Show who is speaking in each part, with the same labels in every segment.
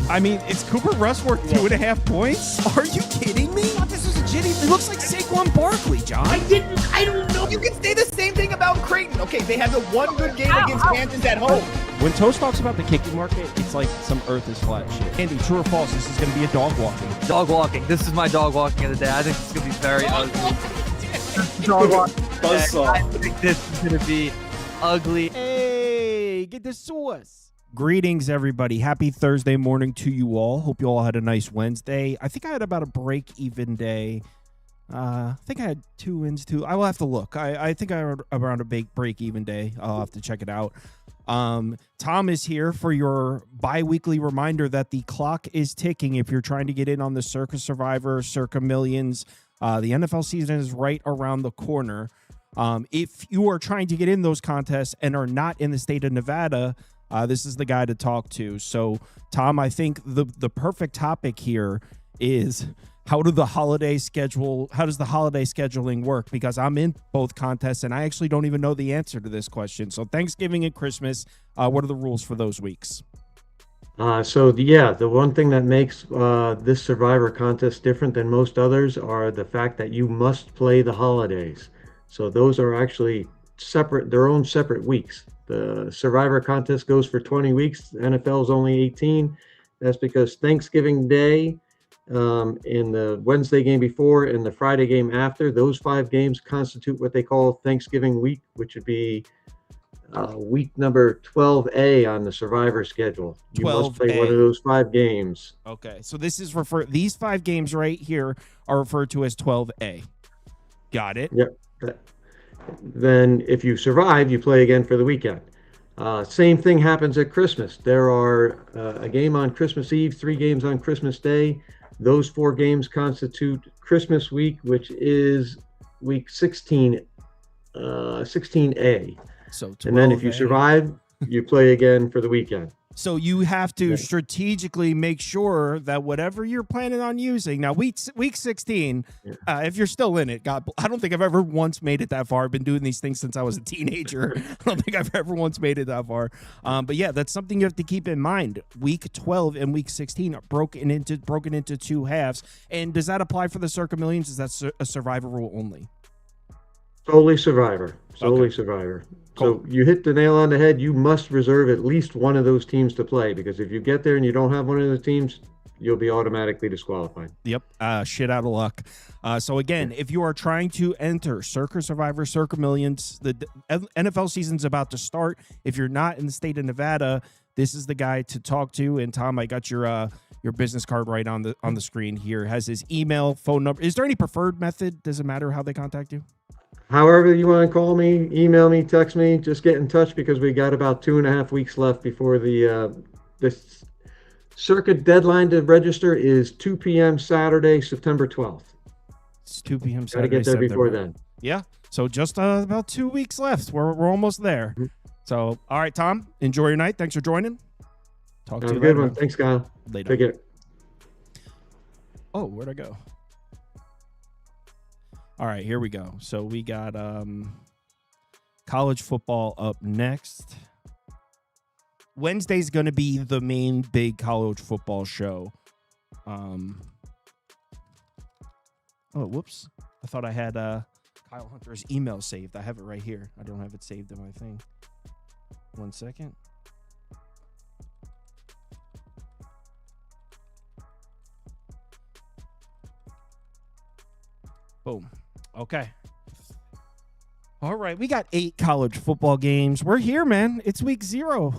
Speaker 1: I mean, it's Cooper Rush worth 2.5 points? Are you kidding me? I thought this was a jitty. It looks like Saquon Barkley, John.
Speaker 2: I don't know. You can say the same thing about Creighton. Okay, they had the one good game against Kansas at home.
Speaker 1: When Toast talks about the kicking market, it's like some earth is flat shit. Andy, true or false, this is going to be a dog walking.
Speaker 3: Dog walking. This is my dog walking of the day. I think it's going to be very ugly. Dog walking. I think this is going to be ugly.
Speaker 1: Hey, get the sauce. Greetings, everybody. Happy Thursday morning to you all. Hope you all had a nice Wednesday. I think I had about a break-even day. I think I had 2 wins, too. I will have to look. I think I had around a break-even day. I'll have to check it out. Tom is here for your bi-weekly reminder that the clock is ticking if you're trying to get in on the Circa Survivor, Circa Millions. The NFL season is right around the corner. If you are trying to get in those contests and are not in the state of Nevada, this is the guy to talk to. So, Tom, I think the perfect topic here is how does the holiday scheduling work? Because I'm in both contests and I actually don't even know the answer to this question. So Thanksgiving and Christmas, what are the rules for those weeks?
Speaker 4: The one thing that makes this Survivor contest different than most others are the fact that you must play the holidays. So those are actually separate, their own separate weeks. The Survivor contest goes for 20 weeks. The NFL is only 18. That's because Thanksgiving Day, in the Wednesday game before and the Friday game after, those 5 games constitute what they call Thanksgiving week, which would be week number 12A on the Survivor schedule. You must play one of those 5 games.
Speaker 1: Okay, so this is these 5 games right here are referred to as 12A. Got it?
Speaker 4: Yep. Then if you survive, you play again for the weekend. Same thing happens at Christmas. There are a game on Christmas Eve, 3 games on Christmas Day. Those 4 games constitute Christmas week, which is week 16, 16A.
Speaker 1: So
Speaker 4: and then if you survive, you play again for the weekend.
Speaker 1: So you have to strategically make sure that whatever you're planning on using now, week 16, if you're still in it, God, I don't think I've ever once made it that far. I've been doing these things since I was a teenager. I don't think I've ever once made it that far. But yeah, that's something you have to keep in mind. Week 12 and week 16 are broken into 2 halves. And does that apply for the Circa Millions? Is that a Survivor rule only?
Speaker 4: Solely Survivor. Survivor.
Speaker 1: Cool.
Speaker 4: So you hit the nail on the head. You must reserve at least one of those teams to play, because if you get there and you don't have one of the teams, you'll be automatically disqualified.
Speaker 1: Yep. Shit out of luck. So again, if you are trying to enter Circa Survivor, Circa Millions, the NFL season's about to start. If you're not in the state of Nevada, this is the guy to talk to. And Tom, I got your business card right on the screen here. It has his email, phone number. Is there any preferred method? Does it matter how they contact you?
Speaker 4: However you want to call me, email me, text me, just get in touch, because we got about 2.5 weeks left before the Circa deadline to register is 2 p.m. Saturday, September 12th.
Speaker 1: It's 2 p.m.
Speaker 4: Got to
Speaker 1: Saturday.
Speaker 4: get there before then.
Speaker 1: Yeah. So just about 2 weeks left. We're almost there.
Speaker 4: Mm-hmm.
Speaker 1: So, all right, Tom, enjoy your night. Thanks for joining. Talk to you
Speaker 4: later. Good
Speaker 1: later.
Speaker 4: one. Thanks, Kyle.
Speaker 1: Later.
Speaker 4: Take care.
Speaker 1: Oh, where'd I go? All right, here we go. So we got college football up next. Wednesday's going to be the main big college football show. Oh, whoops. I thought I had Kyle Hunter's email saved. I have it right here. I don't have it saved in my thing. 1 second. Boom. Okay. All right, we got 8 college football games. We're here, man. It's week 0.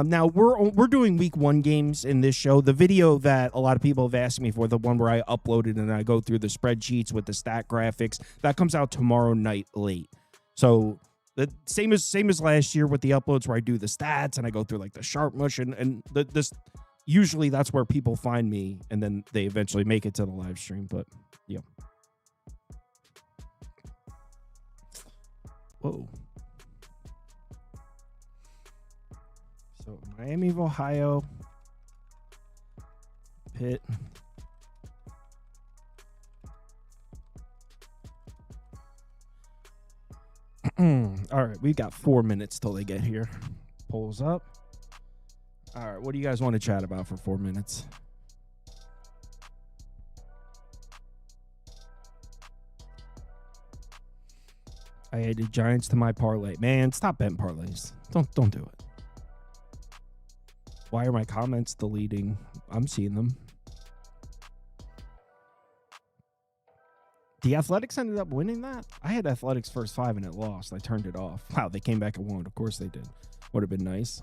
Speaker 1: Now we're doing week 1 games in this show. The video that a lot of people have asked me for, the one where I uploaded and I go through the spreadsheets with the stat graphics, that comes out tomorrow night late. So the same as last year with the uploads, where I do the stats and I go through like the sharp mush and this. Usually that's where people find me, and then they eventually make it to the live stream. But yeah. Whoa. So Miami of Ohio, Pitt. All right, we've got 4 minutes till they get here. Polls up. All right, what do you guys want to chat about for 4 minutes? I added Giants to my parlay. Man, stop betting parlays. Don't do it. Why are my comments deleting? I'm seeing them. The Athletics ended up winning that. I had Athletics first 5 and it lost. I turned it off. Wow, they came back and won. Of course they did. Would have been nice.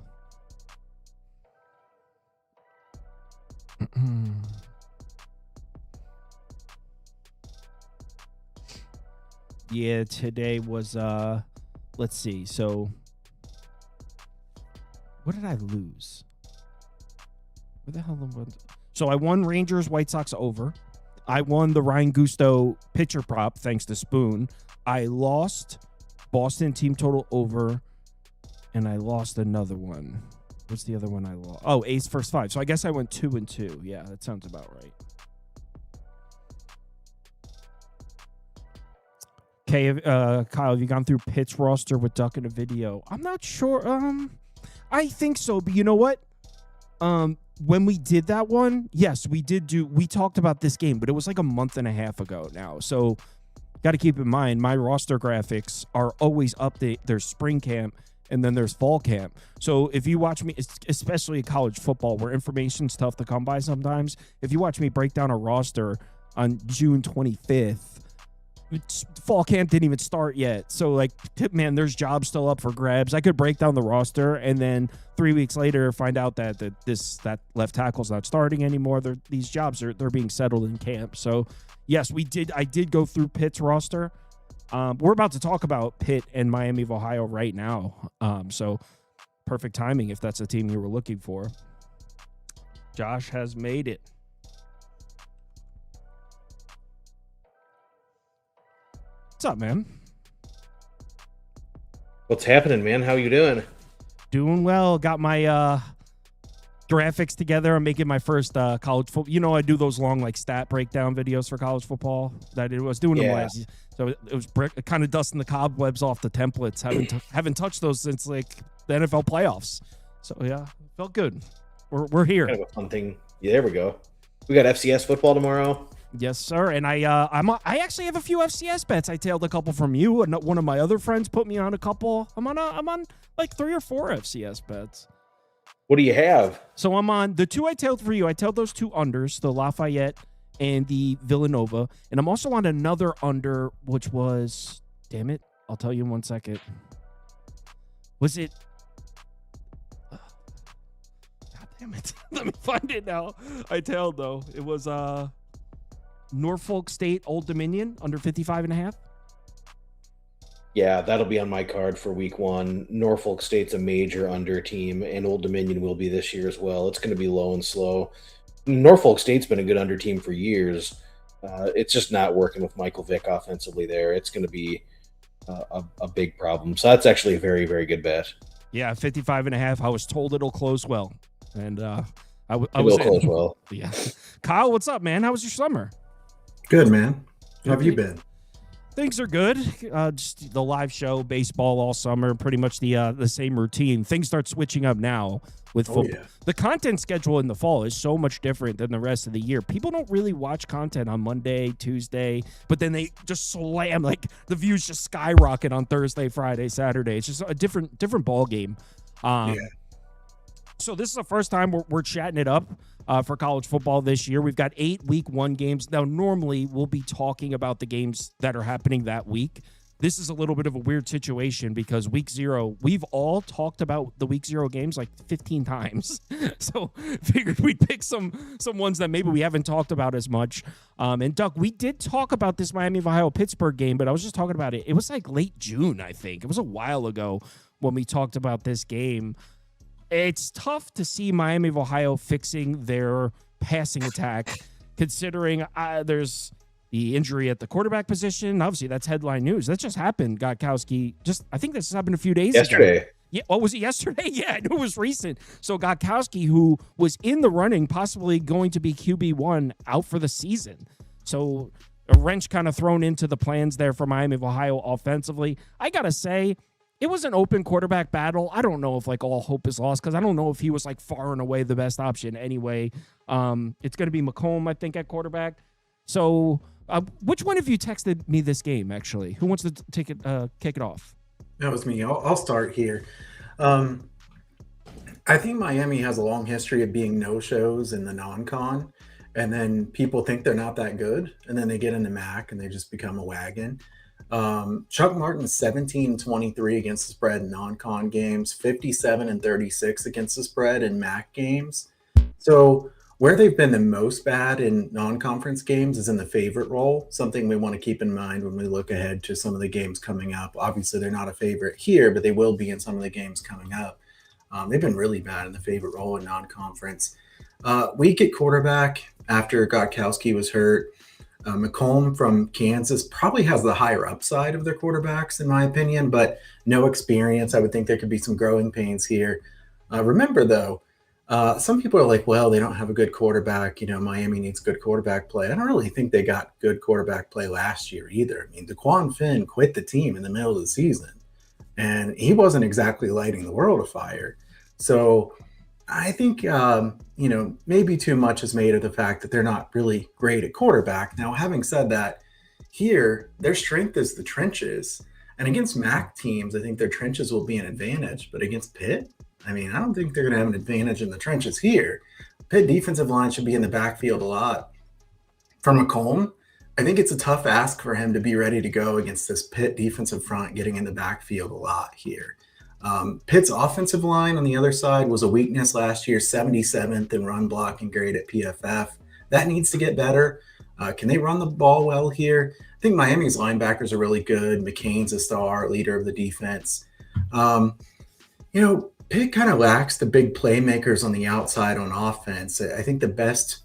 Speaker 1: Yeah, today was let's see. So what did I lose? Where the hell was? So I won Rangers White Sox over. I won the Ryan Gusto pitcher prop thanks to Spoon. I lost Boston team total over, and I lost another one. What's the other one I lost? Oh, Ace first 5. So I guess I went 2-2. Yeah, that sounds about right. Okay, Kyle, have you gone through Pitt's roster with Duck in a video? I'm not sure. I think so, but you know what? When we did that one, yes, we talked about this game, but it was like a month and a half ago now. So got to keep in mind, my roster graphics are always update. There's spring camp and then there's fall camp. So if you watch me, especially college football where information's tough to come by sometimes, if you watch me break down a roster on June 25th, fall camp didn't even start yet. So, like, man, there's jobs still up for grabs. I could break down the roster and then 3 weeks later find out that that left tackle's not starting anymore. These jobs they're being settled in camp. So, yes, I did go through Pitt's roster. We're about to talk about Pitt and Miami of Ohio right now. So, perfect timing if that's the team you were looking for. Josh has made it. What's up, man?
Speaker 5: What's happening, man? How you doing?
Speaker 1: Doing well. Got my graphics together. I'm making my first college football. You know, I do those long like stat breakdown videos for college football. That I was doing them last. So it was kind of dusting the cobwebs off the templates. Haven't touched those since like the NFL playoffs. So yeah, felt good. We're here.
Speaker 5: Kind of a fun thing. Yeah, there we go. We got FCS football tomorrow.
Speaker 1: Yes, sir. And I actually have a few FCS bets. I tailed a couple from you, and one of my other friends put me on a couple. I'm on like 3 or 4 FCS bets.
Speaker 5: What do you have?
Speaker 1: So I'm on the 2 I tailed for you. I tailed those 2 unders, the Lafayette and the Villanova, and I'm also on another under, which was, damn it, I'll tell you in 1 second. Was it? God damn it! Let me find it now. I tailed though. It was Norfolk State Old Dominion under 55.5.
Speaker 5: Yeah, that'll be on my card for week 1. Norfolk State's a major under team, and Old Dominion will be this year as well. It's going to be low and slow. Norfolk State's been a good under team for years. It's just not working with Michael Vick offensively there. It's going to be a big problem. So that's actually a very, very good bet.
Speaker 1: Yeah, 55.5. I was told it'll close well. And I was
Speaker 5: will close well.
Speaker 1: Yeah. Kyle, what's up, man? How was your summer?
Speaker 6: Good, man. How have you been?
Speaker 1: Things are good. Just the live show, baseball all summer, pretty much the same routine. Things start switching up now with football.
Speaker 6: Yeah.
Speaker 1: The content schedule in the fall is so much different than the rest of the year. People don't really watch content on Monday, Tuesday, but then they just slam, like the views just skyrocket on Thursday, Friday, Saturday. It's just a different ball game. So this is the first time we're chatting it up for college football this year. We've got 8 week 1 games. Now, normally we'll be talking about the games that are happening that week. This is a little bit of a weird situation because week 0, we've all talked about the week 0 games like 15 times. So figured we'd pick some ones that maybe we haven't talked about as much. And Duck, we did talk about this Miami of Ohio Pittsburgh game, but I was just talking about it. It was like late June, I think. It was a while ago when we talked about this game. It's tough to see Miami of Ohio fixing their passing attack, considering there's the injury at the quarterback position. Obviously, that's headline news. That just happened. Gostkowski, I think this happened a few days
Speaker 5: yesterday.
Speaker 1: ago. Yeah. Oh, was it yesterday? Yeah, I knew it was recent. So Gostkowski, who was in the running, possibly going to be QB1, out for the season. So a wrench kind of thrown into the plans there for Miami of Ohio offensively. I got to say, it was an open quarterback battle. I don't know if like all hope is lost because I don't know if he was like far and away the best option anyway. It's going to be McComb, I think, at quarterback. So which one of you texted me this game, actually? Who wants to kick it off?
Speaker 6: That was me. I'll start here. I think Miami has a long history of being no-shows in the non-con, and then people think they're not that good, and then they get into MAC and they just become a wagon. Chuck Martin's 17-23 against the spread in non-con games, 57-36 against the spread in MAC games. So where they've been the most bad in non-conference games is in the favorite role, something we want to keep in mind when we look ahead to some of the games coming up. Obviously, they're not a favorite here, but they will be in some of the games coming up. They've been really bad in the favorite role in non-conference. Weak at quarterback after Gostkowski was hurt. McComb from Kansas probably has the higher upside of their quarterbacks, in my opinion, but no experience. I would think there could be some growing pains here. Remember, though, some people are like, well, they don't have a good quarterback. Miami needs good quarterback play. I don't really think they got good quarterback play last year either. I mean, DeQuan Finn quit the team in the middle of the season, and he wasn't exactly lighting the world afire. So I think, maybe too much is made of the fact that they're not really great at quarterback. Now, having said that, here, their strength is the trenches. And against MAC teams, I think their trenches will be an advantage. But against Pitt, I don't think they're going to have an advantage in the trenches here. Pitt defensive line should be in the backfield a lot. For McComb, I think it's a tough ask for him to be ready to go against this Pitt defensive front getting in the backfield a lot here. Pitt's offensive line on the other side was a weakness last year, 77th in run blocking grade at PFF. That needs to get better. Can they run the ball well here? I think Miami's linebackers are really good. McCain's a star, leader of the defense. Pitt kind of lacks the big playmakers on the outside on offense. I think the best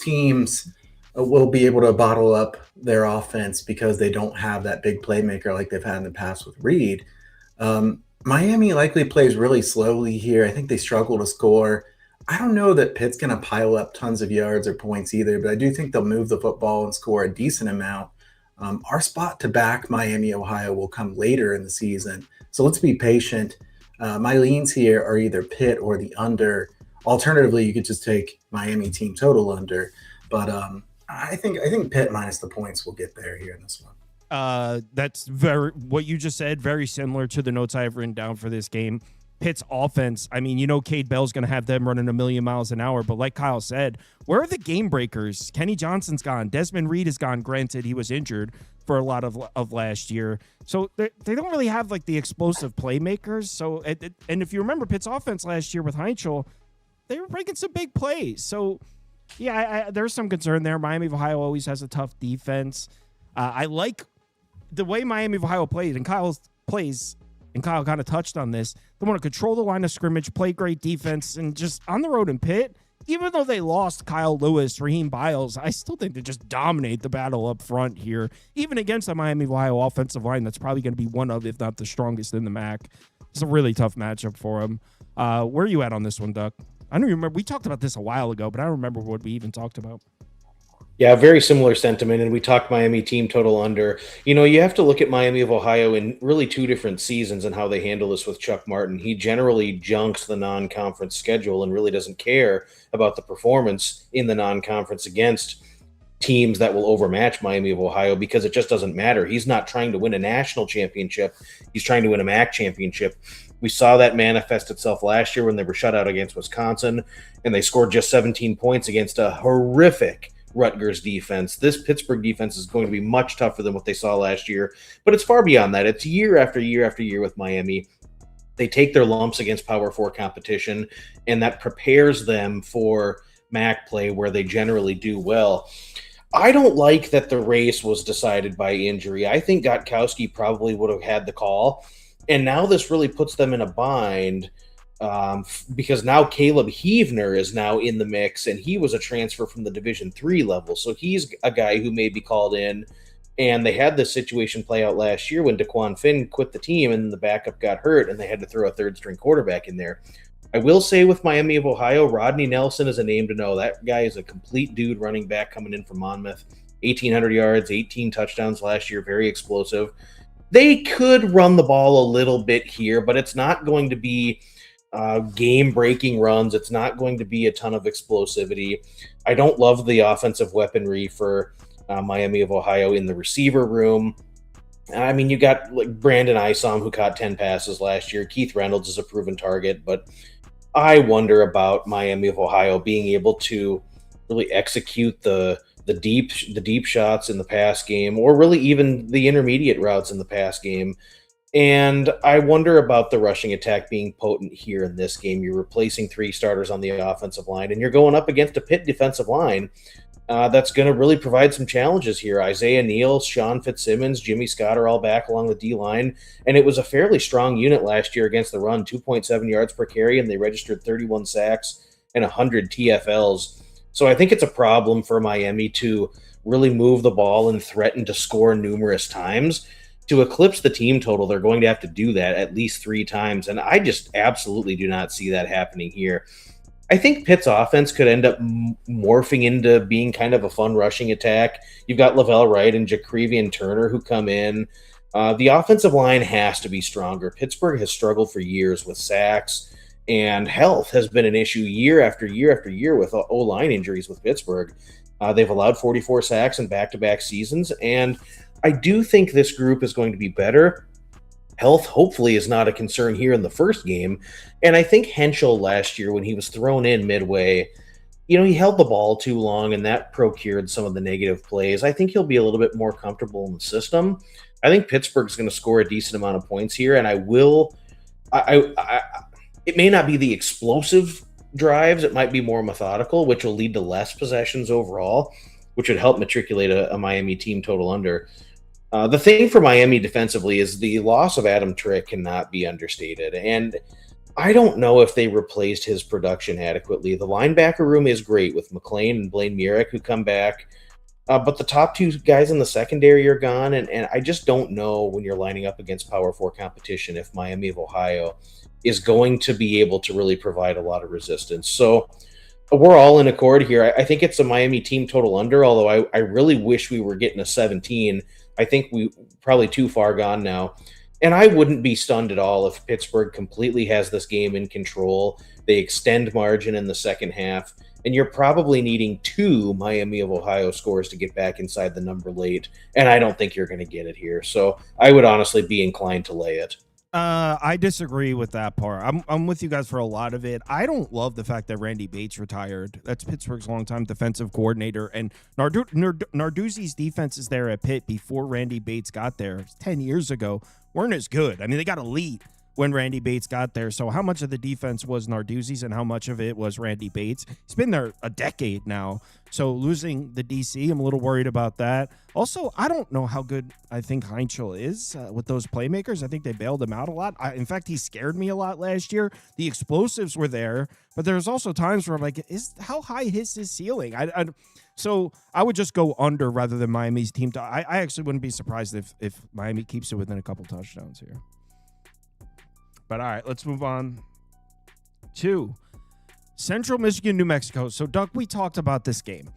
Speaker 6: teams will be able to bottle up their offense because they don't have that big playmaker like they've had in the past with Reed. Miami likely plays really slowly here. I think they struggle to score. I don't know that Pitt's going to pile up tons of yards or points either, but I do think they'll move the football and score a decent amount. Our spot to back Miami, Ohio will come later in the season. So let's be patient. My leans here are either Pitt or the under. Alternatively, you could just take Miami team total under. But I think Pitt minus the points will get there here in this one.
Speaker 1: That's what you just said, very similar to the notes I have written down for this game. Pitt's offense, Cade Bell's going to have them running 1,000,000 miles an hour, but like Kyle said, where are the game breakers? Kenny Johnson's gone. Desmond Reed is gone. Granted, he was injured for a lot of last year. So they don't really have like the explosive playmakers. So, and if you remember Pitt's offense last year with Heinzel, they were breaking some big plays. So yeah, there's some concern there. Miami of Ohio always has a tough defense. I like the way Miami of Ohio played, and Kyle kind of touched on this. They want to control the line of scrimmage, play great defense, and just on the road in Pitt, even though they lost Kyle Lewis, Raheem Biles, I still think they just dominate the battle up front here, even against the Miami of Ohio offensive line that's probably going to be one of, if not the strongest in the MAC. It's a really tough matchup for them. Where are you at on this one, Duck? I don't remember. We talked about this a while ago, but I don't remember what we even talked about.
Speaker 5: Yeah, very similar sentiment, and we talked Miami team total under. You have to look at Miami of Ohio in really two different seasons and how they handle this with Chuck Martin. He generally junks the non-conference schedule and really doesn't care about the performance in the non-conference against teams that will overmatch Miami of Ohio because it just doesn't matter. He's not trying to win a national championship. He's trying to win a MAC championship. We saw that manifest itself last year when they were shut out against Wisconsin, and they scored just 17 points against a horrific Rutgers defense. This Pittsburgh defense is going to be much tougher than what they saw last year, but it's far beyond that. It's year after year after year with Miami. They take their lumps against Power 4 competition, and that prepares them for MAC play where they generally do well. I don't like that the race was decided by injury. I think Gostkowski probably would have had the call, and now this really puts them in a bind because now Caleb Heavner is now in the mix, and he was a transfer from the Division III level. So he's a guy who may be called in, and they had this situation play out last year when DeQuan Finn quit the team and the backup got hurt, and they had to throw a third-string quarterback in there. I will say with Miami of Ohio, Rodney Nelson is a name to know. That guy is a complete dude running back coming in from Monmouth. 1,800 yards, 18 touchdowns last year, very explosive. They could run the ball a little bit here, but it's not going to be game-breaking runs. It's not going to be a ton of explosivity. I don't love the offensive weaponry for Miami of Ohio in the receiver room. I mean, you got like Brandon Isom, who caught 10 passes last year. Keith Reynolds is a proven target, but I wonder about Miami of Ohio being able to really execute the deep shots in the pass game, or really even the intermediate routes in the pass game. And I wonder about the rushing attack being potent here in this game. You're replacing 3 starters on the offensive line, and you're going up against a Pitt defensive line that's going to really provide some challenges here. Isaiah Neal, Sean Fitzsimmons, Jimmy Scott are all back along the D-line, and it was a fairly strong unit last year against the run, 2.7 yards per carry, and they registered 31 sacks and 100 TFLs. So I think it's a problem for Miami to really move the ball and threaten to score numerous times. To eclipse the team total, they're going to have to do that at least 3 times, and I just absolutely do not see that happening here. I think Pitt's offense could end up morphing into being kind of a fun rushing attack. You've got Lavelle Wright and Jacrevian Turner who come in. The offensive line has to be stronger. Pittsburgh has struggled for years with sacks, and health has been an issue year after year after year with O-line injuries with Pittsburgh. They've allowed 44 sacks in back-to-back seasons, and I do think this group is going to be better. Health, hopefully, is not a concern here in the first game. And I think Henschel last year, when he was thrown in midway, he held the ball too long, and that procured some of the negative plays. I think he'll be a little bit more comfortable in the system. I think Pittsburgh's going to score a decent amount of points here, and it may not be the explosive drives. It might be more methodical, which will lead to less possessions overall, which would help matriculate a Miami team total under. The thing for Miami defensively is the loss of Adam Trick cannot be understated. And I don't know if they replaced his production adequately. The linebacker room is great with McLean and Blaine Murick who come back. But the top 2 guys in the secondary are gone. And I just don't know when you're lining up against Power 4 competition if Miami of Ohio is going to be able to really provide a lot of resistance. So we're all in accord here. I think it's a Miami team total under, although I really wish we were getting a 17. I think we probably too far gone now. And I wouldn't be stunned at all if Pittsburgh completely has this game in control. They extend margin in the second half, and you're probably needing 2 Miami of Ohio scores to get back inside the number late. And I don't think you're going to get it here. So I would honestly be inclined to lay it.
Speaker 1: I disagree with that part. I'm with you guys for a lot of it. I don't love the fact that Randy Bates retired. That's Pittsburgh's longtime defensive coordinator, and Narduzzi's defenses there at Pitt before Randy Bates got there 10 years ago weren't as good. I mean, they got elite when Randy Bates got there. So how much of the defense was Narduzzi's and how much of it was Randy Bates? He's been there a decade now. So losing the DC, I'm a little worried about that. Also, I don't know how good I think Heinzel is with those playmakers. I think they bailed him out a lot. In fact, he scared me a lot last year. The explosives were there, but there's also times where I'm like, how high is his ceiling? So I would just go under rather than Miami's team. I actually wouldn't be surprised if Miami keeps it within a couple touchdowns here. But all right, let's move on to Central Michigan, New Mexico. So, Doug, we talked about this game,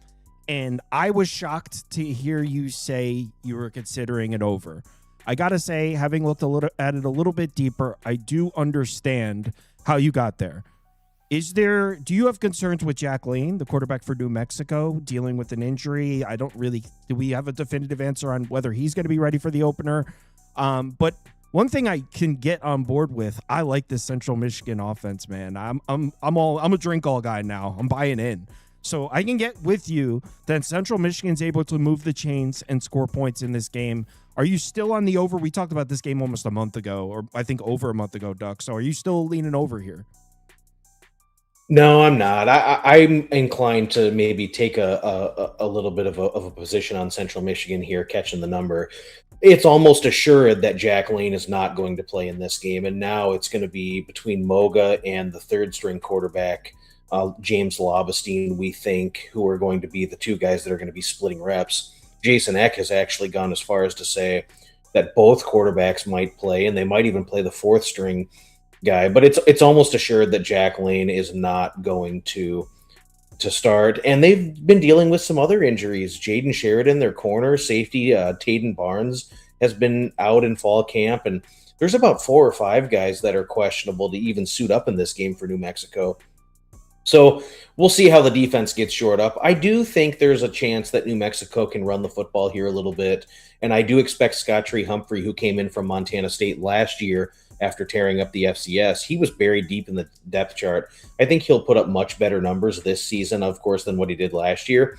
Speaker 1: and I was shocked to hear you say you were considering it over. I got to say, having looked at it a little bit deeper, I do understand how you got there. Do you have concerns with Jack Lane, the quarterback for New Mexico, dealing with an injury? Do we have a definitive answer on whether he's going to be ready for the opener? But one thing I can get on board with, I like this Central Michigan offense, man. I'm a drink all guy now. I'm buying in. So I can get with you that Central Michigan's able to move the chains and score points in this game. Are you still on the over? We talked about this game almost a month ago, or I think over a month ago, Duck. So are you still leaning over here?
Speaker 5: No, I'm not. I'm inclined to maybe take a little bit of a position on Central Michigan here, catching the number. It's almost assured that Jack Lane is not going to play in this game, and now it's going to be between Moga and the third-string quarterback, James Labastine, we think, who are going to be the 2 guys that are going to be splitting reps. Jason Eck has actually gone as far as to say that both quarterbacks might play, and they might even play the 4th-string guy, but it's almost assured that Jack Lane is not going to start. And they've been dealing with some other injuries. Jaden Sheridan, their corner, safety, Tayden Barnes has been out in fall camp, and there's about 4 or 5 guys that are questionable to even suit up in this game for New Mexico. So we'll see how the defense gets shored up. I do think there's a chance that New Mexico can run the football here a little bit, and I do expect Scott Tree Humphrey, who came in from Montana State last year after tearing up the FCS, he was buried deep in the depth chart. I think he'll put up much better numbers this season, of course, than what he did last year.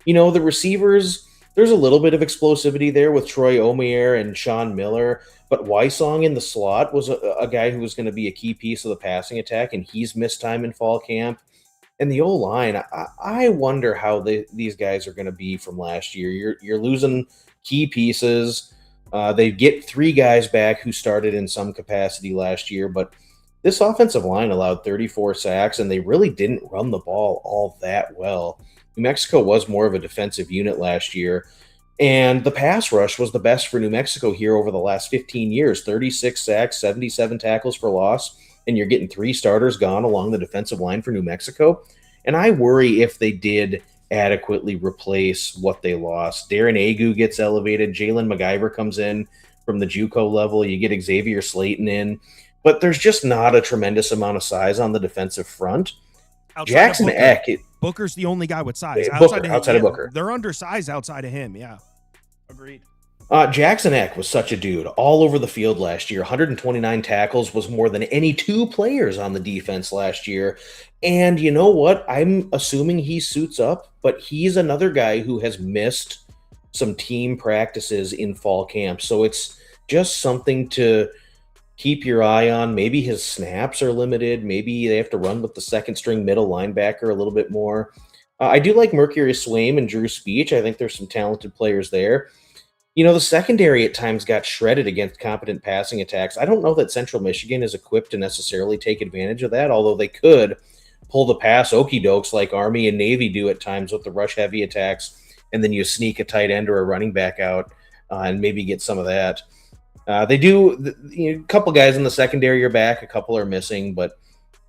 Speaker 5: You know, the receivers, there's a little bit of explosivity there with Troy Omier and Sean Miller, but Wysong in the slot was a guy who was going to be a key piece of the passing attack, and he's missed time in fall camp. And the O-line, I wonder how these guys are going to be from last year. You're losing key pieces. They get 3 guys back who started in some capacity last year, but this offensive line allowed 34 sacks, and they really didn't run the ball all that well. New Mexico was more of a defensive unit last year, and the pass rush was the best for New Mexico here over the last 15 years. 36 sacks, 77 tackles for loss, and you're getting 3 starters gone along the defensive line for New Mexico. And I worry if they did adequately replace what they lost. Darren Agu gets elevated. Jalen MacGyver comes in from the JUCO level. You get Xavier Slayton in. But there's just not a tremendous amount of size on the defensive front.
Speaker 1: Outside
Speaker 5: Jackson
Speaker 1: of Booker.
Speaker 5: Eck.
Speaker 1: Booker's the only guy with size.
Speaker 5: Outside of Booker.
Speaker 1: They're undersized outside of him, yeah. Agreed.
Speaker 5: Jackson Eck was such a dude all over the field last year. 129 tackles was more than any 2 players on the defense last year. And you know what? I'm assuming he suits up, but he's another guy who has missed some team practices in fall camp. So it's just something to keep your eye on. Maybe his snaps are limited. Maybe they have to run with the second string middle linebacker a little bit more. I do like Mercury Swaim and Drew Speech. I think there's some talented players there. You know, the secondary at times got shredded against competent passing attacks. I don't know that Central Michigan is equipped to necessarily take advantage of that, although they could pull the pass okey dokes like Army and Navy do at times with the rush heavy attacks, and then you sneak a tight end or a running back out and maybe get some of that. They do, a couple guys in the secondary are back, a couple are missing, but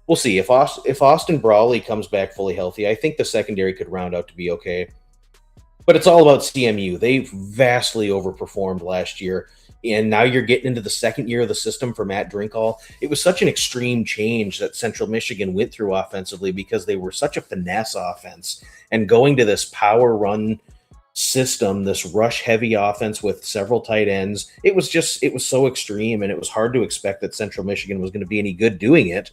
Speaker 5: we'll see. If Austin Brawley comes back fully healthy, I think the secondary could round out to be okay. But it's all about CMU. They vastly overperformed last year, and now you're getting into the second year of the system for Matt Drinkall. It was such an extreme change that Central Michigan went through offensively because they were such a finesse offense. And going to this power run system, this rush-heavy offense with several tight ends, it was so extreme, and it was hard to expect that Central Michigan was going to be any good doing it.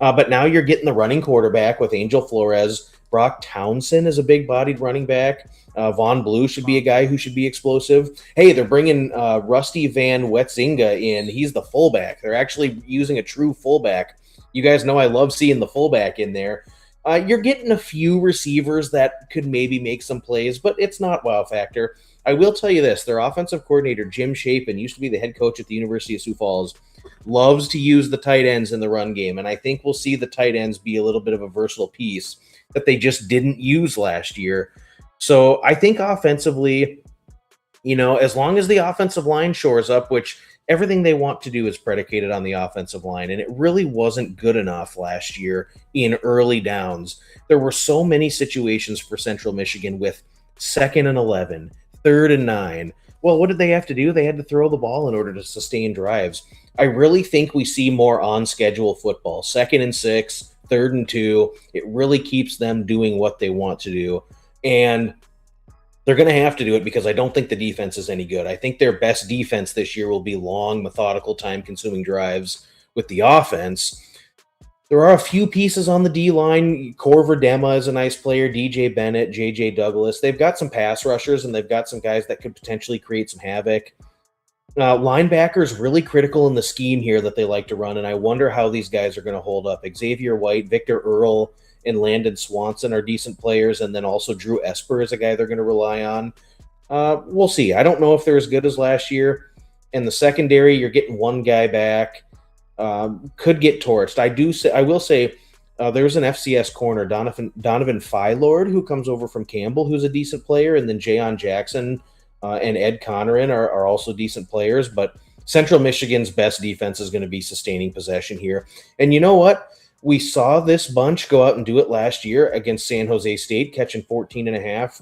Speaker 5: But now you're getting the running quarterback with Angel Flores. Brock Townsend is a big-bodied running back. Vaughn Blue should be a guy who should be explosive. Hey, they're bringing Rusty Van Wetzinga in. He's the fullback. They're actually using a true fullback. You guys know I love seeing the fullback in there. You're getting a few receivers that could maybe make some plays, but it's not wow factor. I will tell you this. Their offensive coordinator, Jim Chapin, used to be the head coach at the University of Sioux Falls, loves to use the tight ends in the run game, and I think we'll see the tight ends be a little bit of a versatile piece that they just didn't use last year. So I think offensively, as long as the offensive line shores up, which everything they want to do is predicated on the offensive line, and it really wasn't good enough last year in early downs. There were so many situations for Central Michigan with 2nd and 11, 3rd and 9. Well, what did they have to do? They had to throw the ball in order to sustain drives. I really think we see more on-schedule football. 2nd and 6, 3rd and 2. It really keeps them doing what they want to do. And they're going to have to do it because I don't think the defense is any good. I think their best defense this year will be long, methodical, time-consuming drives with the offense. There are a few pieces on the D-line. Corver Dema is a nice player. DJ Bennett, J.J. Douglas. They've got some pass rushers, and they've got some guys that could potentially create some havoc. Linebackers really critical in the scheme here that they like to run, and I wonder how these guys are going to hold up. Xavier White, Victor Earl, and Landon Swanson are decent players, and then also Drew Esper is a guy they're going to rely on. We'll see. I don't know if they're as good as last year. In the secondary, you're getting one guy back. Could get torched. I will say there's an FCS corner, Donovan Phylord, who comes over from Campbell, who's a decent player, and then Jayon Jackson and Ed Connerin are also decent players, but Central Michigan's best defense is going to be sustaining possession here. And you know what? We saw this bunch go out and do it last year against San Jose State, catching 14.5.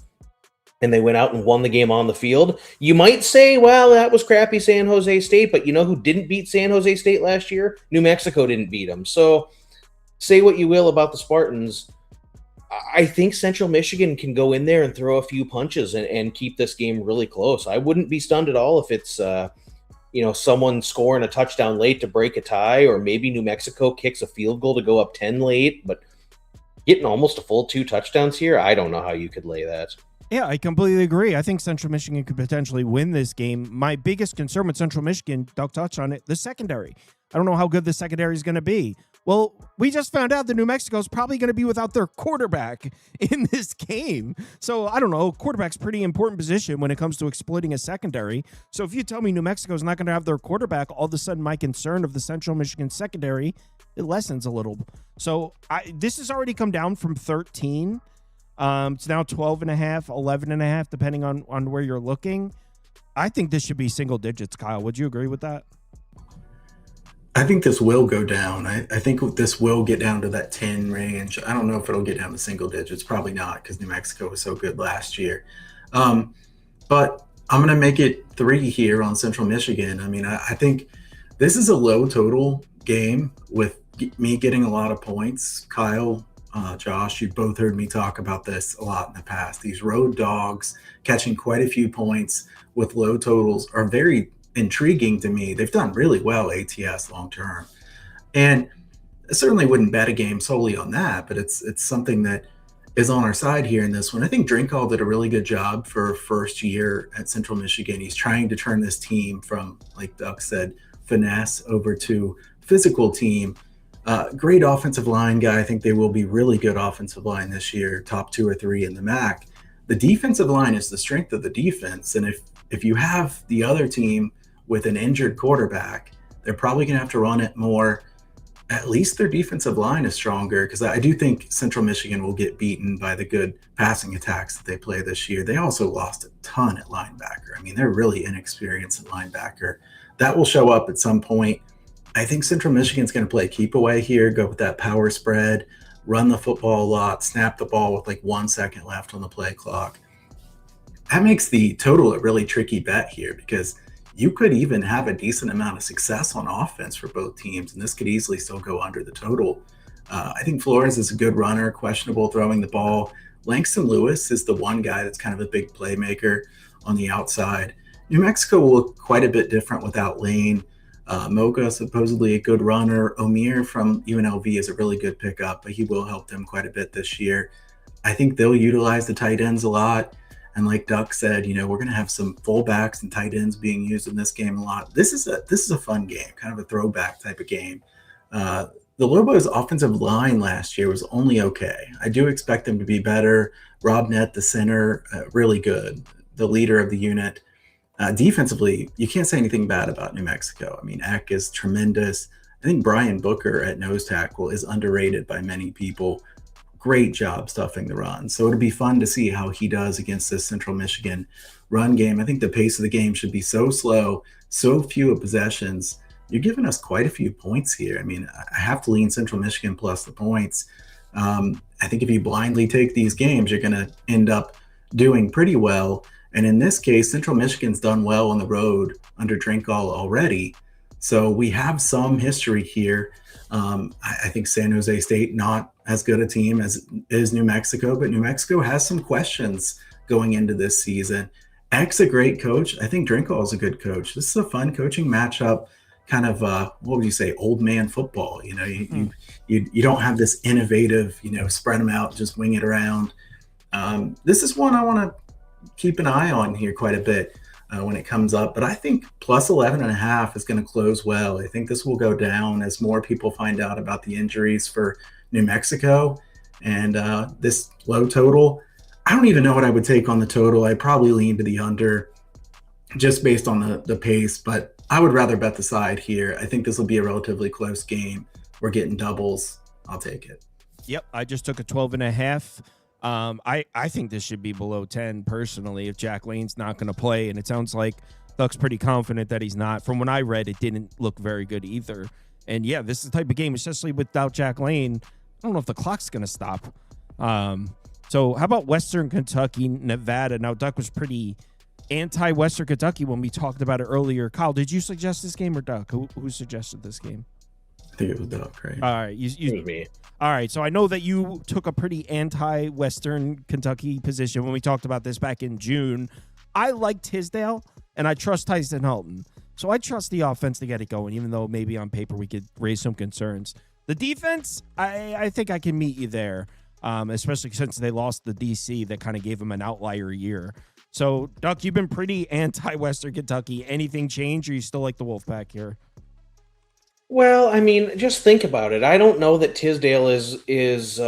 Speaker 5: and they went out and won the game on the field. You might say, well, that was crappy San Jose State, but you know who didn't beat San Jose State last year? New Mexico didn't beat them. So say what you will about the Spartans. I think Central Michigan can go in there and throw a few punches and keep this game really close. I wouldn't be stunned at all if it's someone scoring a touchdown late to break a tie, or maybe New Mexico kicks a field goal to go up 10 late, but getting almost a full 2 touchdowns here, I don't know how you could lay that.
Speaker 1: Yeah, I completely agree. I think Central Michigan could potentially win this game. My biggest concern with Central Michigan, Doug touched on it, the secondary. I don't know how good the secondary is going to be. Well, we just found out that New Mexico is probably going to be without their quarterback in this game. So I don't know. Quarterback's a pretty important position when it comes to exploiting a secondary. So if you tell me New Mexico is not going to have their quarterback, all of a sudden my concern of the Central Michigan secondary, it lessens a little. So this has already come down from 13. It's now 12.5, 11.5, depending on where you're looking. I think this should be single digits, Kyle. Would you agree with that?
Speaker 6: I think this will go down. I think this will get down to that 10 range. I don't know if it'll get down to single digits. Probably not, because New Mexico was so good last year. But I'm going to make it 3 here on Central Michigan. I mean, I think this is a low total game with me getting a lot of points. Kyle, Josh, you've both heard me talk about this a lot in the past. These road dogs catching quite a few points with low totals are very intriguing to me. They've done really well ATS long term, and I certainly wouldn't bet a game solely on that, but it's something that is on our side here in this one. I think Drinkall did a really good job for first year at Central Michigan. He's trying to turn this team from, like Doug said, finesse over to physical team. Great offensive line guy. I think they will be really good offensive line this year, top 2 or 3 in the MAC. The defensive line is the strength of the defense, and if you have the other team with an injured quarterback, they're probably going to have to run it more. At least their defensive line is stronger, because I do think Central Michigan will get beaten by the good passing attacks that they play this year. They also lost a ton at linebacker. I mean, they're really inexperienced at linebacker. That will show up at some point. I think Central Michigan's going to play keep away here, go with that power spread, run the football a lot, snap the ball with like 1 second left on the play clock. That makes the total a really tricky bet here, because you could even have a decent amount of success on offense for both teams, and this could easily still go under the total. I think Flores is a good runner, questionable throwing the ball. Langston Lewis is the one guy that's kind of a big playmaker on the outside. New Mexico will look quite a bit different without Lane. Moga, supposedly a good runner. Omir from UNLV is a really good pickup, but he will help them quite a bit this year. I think they'll utilize the tight ends a lot. And like Duck said, we're going to have some fullbacks and tight ends being used in this game a lot. This is a fun game, kind of a throwback type of game. The Lobos' offensive line last year was only okay. I do expect them to be better. Rob Nett, the center, really good. The leader of the unit. Defensively, you can't say anything bad about New Mexico. I mean, Eck is tremendous. I think Brian Booker at nose tackle is underrated by many people. Great job stuffing the run. So it'll be fun to see how he does against this Central Michigan run game. I think the pace of the game should be so slow, so few possessions. You're giving us quite a few points here. I mean, I have to lean Central Michigan plus the points. I think if you blindly take these games, you're going to end up doing pretty well. And in this case, Central Michigan's done well on the road under Drinkall already. So we have some history here. I think San Jose State, not as good a team as is New Mexico, but New Mexico has some questions going into this season. Eck's a great coach. I think Drinkall is a good coach. This is a fun coaching matchup, kind of, what would you say, old man football. You don't have this innovative, spread them out, just wing it around. This is one I want to keep an eye on here quite a bit when it comes up, but I think plus 11.5 is going to close well. I think this will go down as more people find out about the injuries for New Mexico, and this low total, I don't even know what I would take on the total. I'd probably lean to the under just based on the pace, but I would rather bet the side here. I think this will be a relatively close game. We're getting doubles. I'll take it.
Speaker 1: Yep, I just took a 12.5. I think this should be below 10 personally if Jack Lane's not going to play, and it sounds like Duck's pretty confident that he's not. From what I read, it didn't look very good either. And yeah, this is the type of game, especially without Jack Lane, I don't know if the clock's going to stop. So how about Western Kentucky, Nevada? Now, Duck was pretty anti-Western Kentucky when we talked about it earlier. Kyle, did you suggest this game or Duck? Who suggested this game?
Speaker 6: I think it was Duck, right?
Speaker 1: All right.
Speaker 5: It was me.
Speaker 1: All right. So I know that you took a pretty anti-Western Kentucky position when we talked about this back in June. I like Tisdale, and I trust Tyson Helton. So I trust the offense to get it going, even though maybe on paper we could raise some concerns. The defense, I think I can meet you there. Especially since they lost the DC that kind of gave them an outlier year. So, Duck, you've been pretty anti-Western Kentucky. Anything change, or you still like the Wolfpack here?
Speaker 5: Well, I mean, just think about it. I don't know that Tisdale is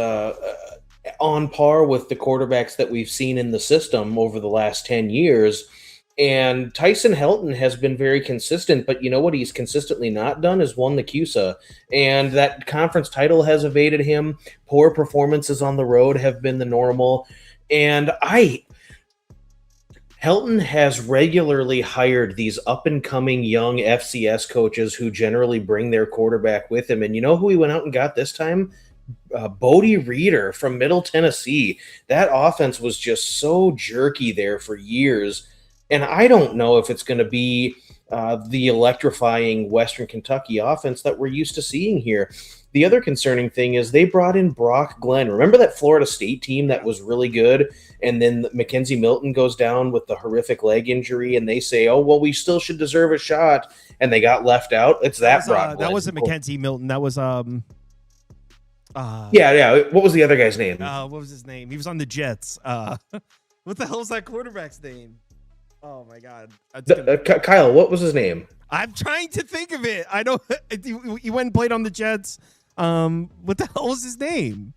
Speaker 5: on par with the quarterbacks that we've seen in the system over the last 10 years. And Tyson Helton has been very consistent, but you know what he's consistently not done is won the CUSA. And that conference title has evaded him. Poor performances on the road have been the normal. And Helton has regularly hired these up-and-coming young FCS coaches who generally bring their quarterback with him. And you know who he went out and got this time? Bodie Reeder from Middle Tennessee. That offense was just so jerky there for years. And I don't know if it's going to be the electrifying Western Kentucky offense that we're used to seeing here. The other concerning thing is they brought in Brock Glenn. Remember that Florida State team that was really good? And then Mackenzie Milton goes down with the horrific leg injury, and they say, oh, well, we still should deserve a shot. And they got left out. It's Brock Glenn.
Speaker 1: That wasn't Mackenzie Milton. That was
Speaker 5: yeah. What was the other guy's name?
Speaker 1: What was his name? He was on the Jets. What the hell is that quarterback's name? Oh my God,
Speaker 5: Kyle. What was his name?
Speaker 1: I'm trying to think of it. I know he went and played on the Jets. What the hell was his name?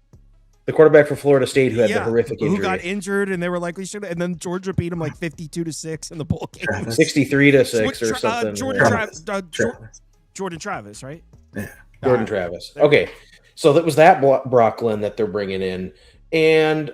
Speaker 5: The quarterback for Florida State who had the horrific injury.
Speaker 1: Who got injured, and they were like, we should. And then Georgia beat him like 52-6 in the bowl game.
Speaker 5: 63-6 or something.
Speaker 1: Jordan Travis, right?
Speaker 6: Yeah.
Speaker 5: Jordan Travis. Okay, so that was that Brock Glenn that they're bringing in, and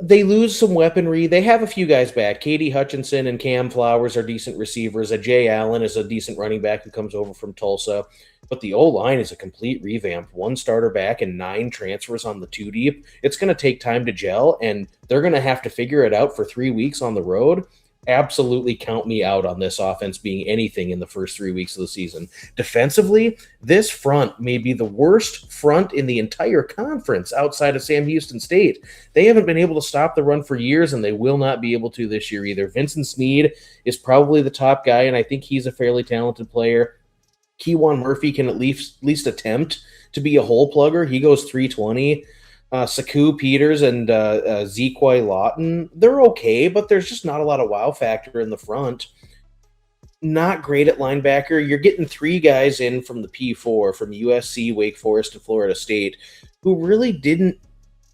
Speaker 5: they lose some weaponry. They have a few guys back. Katie Hutchinson and Cam Flowers are decent receivers. Jay Allen is a decent running back who comes over from Tulsa. But the O-line is a complete revamp. 1 starter back and 9 transfers on the 2 deep. It's going to take time to gel, and they're going to have to figure it out for 3 weeks on the road. Absolutely count me out on this offense being anything in the first 3 weeks of the season. Defensively, this front may be the worst front in the entire conference outside of Sam Houston State. They haven't been able to stop the run for years, and they will not be able to this year either. Vincent Sneed is probably the top guy, and I think he's a fairly talented player. Keywan Murphy can at least attempt to be a hole plugger. He goes 320. Saku Peters and Zequay Lawton, they're okay, but there's just not a lot of wow factor in the front. Not great at linebacker. You're getting 3 guys in from the P4, from USC, Wake Forest, and Florida State, who really didn't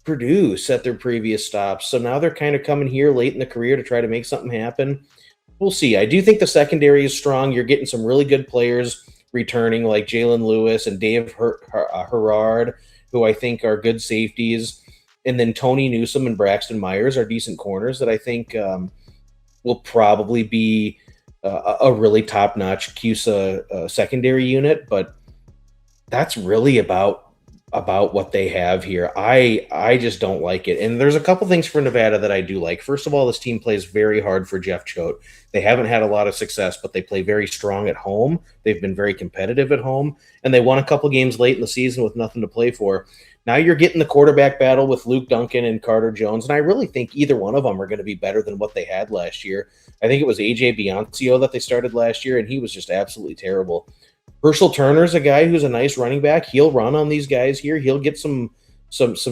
Speaker 5: produce at their previous stops. So now they're kind of coming here late in the career to try to make something happen. We'll see. I do think the secondary is strong. You're getting some really good players returning, like Jalen Lewis and Dave Herrard, who I think are good safeties. And then Tony Newsome and Braxton Myers are decent corners that I think will probably be a really top-notch CUSA secondary unit. But that's really about what they have here. I just don't like it. And there's a couple things for Nevada that I do like. First of all, this team plays very hard for Jeff Choate. They haven't had a lot of success, but they play very strong at home. They've been very competitive at home, and they won a couple games late in the season with nothing to play for. Now you're getting the quarterback battle with Luke Duncan and Carter Jones, and I really think either one of them are going to be better than what they had last year. I think it was AJ Biancio that they started last year, and he was just absolutely terrible. Herschel Turner's a guy who's a nice running back. He'll run on these guys here. He'll get some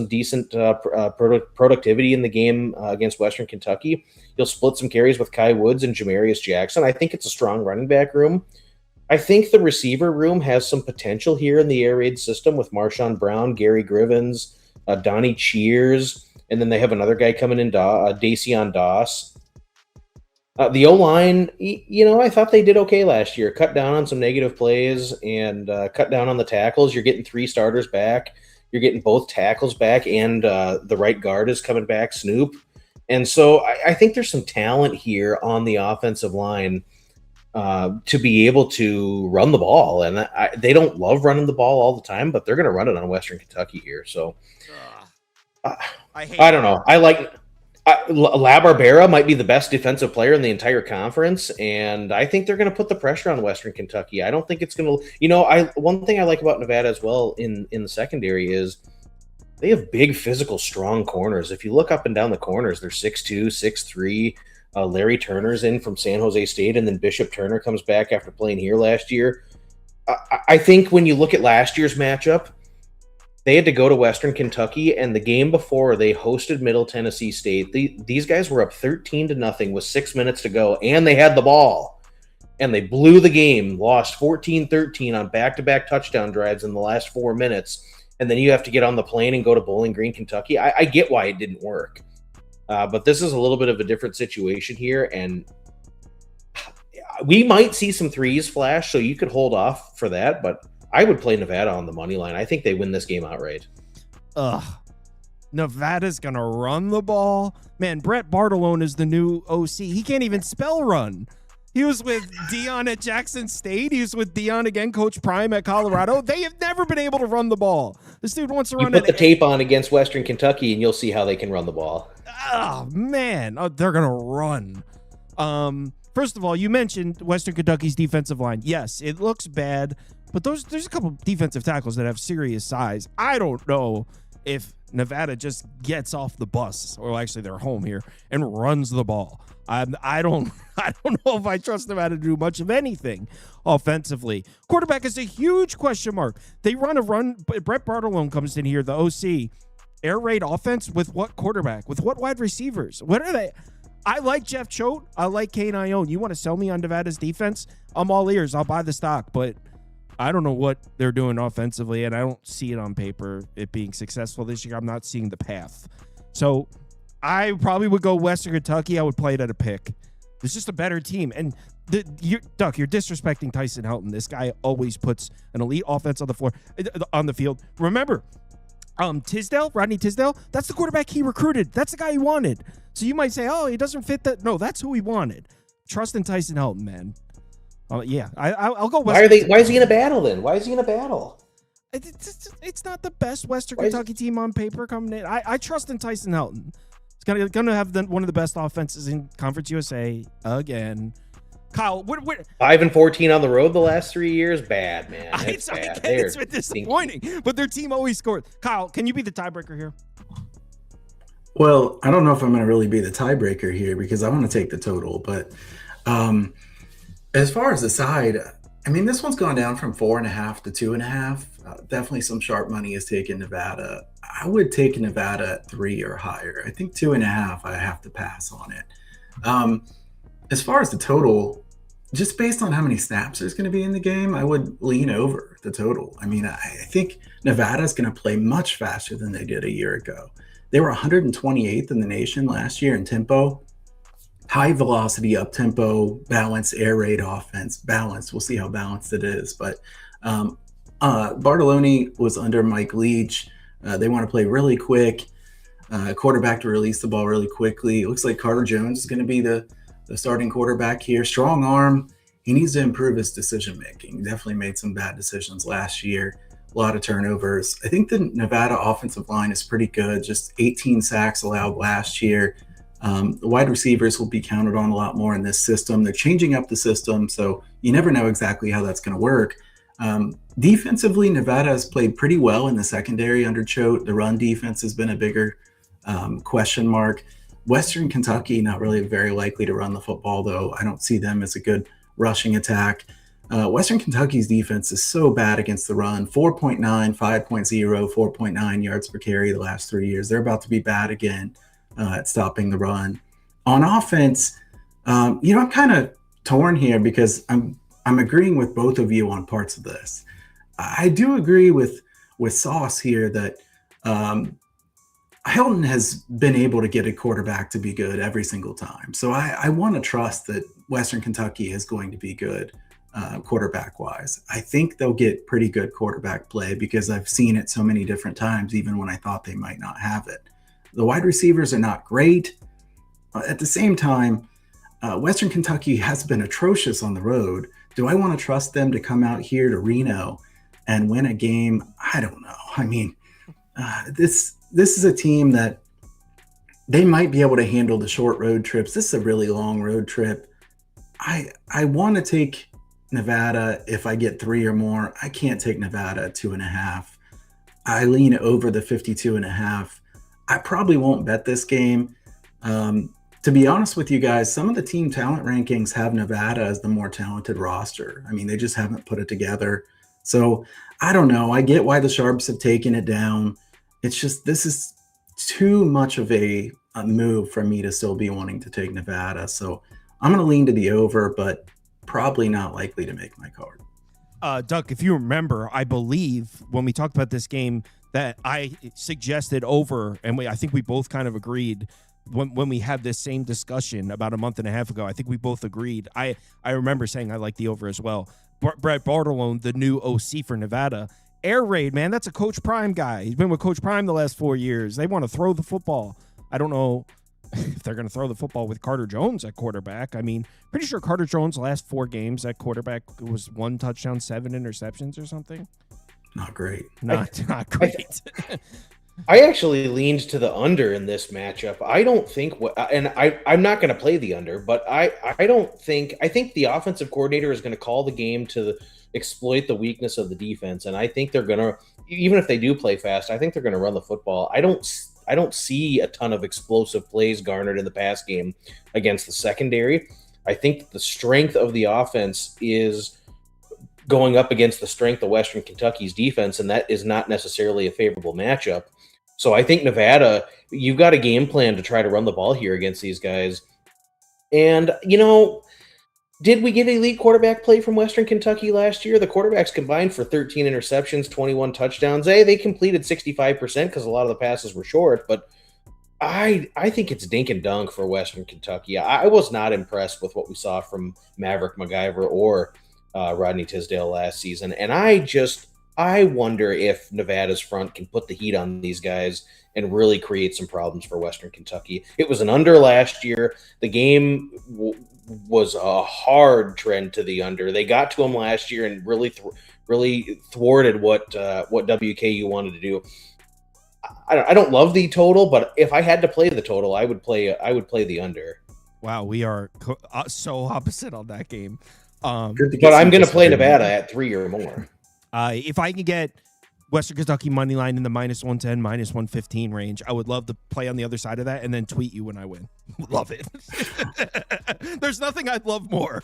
Speaker 5: decent productivity in the game against Western Kentucky. He'll split some carries with Kai Woods and Jamarius Jackson. I think it's a strong running back room. I think the receiver room has some potential here in the air raid system with Marshawn Brown, Gary Grivens, Donnie Cheers, and then they have another guy coming in, Dacian Doss. The O-line, I thought they did okay last year. Cut down on some negative plays and cut down on the tackles. You're getting 3 starters back. You're getting both tackles back, and the right guard is coming back, Snoop. And so I think there's some talent here on the offensive line to be able to run the ball. And they don't love running the ball all the time, but they're going to run it on Western Kentucky here. So I don't know. La Barbera might be the best defensive player in the entire conference, and I think they're going to put the pressure on Western Kentucky. I don't think it's going to. One thing I like about Nevada as well in the secondary is they have big, physical, strong corners. If you look up and down the corners, they're 6'2", 6'3". Larry Turner's in from San Jose State, and then Bishop Turner comes back after playing here last year. I think when you look at last year's matchup, they had to go to Western Kentucky, and the game before they hosted Middle Tennessee State. These guys were up 13-0 with 6 minutes to go, and they had the ball. And they blew the game, lost 14-13 on back-to-back touchdown drives in the last 4 minutes. And then you have to get on the plane and go to Bowling Green, Kentucky. I get why it didn't work. But this is a little bit of a different situation here, and we might see some threes flash, so you could hold off for that, but I would play Nevada on the money line. I think they win this game outright.
Speaker 1: Nevada's going to run the ball. Man, Brett Bartolone is the new OC. He can't even spell run. He was with Dion at Jackson State. He was with Dion again, Coach Prime at Colorado. They have never been able to run the ball. This dude wants to run it.
Speaker 5: Put the tape on against Western Kentucky, and you'll see how they can run the ball.
Speaker 1: Oh, man. They're going to run. First of all, you mentioned Western Kentucky's defensive line. Yes, it looks bad, but there's a couple defensive tackles that have serious size. I don't know if Nevada just gets off the bus, or actually they're home here, and runs the ball. I don't know if I trust Nevada to do much of anything offensively. Quarterback is a huge question mark. They run a run. Brett Bartolone comes in here, the OC. Air raid offense with what quarterback? With what wide receivers? What are they? I like Jeff Choate. I like Kane Ione. You want to sell me on Nevada's defense? I'm all ears. I'll buy the stock, but I don't know what they're doing offensively, and I don't see it on paper, it being successful this year. I'm not seeing the path. So I probably would go Western Kentucky. I would play it at a pick. It's just a better team. And Duck, you're disrespecting Tyson Helton. This guy always puts an elite offense on the field. Remember, Rodney Tisdale, that's the quarterback he recruited. That's the guy he wanted. So you might say, oh, he doesn't fit that. No, that's who he wanted. Trust in Tyson Helton, man. Yeah, I'll go Western.
Speaker 5: Why is he in a battle then? Why is he in a battle?
Speaker 1: It's not the best Western Kentucky team on paper coming in. I trust in Tyson Helton. He's gonna have one of the best offenses in Conference USA again. Kyle, what
Speaker 5: 5-14 on the road the last 3 years? Bad, man.
Speaker 1: It's been disappointing, but their team always scored. Kyle, can you be the tiebreaker here?
Speaker 6: Well, I don't know if I'm going to really be the tiebreaker here because I want to take the total. But as far as the side, I mean, this one's gone down from 4.5 to 2.5. Definitely some sharp money is taking Nevada. I would take Nevada at 3 or higher. I think 2.5, I have to pass on it. As far as the total, just based on how many snaps there's going to be in the game, I would lean over the total. I mean, I think Nevada's going to play much faster than they did a year ago. They were 128th in the nation last year in tempo. High velocity, up tempo, balanced air raid offense. Balanced. We'll see how balanced it is. But Bartolone was under Mike Leach. They want to play really quick. Quarterback to release the ball really quickly. It looks like Carter Jones is going to be the starting quarterback here. Strong arm. He needs to improve his decision making. Definitely made some bad decisions last year. A lot of turnovers. I think the Nevada offensive line is pretty good. Just 18 sacks allowed last year. The wide receivers will be counted on a lot more in this system. They're changing up the system, so you never know exactly how that's going to work. Defensively, Nevada has played pretty well in the secondary under Choate. The run defense has been a bigger question mark. Western Kentucky, not really very likely to run the football, though. I don't see them as a good rushing attack. Western Kentucky's defense is so bad against the run. 4.9, 5.0, 4.9 yards per carry the last 3 years. They're about to be bad again at stopping the run. On offense, I'm kind of torn here because I'm agreeing with both of you on parts of this. I do agree with Sauce here that Helton has been able to get a quarterback to be good every single time. So I want to trust that Western Kentucky is going to be good quarterback-wise. I think they'll get pretty good quarterback play because I've seen it so many different times, even when I thought they might not have it. The wide receivers are not great. At the same time, Western Kentucky has been atrocious on the road. Do I want to trust them to come out here to Reno and win a game? I don't know. I mean, is a team that they might be able to handle the short road trips. This is a really long road trip. I want to take Nevada if I get 3 or more. I can't take Nevada at 2.5. I lean over the 52.5. I probably won't bet this game. To be honest with you guys, some of the team talent rankings have Nevada as the more talented roster. I mean, they just haven't put it together. So I don't know. I get why the Sharps have taken it down. It's just, this is too much of a move for me to still be wanting to take Nevada. So I'm going to lean to the over, but probably not likely to make my card.
Speaker 1: Duck, if you remember, I believe when we talked about this game that I suggested over, and I think we both kind of agreed when we had this same discussion about a month and a half ago. I think we both agreed. I remember saying I like the over as well. Brett Bartolone, the new OC for Nevada. Air raid, man, that's a Coach Prime guy. He's been with Coach Prime the last 4 years. They want to throw the football. I don't know if they're going to throw the football with Carter Jones at quarterback. I mean, pretty sure Carter Jones' last 4 games at quarterback was 1 touchdown, 7 interceptions or something.
Speaker 6: Not great.
Speaker 1: Not great.
Speaker 5: I actually leaned to the under in this matchup. I don't think I'm not going to play the under, but I think the offensive coordinator is going to call the game to exploit the weakness of the defense. And I think they're going to, even if they do play fast, I think they're going to run the football. I don't see a ton of explosive plays garnered in the pass game against the secondary. I think the strength of the offense is going up against the strength of Western Kentucky's defense, and that is not necessarily a favorable matchup. So I think Nevada, you've got a game plan to try to run the ball here against these guys. And, did we get elite quarterback play from Western Kentucky last year? The quarterbacks combined for 13 interceptions, 21 touchdowns. They completed 65% because a lot of the passes were short, but I think it's dink and dunk for Western Kentucky. I was not impressed with what we saw from Maverick MacGyver or Rodney Tisdale last season. And I wonder if Nevada's front can put the heat on these guys and really create some problems for Western Kentucky. It was an under last year. The game was a hard trend to the under. They got to them last year and really thwarted what WKU wanted to do. I don't love the total, but if I had to play the total, I would play the under.
Speaker 1: Wow, we are so opposite on that game.
Speaker 5: But I'm going to play Nevada at 3 or more.
Speaker 1: If I can get Western Kentucky money line in the -110, -115 range, I would love to play on the other side of that and then tweet you when I win. Love it. There's nothing I'd love more.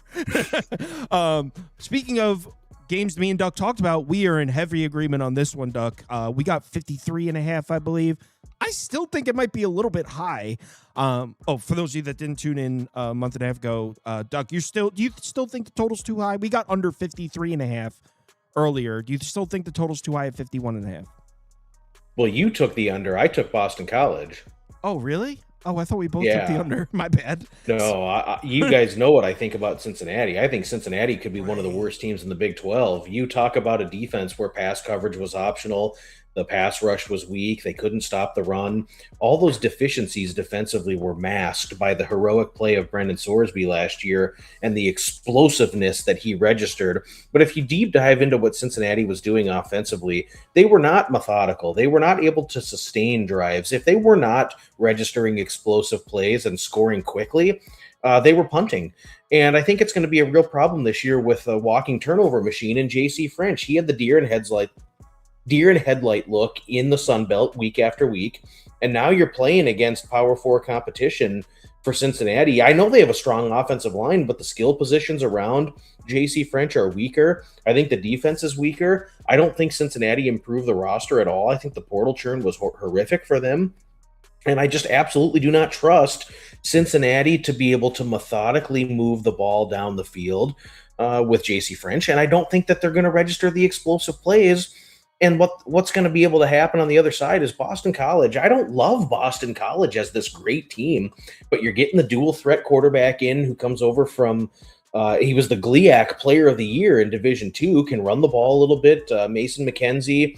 Speaker 1: Speaking of games me and Duck talked about, we are in heavy agreement on this one, Duck. We got 53.5, I believe. I still think it might be a little bit high. For those of you that didn't tune in a month and a half ago, Duck, do you still think the total's too high? We got under 53.5 earlier. Do you still think the total's too high at 51.5?
Speaker 5: Well, you took the under. I took Boston College.
Speaker 1: Oh, really? Oh, I thought we both took the under. My bad.
Speaker 5: No, you guys know what I think about Cincinnati. I think Cincinnati could be one of the worst teams in the Big 12. You talk about a defense where pass coverage was optional. The pass rush was weak. They couldn't stop the run. All those deficiencies defensively were masked by the heroic play of Brendan Sorsby last year and the explosiveness that he registered. But if you deep dive into what Cincinnati was doing offensively, they were not methodical. They were not able to sustain drives. If they were not registering explosive plays and scoring quickly, they were punting. And I think it's going to be a real problem this year with a walking turnover machine in J.C. French. He had the deer in headlight look in the Sun Belt week after week, and now you're playing against Power 4 competition for Cincinnati. I know they have a strong offensive line, but the skill positions around J.C. French are weaker. I think the defense is weaker. I don't think Cincinnati improved the roster at all. I think the portal churn was horrific for them, and I just absolutely do not trust Cincinnati to be able to methodically move the ball down the field with J.C. French, and I don't think that they're going to register the explosive plays. And what's going to be able to happen on the other side is Boston College. I don't love Boston College as this great team, but you're getting the dual threat quarterback in who comes over from he was the GLIAC Player of the Year in Division II, can run the ball a little bit, Mason McKenzie.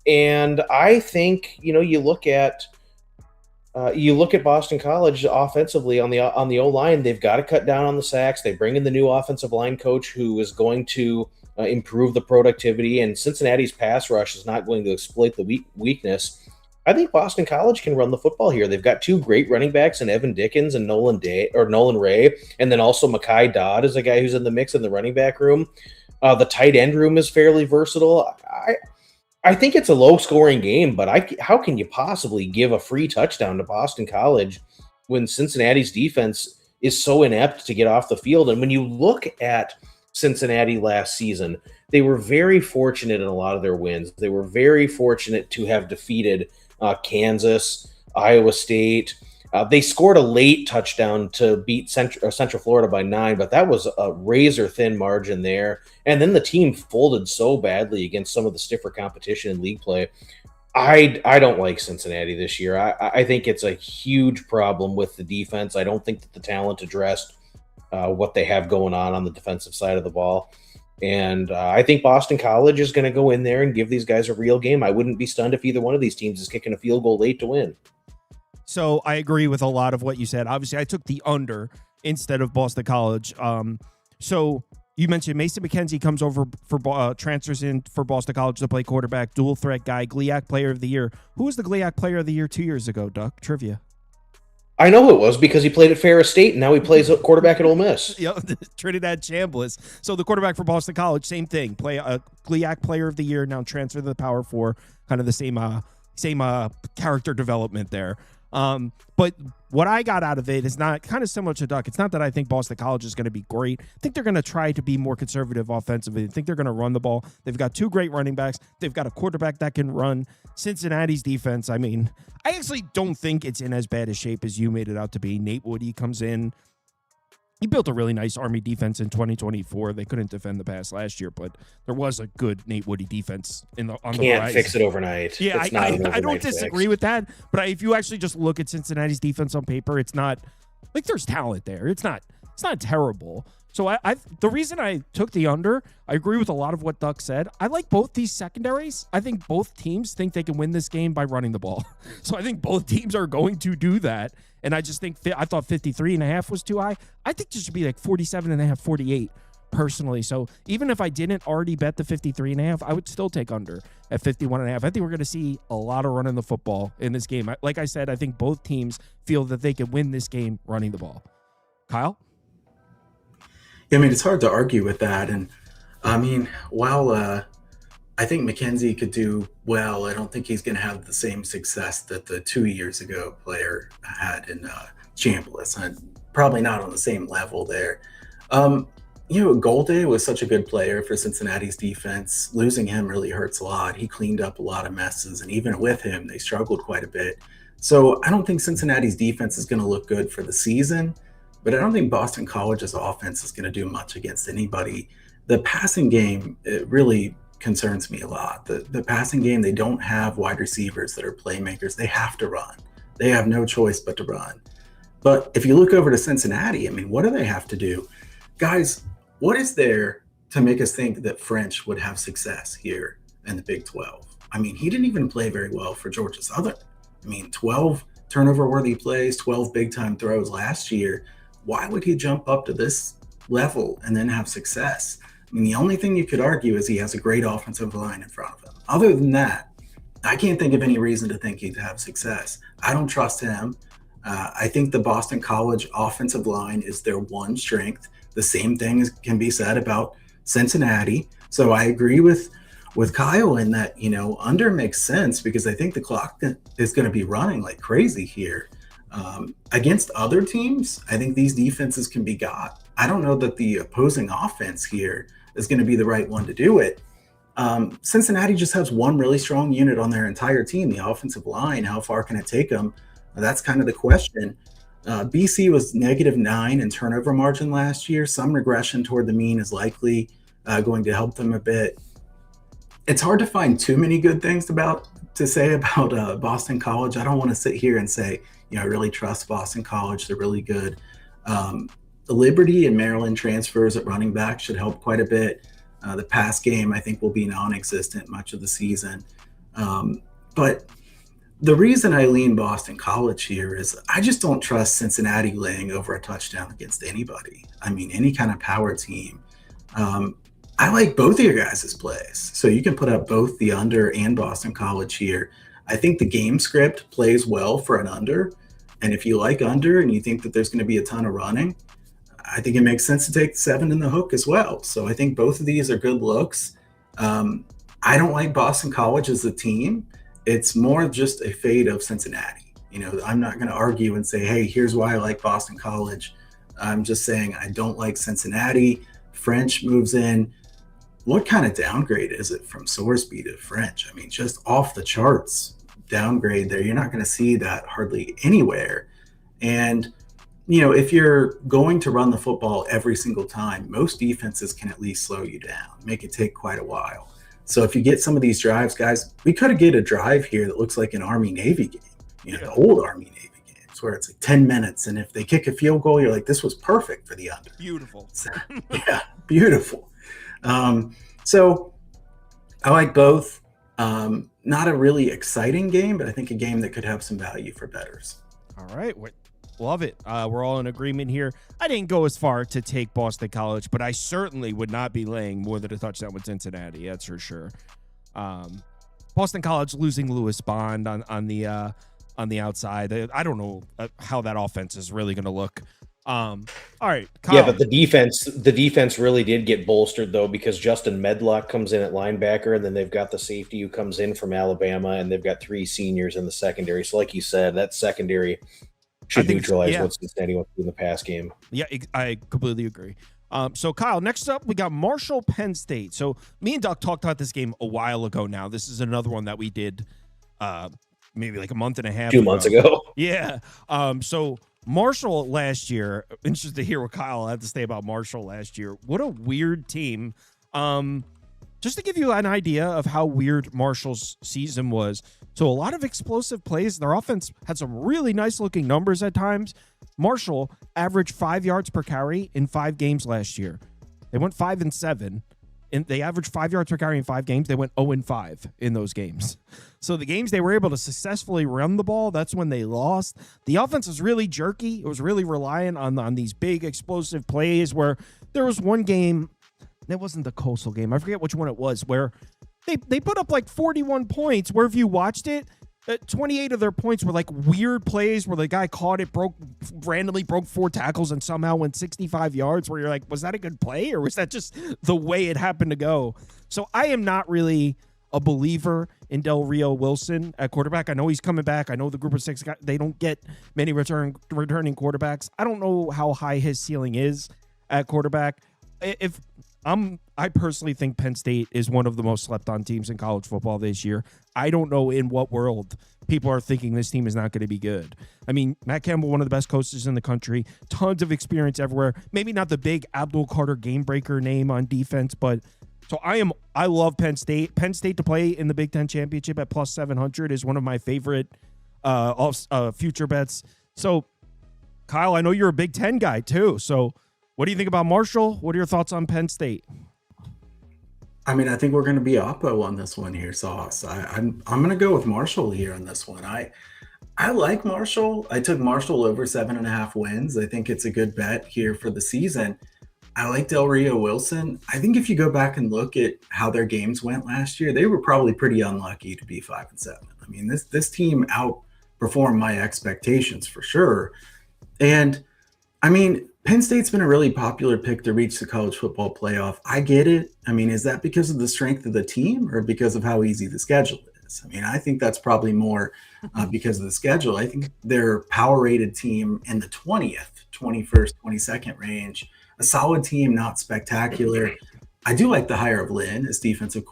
Speaker 5: And I think, you look at Boston College offensively on the O-line, they've got to cut down on the sacks. They bring in the new offensive line coach who is going to improve the productivity, and Cincinnati's pass rush is not going to exploit the weakness. I think Boston College can run the football here. They've got two great running backs in Evan Dickens and Nolan Ray, and then also Mekhi Dodd is a guy who's in the mix in the running back room. The tight end room is fairly versatile. I think it's a low-scoring game, but how can you possibly give a free touchdown to Boston College when Cincinnati's defense is so inept to get off the field? And when you look at Cincinnati last season, they were very fortunate in a lot of their wins. They were very fortunate to have defeated Kansas, Iowa State. They scored a late touchdown to beat Central Florida by 9, but that was a razor-thin margin there. And then the team folded so badly against some of the stiffer competition in league play. I don't like Cincinnati this year. I think it's a huge problem with the defense. I don't think that the talent addressed what they have going on the defensive side of the ball. And I think Boston College is going to go in there and give these guys a real game. I wouldn't be stunned if either one of these teams is kicking a field goal late to win.
Speaker 1: So I agree with a lot of what you said. Obviously, I took the under instead of Boston College. So you mentioned Mason McKenzie comes over for transfers in for Boston College to play quarterback, dual threat guy, GLIAC Player of the Year. Who was the GLIAC Player of the Year 2 years ago, Duck? Trivia.
Speaker 5: I know it was because he played at Ferris State, and now he plays at quarterback at Ole Miss.
Speaker 1: Yeah, Trinidad Chambliss. So the quarterback for Boston College, same thing. Play a GLIAC Player of the Year, now transfer to the Power 4. Kind of the same character development there. But what I got out of it is not kind of similar to Duck. It's not that I think Boston College is going to be great. I think they're going to try to be more conservative offensively. I think they're going to run the ball. They've got two great running backs. They've got a quarterback that can run. Cincinnati's defense, I mean, I actually don't think it's in as bad a shape as you made it out to be. Nate Woody comes in. He built a really nice Army defense in 2024. They couldn't defend the pass last year, but there was a good Nate Woody defense on the horizon.
Speaker 5: Can't fix it overnight.
Speaker 1: Yeah, I don't disagree with that. But if you actually just look at Cincinnati's defense on paper, it's not like there's talent there. It's not terrible. So the reason I took the under, I agree with a lot of what Duck said. I like both these secondaries. I think both teams think they can win this game by running the ball. So I think both teams are going to do that. And I just think I thought 53.5 was too high. I think this should be like 47.5, 48 personally. So even if I didn't already bet the 53.5, I would still take under at 51.5. I think we're going to see a lot of running the football in this game. Like I said, I think both teams feel that they can win this game running the ball. Kyle?
Speaker 6: Yeah, I mean, it's hard to argue with that. And I mean, while I think McKenzie could do well, I don't think he's going to have the same success that the 2 years ago player had in Chambliss. Probably not on the same level there. Golday was such a good player for Cincinnati's defense. Losing him really hurts a lot. He cleaned up a lot of messes, and even with him, they struggled quite a bit. So I don't think Cincinnati's defense is going to look good for the season. But I don't think Boston College's offense is going to do much against anybody. The passing game, it really concerns me a lot. The passing game, they don't have wide receivers that are playmakers. They have to run. They have no choice but to run. But if you look over to Cincinnati, I mean, what do they have to do? Guys, what is there to make us think that French would have success here in the Big 12? I mean, he didn't even play very well for Georgia Southern. I mean, 12 turnover-worthy plays, 12 big-time throws last year. Why would he jump up to this level and then have success? I mean, the only thing you could argue is he has a great offensive line in front of him. Other than that, I can't think of any reason to think he'd have success. I don't trust him. I think the Boston College offensive line is their one strength. The same thing can be said about Cincinnati. So I agree with Kyle in that, under makes sense because I think the clock is going to be running like crazy here. Against other teams, I think these defenses can be got. I don't know that the opposing offense here is going to be the right one to do it. Cincinnati just has one really strong unit on their entire team, the offensive line. How far can it take them? That's kind of the question. BC was -9 in turnover margin last year. Some regression toward the mean is likely going to help them a bit. It's hard to find too many good things to say about Boston College. I don't want to sit here and say, I really trust Boston College. They're really good. The Liberty and Maryland transfers at running back should help quite a bit. The pass game, I think, will be non-existent much of the season. But the reason I lean Boston College here is I just don't trust Cincinnati laying over a touchdown against anybody. I mean, any kind of power team. I like both of your guys' plays. So you can put up both the under and Boston College here. I think the game script plays well for an under. And if you like under and you think that there's going to be a ton of running, I think it makes sense to take 7 in the hook as well. So I think both of these are good looks. I don't like Boston College as a team. It's more just a fade of Cincinnati. I'm not going to argue and say, hey, here's why I like Boston College. I'm just saying I don't like Cincinnati. French moves in. What kind of downgrade is it from Sorsby to French? I mean, just off the charts downgrade there. You're not going to see that hardly anywhere. And, if you're going to run the football every single time, most defenses can at least slow you down, make it take quite a while. So if you get some of these drives, guys, we could get a drive here that looks like an Army-Navy game, the old Army-Navy games where it's like 10 minutes. And if they kick a field goal, you're like, this was perfect for the under.
Speaker 1: Beautiful.
Speaker 6: So, yeah, beautiful. So I like both. Not a really exciting game, but I think a game that could have some value for bettors.
Speaker 1: All right. Love it. We're all in agreement here. I didn't go as far to take Boston College, but I certainly would not be laying more than a touchdown with Cincinnati. That's for sure. Boston College losing Lewis Bond on the outside. I don't know how that offense is really going to look. All right. Kyle.
Speaker 5: Yeah, but the defense really did get bolstered though, because Justin Medlock comes in at linebacker, and then they've got the safety who comes in from Alabama, and they've got 3 seniors in the secondary. So like you said, that secondary should neutralize what Cincinnati went through in the pass game.
Speaker 1: Yeah, I completely agree. So Kyle, next up we got Marshall Penn State. So me and Doc talked about this game a while ago now. This is another one that we did maybe like a month and a half
Speaker 5: 2 months ago.
Speaker 1: Yeah. So Marshall last year, interested to hear what Kyle had to say about Marshall last year. What a weird team. Just to give you an idea of how weird Marshall's season was. So a lot of explosive plays. Their offense had some really nice looking numbers at times. Marshall averaged 5 yards per carry in 5 games last year. They went 5-7. And they averaged 5 yards per carry in 5 games. They went 0-5 in those games. So the games they were able to successfully run the ball, that's when they lost. The offense was really jerky. It was really reliant on these big explosive plays, where there was one game, that wasn't the Coastal game, I forget which one it was, where they put up like 41 points, where if you watched it, 28 of their points were like weird plays where the guy caught it, randomly broke 4 tackles and somehow went 65 yards, where you're like, was that a good play or was that just the way it happened to go? So I am not really a believer in Del Rio Wilson at quarterback. I know he's coming back. I know the group of 6 guys, they don't get many returning quarterbacks. I don't know how high his ceiling is at quarterback. I personally think Penn State is one of the most slept on teams in college football this year. I don't know in what world people are thinking this team is not going to be good. I mean, Matt Campbell, one of the best coaches in the country, tons of experience everywhere. Maybe not the big Abdul Carter game breaker name on defense, but so I love Penn State. Penn State to play in the Big Ten championship at plus 700 is one of my favorite future bets. So Kyle, I know you're a Big Ten guy too. So what do you think about Marshall? What are your thoughts on Penn State?
Speaker 6: I mean, I think we're going to be oppo on this one here, Sauce. I'm going to go with Marshall here on this one. I like Marshall. I took Marshall over 7.5 wins. I think it's a good bet here for the season. I like Del Rio Wilson. I think if you go back and look at how their games went last year, they were probably pretty unlucky to be 5-7. I mean, this team outperformed my expectations for sure. And I mean, Penn State's been a really popular pick to reach the college football playoff. I get it. I mean, is that because of the strength of the team or because of how easy the schedule is? I mean, I think that's probably more because of the schedule. I think they're a power-rated team in the 20th, 21st, 22nd range. A solid team, not spectacular. I do like the hire of Lynn as defensive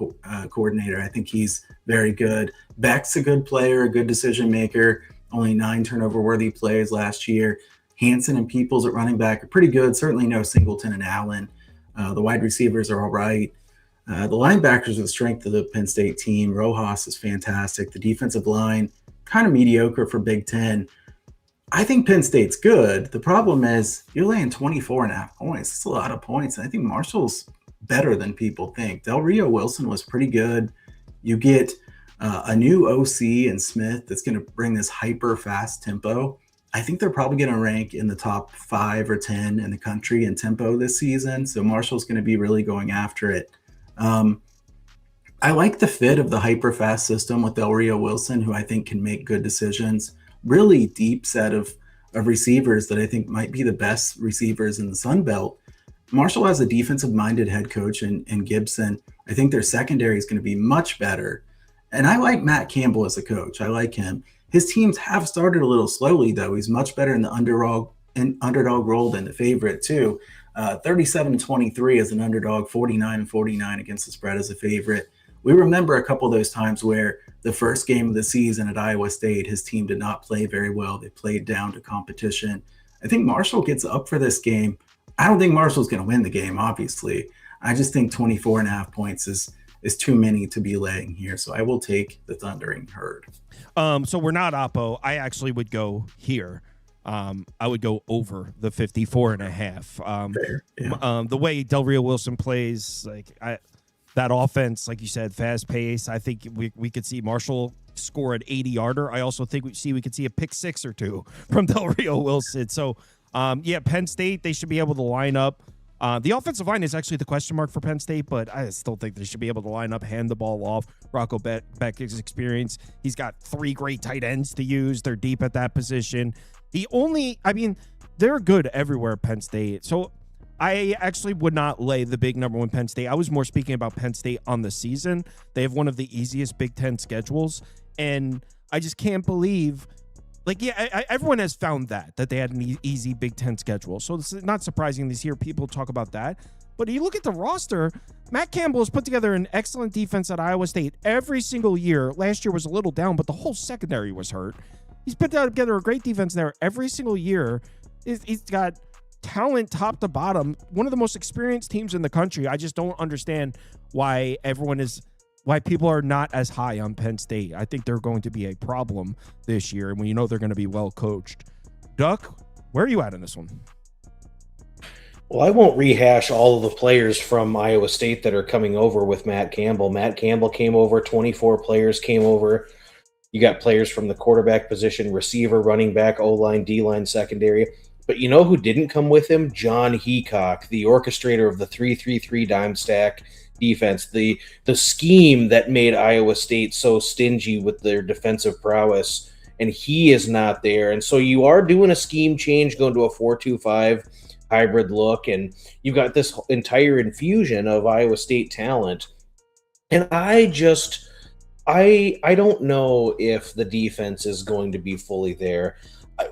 Speaker 6: coordinator. I think he's very good. Beck's a good player, a good decision maker. Only 9 turnover-worthy plays last year. Hansen and Peoples at running back are pretty good. Certainly no Singleton and Allen. The wide receivers are all right. The linebackers are the strength of the Penn State team. Rojas is fantastic. The defensive line, kind of mediocre for Big Ten. I think Penn State's good. The problem is you're laying 24.5 points. That's a lot of points. And I think Marshall's better than people think. Del Rio Wilson was pretty good. You get a new OC and Smith that's going to bring this hyper fast tempo. I think they're probably going to rank in the top 5 or 10 in the country in tempo this season. So Marshall's going to be really going after it. I I like the fit of the hyper-fast system with Del Rio Wilson, who I think can make good decisions. Really deep set of receivers that I think might be the best receivers in the Sun Belt. Marshall has a defensive-minded head coach in Gibson. I think their secondary is going to be much better. And I like Matt Campbell as a coach. I like him. His teams have started a little slowly, though. He's much better in the underdog role than the favorite, too. 37-23 as an underdog, 49-49 against the spread as a favorite. We remember a couple of those times where the first game of the season at Iowa State, his team did not play very well. They played down to competition. I think Marshall gets up for this game. I don't think Marshall's going to win the game, obviously. I just think 24.5 points is too many to be laying here. So I will take the Thundering Herd.
Speaker 1: So we're not Oppo. I actually would go here. I would go over the 54.5.
Speaker 6: Fair, yeah.
Speaker 1: The way Del Rio Wilson plays, that offense, like you said, fast pace. I think we could see Marshall score an 80-yarder. I also think we could see a pick six or two from Del Rio Wilson. So, Penn State, they should be able to line up. The offensive line is actually the question mark for Penn State, but I still think they should be able to line up, hand the ball off. Rocco Beck's experience. He's got 3 great tight ends to use. They're deep at that position. They're good everywhere at Penn State. So I actually would not lay the big number 1 Penn State. I was more speaking about Penn State on the season. They have one of the easiest Big Ten schedules, and I just can't believe, everyone has found that they had an easy Big Ten schedule. So it's not surprising to hear people talk about that. But you look at the roster, Matt Campbell has put together an excellent defense at Iowa State every single year. Last year was a little down, but the whole secondary was hurt. He's put together a great defense there every single year. He's got talent top to bottom, one of the most experienced teams in the country. I just don't understand why people are not as high on Penn State. I think they're going to be a problem this year, and they're going to be well coached. Duck, where are you at in this one?
Speaker 5: Well, I won't rehash all of the players from Iowa State that are coming over with Matt Campbell. Matt Campbell came over, 24 players came over. You got players from the quarterback position, receiver, running back, O-line, D-line, secondary. But you know who didn't come with him? John Heacock, the orchestrator of the 3-3-3 dime stack defense, the scheme that made Iowa State so stingy with their defensive prowess, and he is not there. And so you are doing a scheme change, going to a 4-2-5 hybrid look, and you've got this entire infusion of Iowa State talent. And I don't know if the defense is going to be fully there.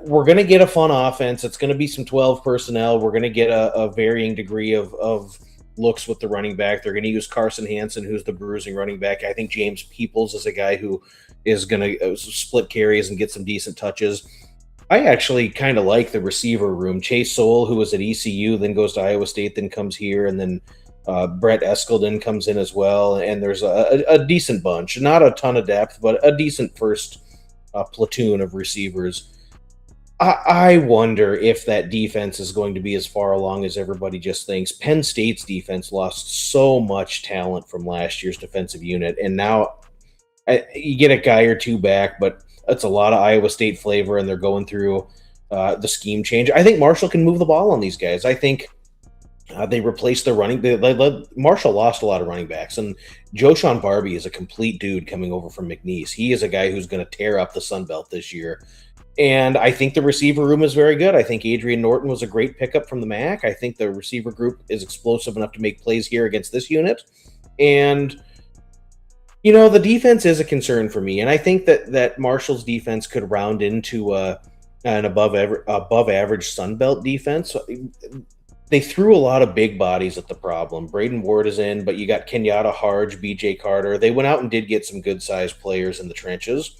Speaker 5: We're going to get a fun offense. It's going to be some 12 personnel. We're going to get a varying degree of looks with the running back. They're going to use Carson Hansen, who's the bruising running back. I think James Peoples is a guy who is going to split carries and get some decent touches. I actually kind of like the receiver room. Chase Soule, who was at ECU, then goes to Iowa State, then comes here, and then Brett Eskeldin comes in as well. And there's a decent bunch. Not a ton of depth, but a decent first platoon of receivers. I wonder if that defense is going to be as far along as everybody just thinks. Penn State's defense lost so much talent from last year's defensive unit, and now you get a guy or two back, but it's a lot of Iowa State flavor, and they're going through the scheme change. I think Marshall can move the ball on these guys. I think they replaced the running. Marshall lost a lot of running backs, and Joshawn Barbie is a complete dude coming over from McNeese. He is a guy who's going to tear up the Sun Belt this year. And I think the receiver room is very good. I think Adrian Norton was a great pickup from the MAC. I think the receiver group is explosive enough to make plays here against this unit. And, the defense is a concern for me. And I think that Marshall's defense could round into an above average Sun Belt defense. They threw a lot of big bodies at the problem. Braden Ward is in, but you got Kenyatta Harge, BJ Carter. They went out and did get some good-sized players in the trenches.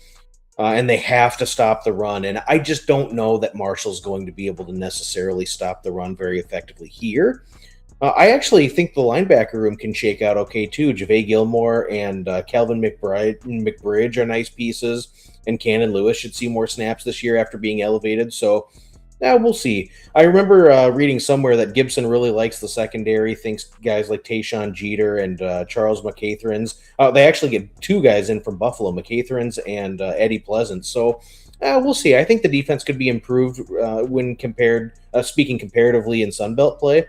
Speaker 5: And they have to stop the run. And I just don't know that Marshall's going to be able to necessarily stop the run very effectively here. I actually think the linebacker room can shake out okay, too. Javae Gilmore and Calvin McBridge are nice pieces. And Cannon Lewis should see more snaps this year after being elevated. So, we'll see. I remember reading somewhere that Gibson really likes the secondary, thinks guys like Tayshaun Jeter and Charles McCatherins. They actually get 2 guys in from Buffalo, McCatherins and Eddie Pleasant. So we'll see. I think the defense could be improved when speaking comparatively in Sun Belt play.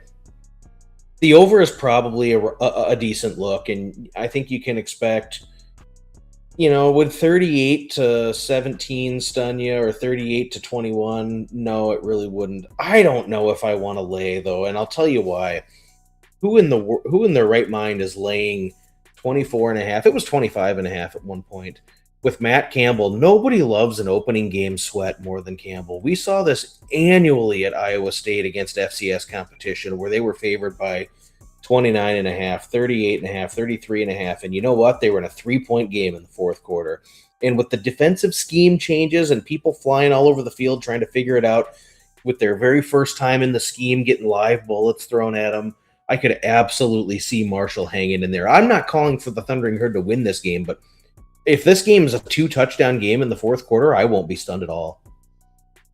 Speaker 5: The over is probably a decent look, and I think you can expect, would 38-17 stun you or 38-21? No, it really wouldn't. I don't know if I want to lay though, and I'll tell you why. Who in their right mind is laying 24.5? It was 25.5 at one point with Matt Campbell. Nobody loves an opening game sweat more than Campbell. We saw this annually at Iowa State against FCS competition where they were favored by 29.5, 38.5, 33.5. And you know what? They were in a 3-point game in the fourth quarter. And with the defensive scheme changes and people flying all over the field trying to figure it out with their very first time in the scheme, getting live bullets thrown at them, I could absolutely see Marshall hanging in there. I'm not calling for the Thundering Herd to win this game, but if this game is a 2-touchdown game in the fourth quarter, I won't be stunned at all.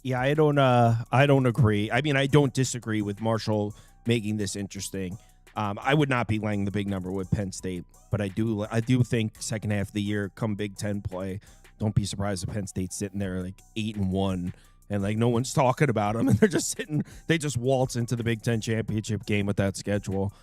Speaker 1: Yeah, I don't agree. I mean, I don't disagree with Marshall making this interesting. I would not be laying the big number with Penn State, but I do think second half of the year, come Big Ten play, don't be surprised if Penn State's sitting there like 8-1 and like no one's talking about them, and they're just sitting. They just waltz into the Big Ten championship game with that schedule.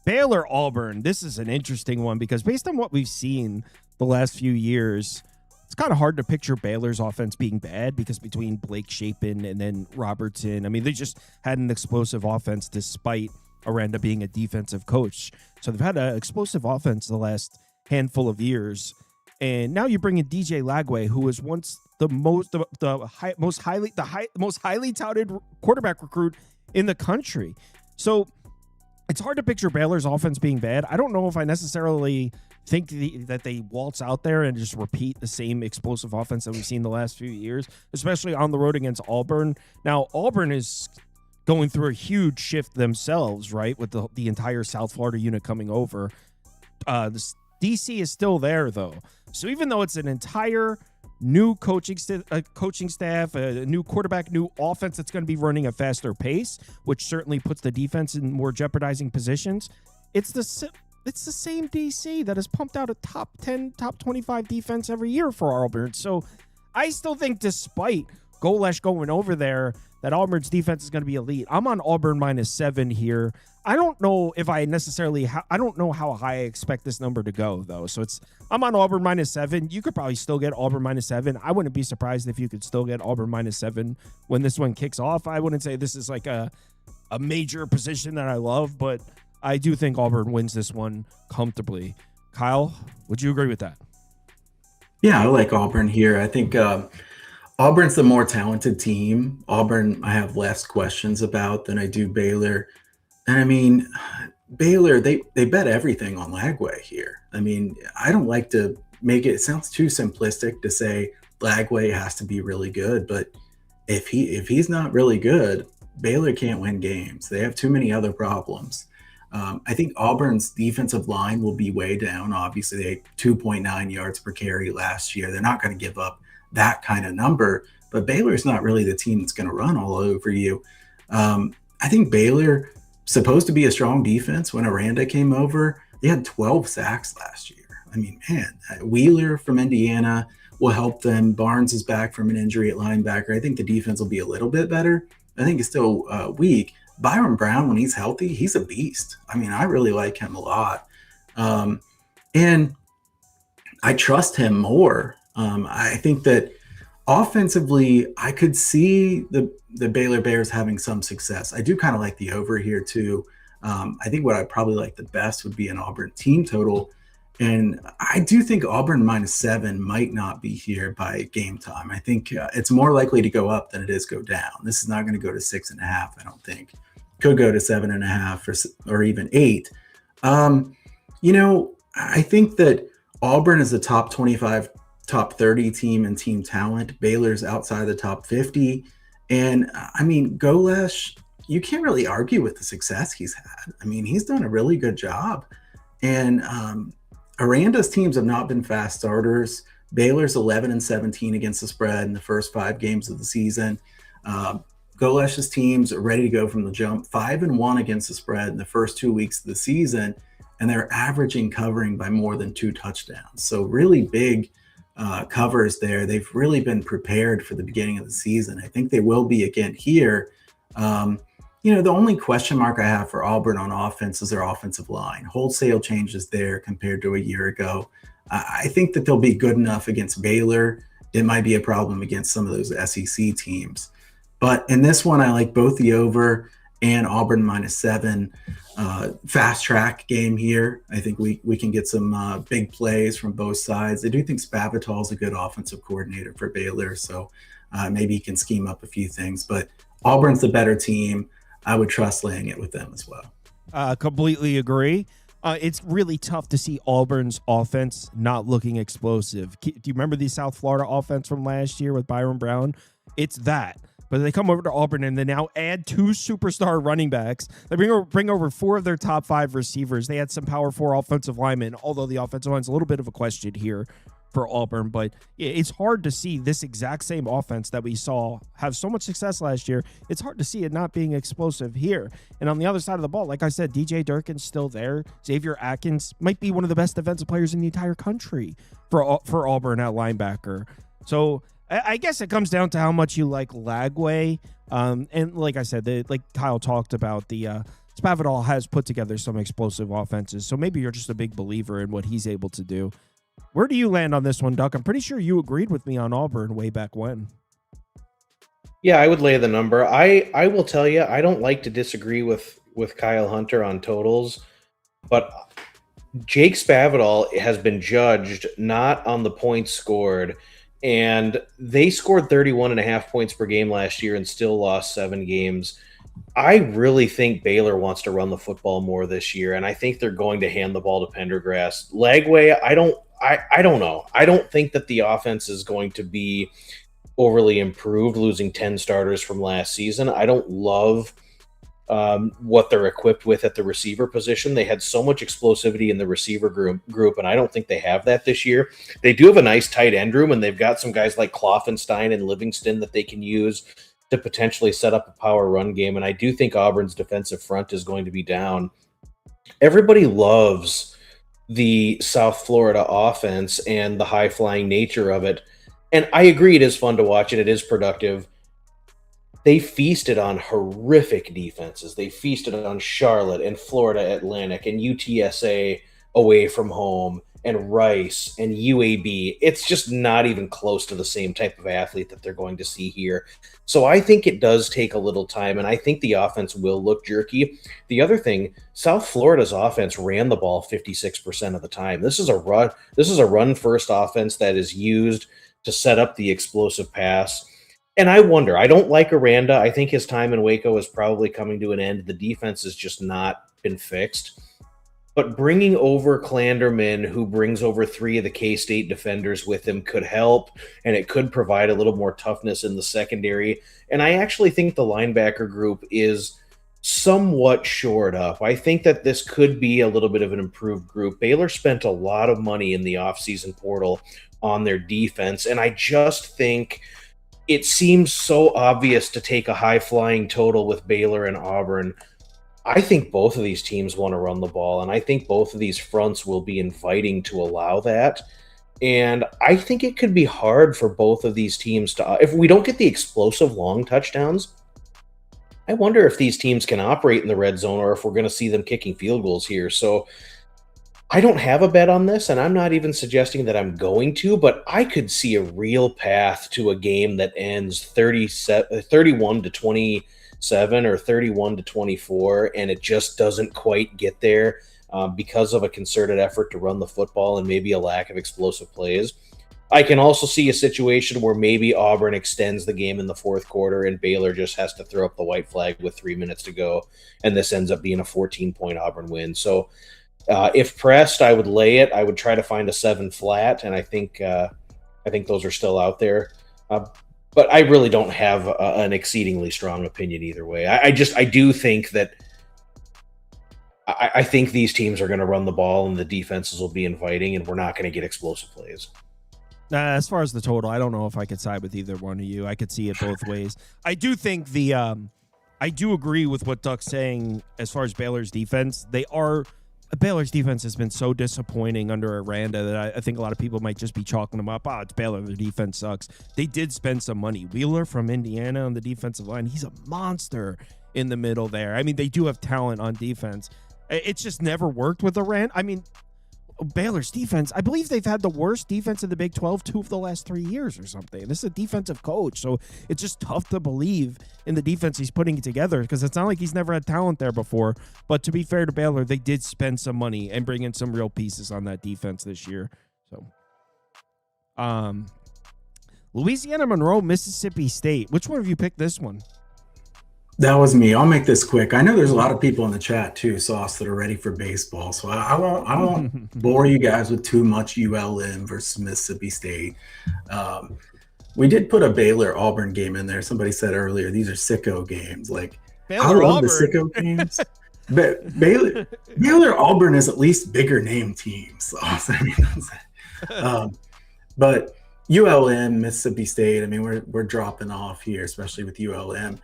Speaker 1: Baylor Auburn. This is an interesting one because based on what we've seen the last few years, it's kind of hard to picture Baylor's offense being bad because between Blake Shapen and then Robertson, I mean, they just had an explosive offense despite Aranda being a defensive coach. So they've had an explosive offense the last handful of years. And now you bring in DJ Lagway, who was once the most highly touted quarterback recruit in the country. So it's hard to picture Baylor's offense being bad. I don't know if I necessarily think that they waltz out there and just repeat the same explosive offense that we've seen the last few years, especially on the road against Auburn. Now, Auburn is going through a huge shift themselves, right, with the entire South Florida unit coming over. This DC is still there, though. So even though it's an entire new coaching staff, a new quarterback, new offense that's going to be running a faster pace, which certainly puts the defense in more jeopardizing positions, it's the same DC that has pumped out a top 10, top 25 defense every year for Auburn. So I still think despite Golesh going over there, that Auburn's defense is going to be elite. I'm on Auburn -7 here. I don't know if I necessarily I don't know how high I expect this number to go, though. So I'm on Auburn -7. You could probably still get Auburn -7. I wouldn't be surprised if you could still get Auburn -7 when this one kicks off. I wouldn't say this is like a major position that I love, but I do think Auburn wins this one comfortably. Kyle, would you agree with that?
Speaker 6: Yeah, I like Auburn here. I think Auburn's the more talented team. Auburn, I have less questions about than I do Baylor. And I mean, Baylor, they bet everything on Lagway here. I mean, I don't like to make it sounds too simplistic to say Lagway has to be really good, but if he's not really good, Baylor can't win games. They have too many other problems. I think Auburn's defensive line will be way down. Obviously, they had 2.9 yards per carry last year. They're not going to give up that kind of number, but Baylor's not really the team that's going to run all over you. I think Baylor, supposed to be a strong defense when Aranda came over, they had 12 sacks last year. I mean, man, Wheeler from Indiana will help them. Barnes is back from an injury at linebacker. I think the defense will be a little bit better. I think it's still weak. Byron Brown, when he's healthy, he's a beast. I mean, I really like him a lot. And I trust him more. I think that offensively, I could see the Baylor Bears having some success. I do kind of like the over here too. I think what I probably like the best would be an Auburn team total. And I do think Auburn -7 might not be here by game time. I think it's more likely to go up than it is go down. This is not going to go to 6.5, I don't think. Could go to 7.5 or even 8. I think that Auburn is a top 25, top 30 team in team talent. Baylor's outside the top 50. And I mean, Golesh, you can't really argue with the success he's had. I mean, he's done a really good job. And Aranda's teams have not been fast starters. Baylor's 11-17 against the spread in the first 5 games of the season. Golesh's teams are ready to go from the jump, 5-1 against the spread in the first 2 weeks of the season, and they're averaging covering by more than 2 touchdowns. So really big covers there. They've really been prepared for the beginning of the season. I think they will be again here. The only question mark I have for Auburn on offense is their offensive line. Wholesale changes there compared to a year ago. I think that they'll be good enough against Baylor. It might be a problem against some of those SEC teams. But in this one, I like both the over and Auburn -7. Fast track game here. I think we can get some big plays from both sides. I do think Spavital is a good offensive coordinator for Baylor, so maybe he can scheme up a few things. But Auburn's the better team. I would trust laying it with them as well.
Speaker 1: Completely agree. It's really tough to see Auburn's offense not looking explosive. Do you remember the South Florida offense from last year with Byron Brown? It's that. But they come over to Auburn and they now add 2 superstar running backs. They bring over 4 of their top 5 receivers. They had some power 4 offensive linemen, although the offensive line's a little bit of a question here for Auburn. But it's hard to see this exact same offense that we saw have so much success last year. It's hard to see it not being explosive here. And on the other side of the ball, like I said, DJ Durkin's still there. Xavier Atkins might be one of the best defensive players in the entire country for Auburn at linebacker. So I guess it comes down to how much you like Lagway. And like I said, like Kyle talked about, the Spavital has put together some explosive offenses. So maybe you're just a big believer in what he's able to do. Where do you land on this one, Duck? I'm pretty sure you agreed with me on Auburn way back when.
Speaker 5: Yeah, I would lay the number. I will tell you, I don't like to disagree with Kyle Hunter on totals, but Jake Spavital has been judged not on the points scored, and they scored 31.5 points per game last year and still lost 7 games. I really think Baylor wants to run the football more this year, and I think they're going to hand the ball to Pendergrass. Lagway, I don't know. I don't think that the offense is going to be overly improved, losing 10 starters from last season. I don't love what they're equipped with at the receiver position. They had so much explosivity in the receiver group, and I don't think they have that this year. They do have a nice tight end room, and they've got some guys like Kloffenstein and Livingston that they can use to potentially set up a power run game, and I do think Auburn's defensive front is going to be down. Everybody loves the South Florida offense and the high-flying nature of it, and I agree it is fun to watch and it is productive. They feasted on horrific defenses. They feasted on Charlotte and Florida Atlantic and UTSA away from home and Rice and UAB. It's just not even close to the same type of athlete that they're going to see here. So I think it does take a little time, and I think the offense will look jerky. The other thing, South Florida's offense ran the ball 56% of the time. This is a run-first offense that is used to set up the explosive pass. And I wonder, I don't like Aranda. I think his time in Waco is probably coming to an end. The defense has just not been fixed. But bringing over Clanderman, who brings over 3 of the K-State defenders with him, could help, and it could provide a little more toughness in the secondary. And I actually think the linebacker group is somewhat shored up. I think that this could be a little bit of an improved group. Baylor spent a lot of money in the offseason portal on their defense, and I just think it seems so obvious to take a high-flying total with Baylor and Auburn. I think both of these teams want to run the ball, and I think both of these fronts will be inviting to allow that. And I think it could be hard for both of these teams to, if we don't get the explosive long touchdowns, I wonder if these teams can operate in the red zone or if we're going to see them kicking field goals here. So I don't have a bet on this, and I'm not even suggesting that I'm going to, but I could see a real path to a game that ends 31-27 or 31-24, and it just doesn't quite get there because of a concerted effort to run the football and maybe a lack of explosive plays. I can also see a situation where maybe Auburn extends the game in the fourth quarter and Baylor just has to throw up the white flag with 3 minutes to go, and this ends up being a 14-point Auburn win. So if pressed, I would lay it. I would try to find a 7 flat, and I think those are still out there. But I really don't have an exceedingly strong opinion either way. I do think that I think these teams are going to run the ball and the defenses will be inviting, and we're not going to get explosive plays.
Speaker 1: As far as the total, I don't know if I could side with either one of you. I could see it both ways. I do think I do agree with what Duck's saying as far as Baylor's defense. Baylor's defense has been so disappointing under Aranda that I think a lot of people might just be chalking them up. It's Baylor. Their defense sucks. They did spend some money. Wheeler from Indiana on the defensive line, he's a monster. in the middle there. I mean, they do have talent on defense. It's just never worked with Durant. I mean, Baylor's defense, I believe they've had the worst defense in the Big 12 2 of the last 3 years or something. This is a defensive coach, so it's just tough to believe in the defense he's putting together because it's not like he's never had talent there before. But to be fair to Baylor, they did spend some money and bring in some real pieces on that defense this year. So, Louisiana Monroe, Mississippi State. Which one have you picked this one?
Speaker 6: That was me. I'll make this quick. I know there's a lot of people in the chat too, Sauce, that are ready for baseball. So I won't bore you guys with too much ULM versus Mississippi State. We did put a Baylor Auburn game in there. Somebody said earlier these are sicko games. Like
Speaker 1: Baylor
Speaker 6: I love
Speaker 1: Auburn.
Speaker 6: the sicko games. But Baylor Auburn is at least bigger name teams. So, but ULM Mississippi State. I mean, we're dropping off here, especially with ULM.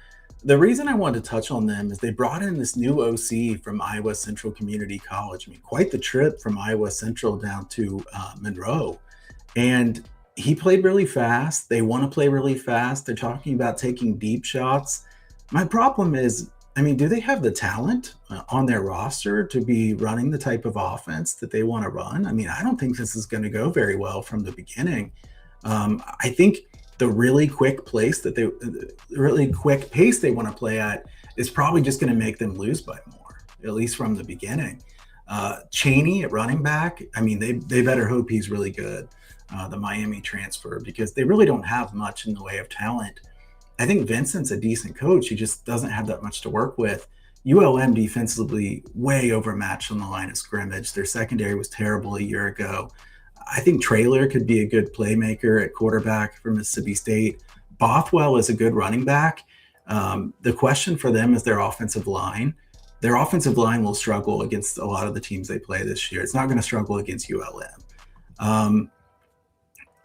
Speaker 6: The reason I wanted to touch on them is they brought in this new OC from Iowa Central Community College. I mean, quite the trip from Iowa Central down to Monroe. And he played really fast. They want to play really fast. They're talking about taking deep shots. My problem is, I mean, do they have the talent on their roster to be running the type of offense that they want to run? I mean, I don't think this is going to go very well from the beginning. I think the really quick pace they want to play at is probably just going to make them lose by more, at least from the beginning. Chaney at running back, I mean, they better hope he's really good, the Miami transfer, because they really don't have much in the way of talent. I think Vincent's a decent coach. He just doesn't have that much to work with. ULM defensively way overmatched on the line of scrimmage. Their secondary was terrible a year ago. I think Traylor could be a good playmaker at quarterback for Mississippi State. Bothwell is a good running back. The question for them is their offensive line. Their offensive line will struggle against a lot of the teams they play this year. It's not going to struggle against ULM.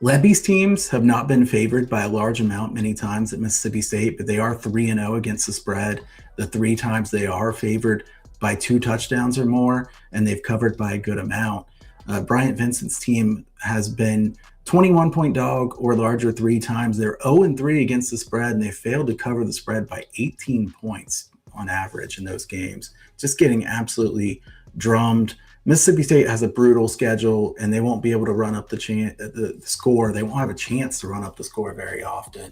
Speaker 6: Lebby's teams have not been favored by a large amount many times at Mississippi State, but they are 3-0 against the spread. The 3 times they are favored by 2 touchdowns or more, and they've covered by a good amount. Bryant Vincent's team has been 21-point dog or larger 3 times. They're 0-3 against the spread, and they failed to cover the spread by 18 points on average in those games. Just getting absolutely drummed. Mississippi State has a brutal schedule, and they won't be able to run up the score. They won't have a chance to run up the score very often.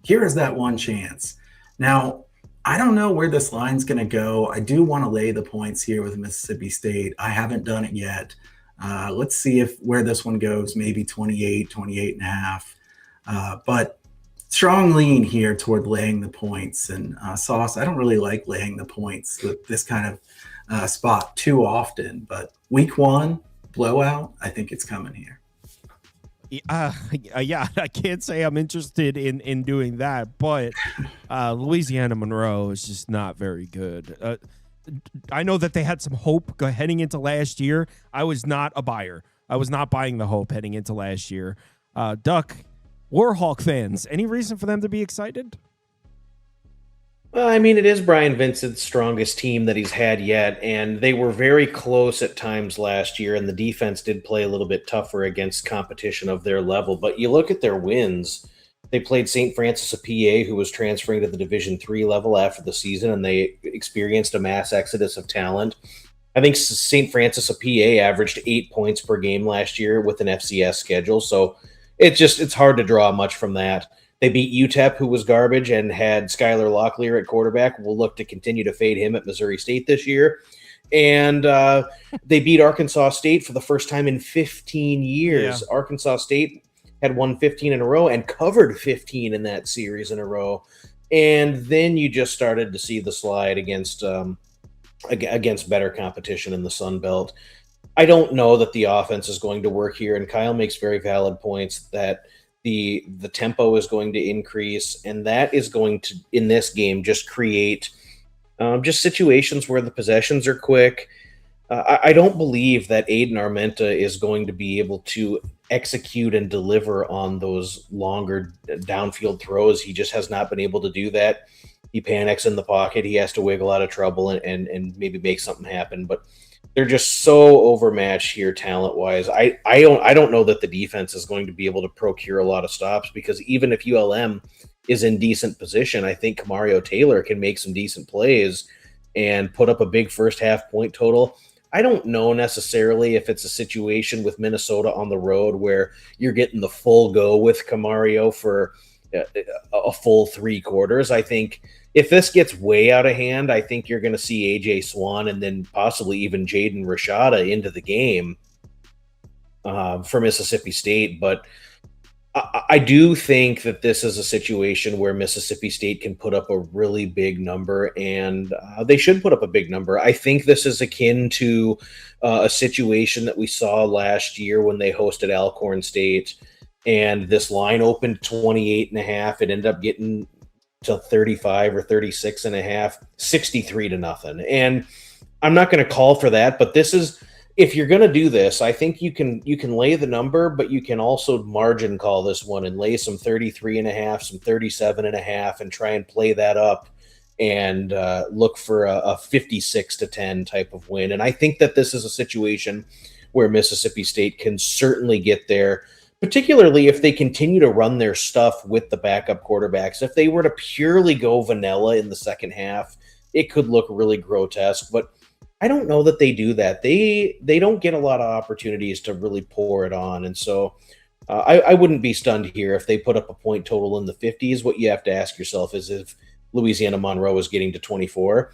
Speaker 6: Here is that one chance. Now, I don't know where this line's going to go. I do want to lay the points here with Mississippi State. I haven't done it yet. Let's see where this one goes, maybe 28 and a half. But strong lean here toward laying the points. And Sauce, I don't really like laying the points with this kind of spot too often. But week 1, blowout, I think it's coming here.
Speaker 1: Yeah, I can't say I'm interested in doing that. But Louisiana Monroe is just not very good. I know that they had some hope heading into last year. I was not a buyer. I was not buying the hope heading into last year. Duck, Warhawk fans, any reason for them to be excited?
Speaker 5: Well, I mean, it is Brian Vincent's strongest team that he's had yet, and they were very close at times last year, and the defense did play a little bit tougher against competition of their level. But you look at their wins. They played St. Francis of PA, who was transferring to the Division III level after the season, and they experienced a mass exodus of talent. I think St. Francis of PA averaged 8 points per game last year with an FCS schedule, so it's hard to draw much from that. They beat UTEP, who was garbage, and had Skylar Locklear at quarterback. We'll look to continue to fade him at Missouri State this year. And they beat Arkansas State for the first time in 15 years. Yeah. Arkansas State had won 15 in a row and covered 15 in that series in a row. And then you just started to see the slide against better competition in the Sun Belt. I don't know that the offense is going to work here, and Kyle makes very valid points that the tempo is going to increase, and that is going to, in this game, just create just situations where the possessions are quick. I don't believe that Aiden Armenta is going to be able to execute and deliver on those longer downfield throws. He just has not been able to do that. He panics in the pocket. He has to wiggle out of trouble and maybe make something happen. But they're just so overmatched here talent-wise. I don't know that the defense is going to be able to procure a lot of stops, because even if ULM is in decent position. I think Camario Taylor can make some decent plays and put up a big first half point total. I don't know necessarily if it's a situation with Minnesota on the road where you're getting the full go with Camario for a full 3 quarters. I think if this gets way out of hand, I think you're going to see AJ Swan and then possibly even Jaden Rashada into the game for Mississippi State. But I do think that this is a situation where Mississippi State can put up a really big number, and they should put up a big number. I think this is akin to a situation that we saw last year when they hosted Alcorn State, and this line opened 28.5. It ended up getting to 35 or 36.5, 63-0. And I'm not going to call for that, but this is, if you're going to do this, I think you can lay the number, but you can also margin call this one and lay some 33.5, some 37.5, and try and play that up and look for a 56-10 type of win. And I think that this is a situation where Mississippi State can certainly get there, particularly if they continue to run their stuff with the backup quarterbacks. If they were to purely go vanilla in the second half, it could look really grotesque, but I don't know that they do that. They don't get a lot of opportunities to really pour it on. And so I wouldn't be stunned here if they put up a point total in the 50s. What you have to ask yourself is if Louisiana Monroe is getting to 24.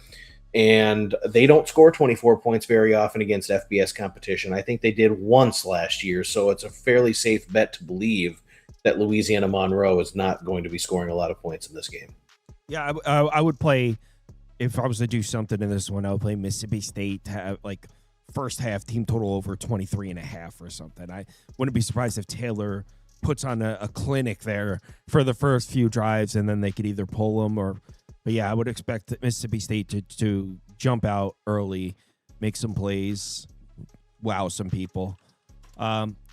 Speaker 5: And they don't score 24 points very often against FBS competition. I think they did once last year. So it's a fairly safe bet to believe that Louisiana Monroe is not going to be scoring a lot of points in this game.
Speaker 1: Yeah, I would play, if I was to do something in this one, I would play Mississippi State to have like first half team total over 23.5 or something. I wouldn't be surprised if Taylor puts on a clinic there for the first few drives, and then they could either pull them or. But yeah, I would expect Mississippi State to jump out early, make some plays, wow some people.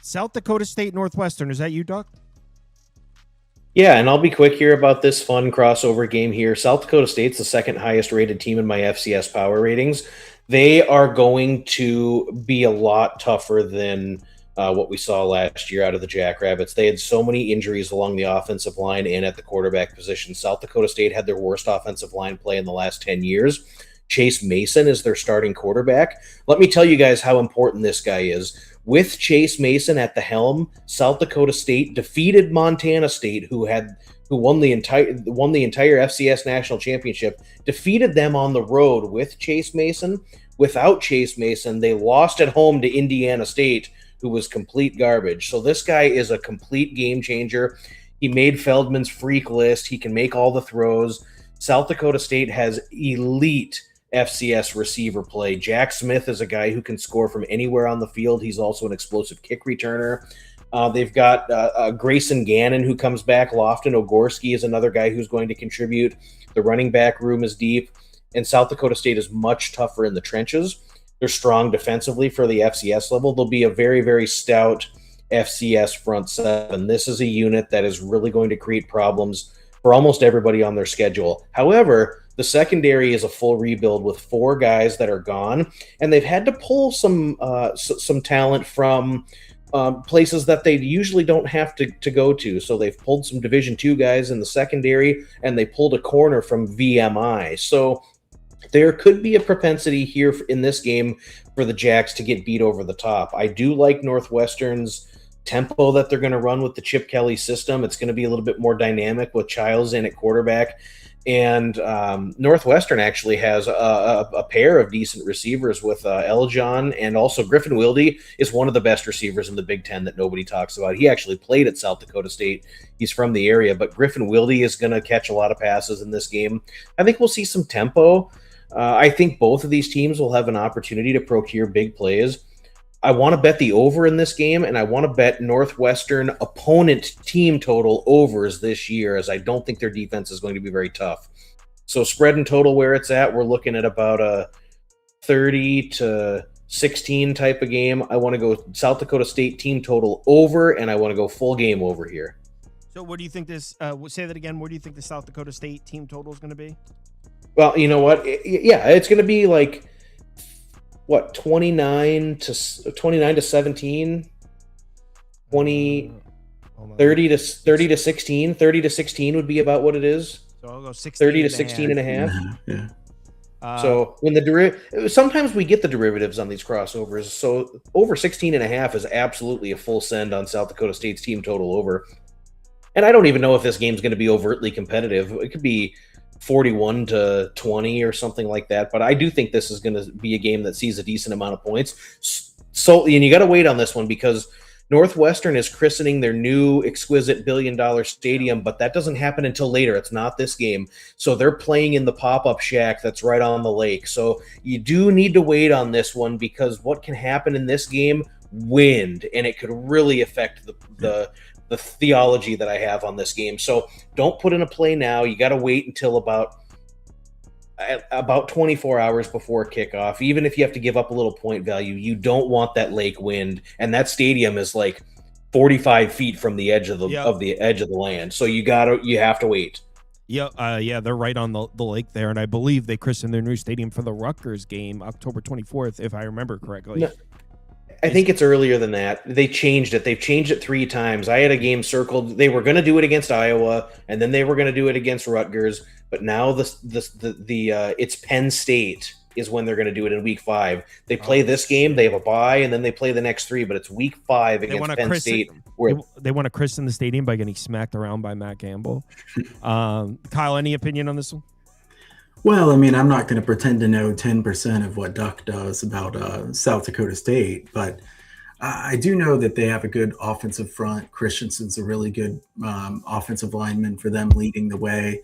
Speaker 1: South Dakota State, Northwestern, is that you, Doc?
Speaker 5: Yeah, and I'll be quick here about this fun crossover game here. South Dakota State's the second highest rated team in my FCS power ratings. They are going to be a lot tougher than what we saw last year out of the Jackrabbits. They had so many injuries along the offensive line and at the quarterback position. South Dakota State had their worst offensive line play in the last 10 years. Chase Mason is their starting quarterback. Let me tell you guys how important this guy is. With Chase Mason at the helm, South Dakota State defeated Montana State, who won the entire FCS national championship, defeated them on the road with Chase Mason. Without Chase Mason, they lost at home to Indiana State, who was complete garbage. So this guy is a complete game changer. He made Feldman's freak list. He can make all the throws. South Dakota State has elite FCS receiver play. Jack Smith is a guy who can score from anywhere on the field. He's also an explosive kick returner. They've got Grayson Gannon, who comes back. Lofton Ogorski is another guy who's going to contribute. The running back room is deep. And South Dakota State is much tougher in the trenches. They're strong defensively for the FCS level. They'll be a very, very stout FCS front seven. This is a unit that is really going to create problems for almost everybody on their schedule. However, the secondary is a full rebuild with 4 guys that are gone, and they've had to pull some talent from places that they usually don't have to go to. So they've pulled some Division II guys in the secondary, and they pulled a corner from VMI. So there could be a propensity here in this game for the Jacks to get beat over the top. I do like Northwestern's tempo that they're going to run with the Chip Kelly system. It's going to be a little bit more dynamic with Childs in at quarterback. And Northwestern actually has a pair of decent receivers with Eljon, and also Griffin Wilde is one of the best receivers in the Big Ten that nobody talks about. He actually played at South Dakota State. He's from the area, but Griffin Wilde is going to catch a lot of passes in this game. I think we'll see some tempo. I think both of these teams will have an opportunity to procure big plays. I want to bet the over in this game, and I want to bet Northwestern opponent team total overs this year, as I don't think their defense is going to be very tough. So spread and total where it's at, we're looking at about a 30-16 type of game. I want to go South Dakota State team total over, and I want to go full game over here.
Speaker 1: So what do you think this say that again? What do you think the South Dakota State team total is going to be?
Speaker 5: Well, you know what? It's going to be like, 29 to 17, 20.
Speaker 1: Hold on.
Speaker 5: 30 to 16. 30 to 16 would be about what it is.
Speaker 1: So I'll go 16.
Speaker 5: 30 to 16 and a half.
Speaker 6: Yeah.
Speaker 5: So when sometimes we get the derivatives on these crossovers. So over 16 and a half is absolutely a full send on South Dakota State's team total over. And I don't even know if this game's going to be overtly competitive. It could be 41 to 20 or something like that. But I do think this is going to be a game that sees a decent amount of points. So, and you got to wait on this one because Northwestern is christening their new exquisite $1 billion stadium, but that doesn't happen until later. It's not this game. So they're playing in the pop-up shack that's right on the lake. So you do need to wait on this one because what can happen in this game? Wind, and it could really affect the theology that I have on this game. So don't put in a play now. You got to wait until about 24 hours before kickoff. Even if you have to give up a little point value, you don't want that lake wind, and that stadium is like 45 feet from the edge of the edge of the land. So you have to wait.
Speaker 1: Yeah, they're right on the lake there, and I believe they christened their new stadium for the Rutgers game, October 24th, if I remember correctly.
Speaker 5: No, I think it's earlier than that. They changed it. They've changed it 3 times. I had a game circled. They were going to do it against Iowa, and then they were going to do it against Rutgers. But now it's Penn State is when they're going to do it in week 5. They play this game. They have a bye, and then they play the next 3. But it's week 5 against Penn State.
Speaker 1: They want to christen the stadium by getting smacked around by Matt Campbell. Kyle, any opinion on this one?
Speaker 6: Well, I mean, I'm not going to pretend to know 10% of what Duck does about South Dakota State, but I do know that they have a good offensive front. Christensen's a really good offensive lineman for them leading the way.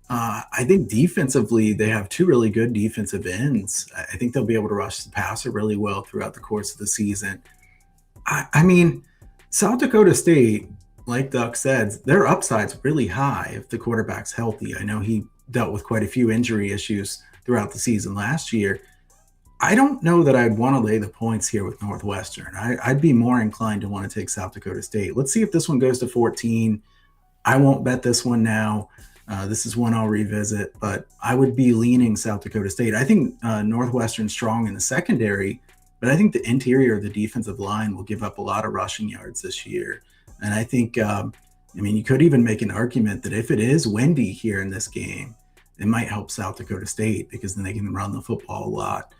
Speaker 6: I think defensively, they have 2 really good defensive ends. I think they'll be able to rush the passer really well throughout the course of the season. I mean, South Dakota State, like Duck said, their upside's really high if the quarterback's healthy. I know he dealt with quite a few injury issues throughout the season last year. I don't know that I'd want to lay the points here with Northwestern. I'd be more inclined to want to take South Dakota State. Let's see if this one goes to 14. I won't bet this one now. This is one I'll revisit, but I would be leaning South Dakota State. I think Northwestern's strong in the secondary, but I think the interior of the defensive line will give up a lot of rushing yards this year. And I think, you could even make an argument that if it is windy here in this game, it might help South Dakota State because then they can run the football a lot.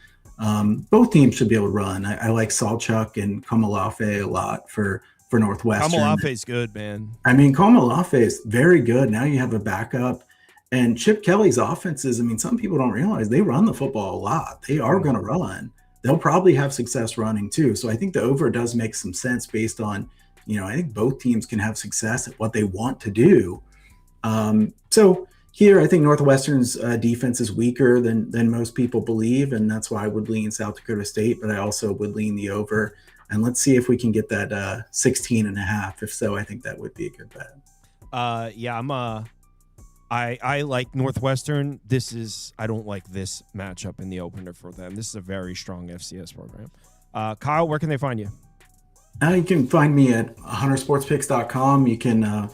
Speaker 6: Both teams should be able to run. I like Salchuk and Komolafe a lot for Northwestern.
Speaker 1: Komalafe's good, man.
Speaker 6: I mean, Komolafe is very good. Now you have a backup. And Chip Kelly's offenses, some people don't realize they run the football a lot. They are going to run. They'll probably have success running too. So I think the over does make some sense based on, I think both teams can have success at what they want to do. So here, I think Northwestern's defense is weaker than most people believe, and that's why I would lean South Dakota State, but I also would lean the over. And let's see if we can get that 16 and a half. If so, I think that would be a good bet.
Speaker 1: I like Northwestern. I don't like this matchup in the opener for them. This is a very strong FCS program. Kyle, where can they find you?
Speaker 6: You can find me at huntersportspicks.com. You can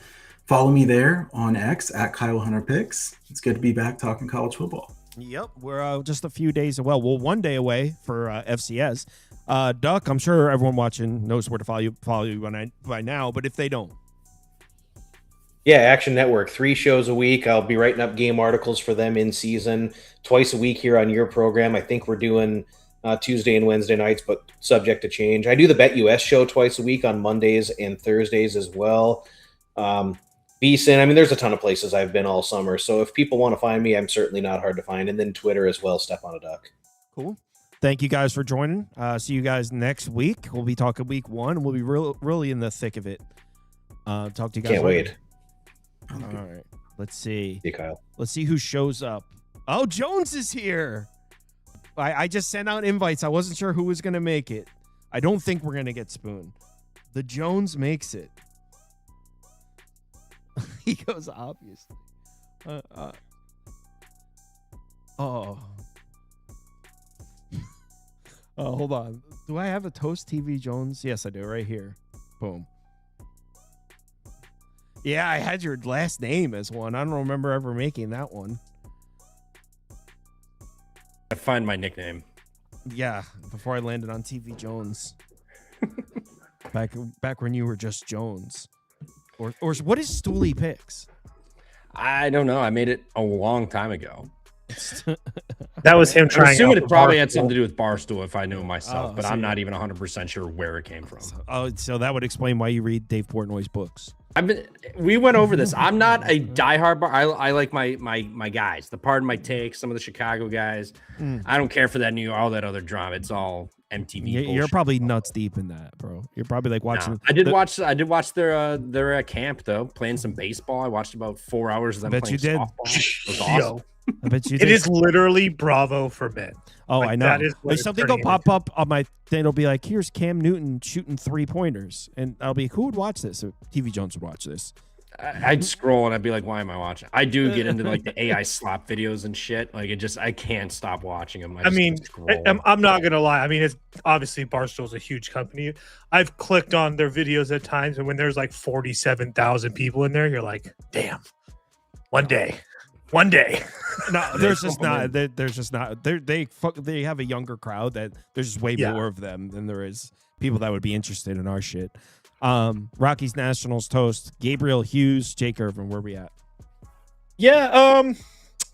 Speaker 6: follow me there on X at Kyle Hunter Picks. It's good to be back talking college football.
Speaker 1: Yep, we're just a few days away. Well, 1 day away for FCS. Duck, I'm sure everyone watching knows where to follow you by now, but if they don't.
Speaker 5: Yeah, Action Network, 3 shows a week. I'll be writing up game articles for them in season, twice a week here on your program. I think we're doing Tuesday and Wednesday nights, but subject to change. I do the Bet US show twice a week on Mondays and Thursdays as well. VSiN, there's a ton of places I've been all summer. So if people want to find me, I'm certainly not hard to find. And then Twitter as well, Step on a Duck.
Speaker 1: Cool. Thank you guys for joining. See you guys next week. We'll be talking week 1. We'll be really in the thick of it. Talk to you guys
Speaker 5: Can't
Speaker 1: later.
Speaker 5: wait.
Speaker 1: All right. Let's see.
Speaker 5: Hey, Kyle.
Speaker 1: Let's see who shows up. Oh, Jones is here. I just sent out invites. I wasn't sure who was going to make it. I don't think we're going to get Spoon. The Jones makes it. He goes, obviously. Hold on. Do I have a Toast TV Jones? Yes, I do. Right here. Boom. Yeah, I had your last name as one. I don't remember ever making that one.
Speaker 7: I find my nickname.
Speaker 1: Yeah, before I landed on TV Jones. back when you were just Jones. Or what is Stooley Picks?
Speaker 7: I don't know. I made it a long time ago.
Speaker 8: That was him
Speaker 7: I'm
Speaker 8: trying.
Speaker 7: assuming
Speaker 8: out
Speaker 7: it
Speaker 8: for
Speaker 7: probably had
Speaker 8: Barstool.
Speaker 7: something to do with Barstool if I knew myself,
Speaker 1: Oh,
Speaker 7: but
Speaker 1: so
Speaker 7: I'm
Speaker 1: you-
Speaker 7: not even 100% sure where it came from.
Speaker 1: So that would explain why you read Dave Portnoy's books.
Speaker 7: We went over this. I'm not a diehard I like my guys. The Pardon My Take, some of the Chicago guys. I don't care for that all that other drama. It's all MTV.
Speaker 1: You're
Speaker 7: bullshit.
Speaker 1: probably nuts deep in that, bro. You're probably like watching.
Speaker 7: No. I did watch their camp though, playing some baseball. I watched about 4 hours of them
Speaker 1: Bet
Speaker 7: playing
Speaker 1: you did.
Speaker 7: softball. It was awesome.
Speaker 8: Yo,
Speaker 1: I bet you
Speaker 8: it
Speaker 1: did.
Speaker 8: is literally Bravo for men.
Speaker 1: Oh,
Speaker 8: Like,
Speaker 1: I know.
Speaker 8: that is what
Speaker 1: There's
Speaker 8: it's
Speaker 1: something will
Speaker 8: turning
Speaker 1: pop up on my thing. It'll be like, here's Cam Newton shooting 3-pointers. And I'll be, who would watch this? TV Jones would watch this.
Speaker 7: I'd scroll and I'd be like, why am I watching? I do get into like the AI slap videos and shit. Like I can't stop watching them.
Speaker 8: I mean, I'm not gonna lie. I mean, it's obviously Barstool's a huge company. I've clicked on their videos at times, and when there's like 47,000 people in there, you're like, damn. One day.
Speaker 1: No, there's just not. There's just not. They have a younger crowd that there's just way more of them than there is people that would be interested in our shit. Rockies Nationals toast. Gabriel Hughes, Jake Irvin. Where we at?
Speaker 8: Yeah.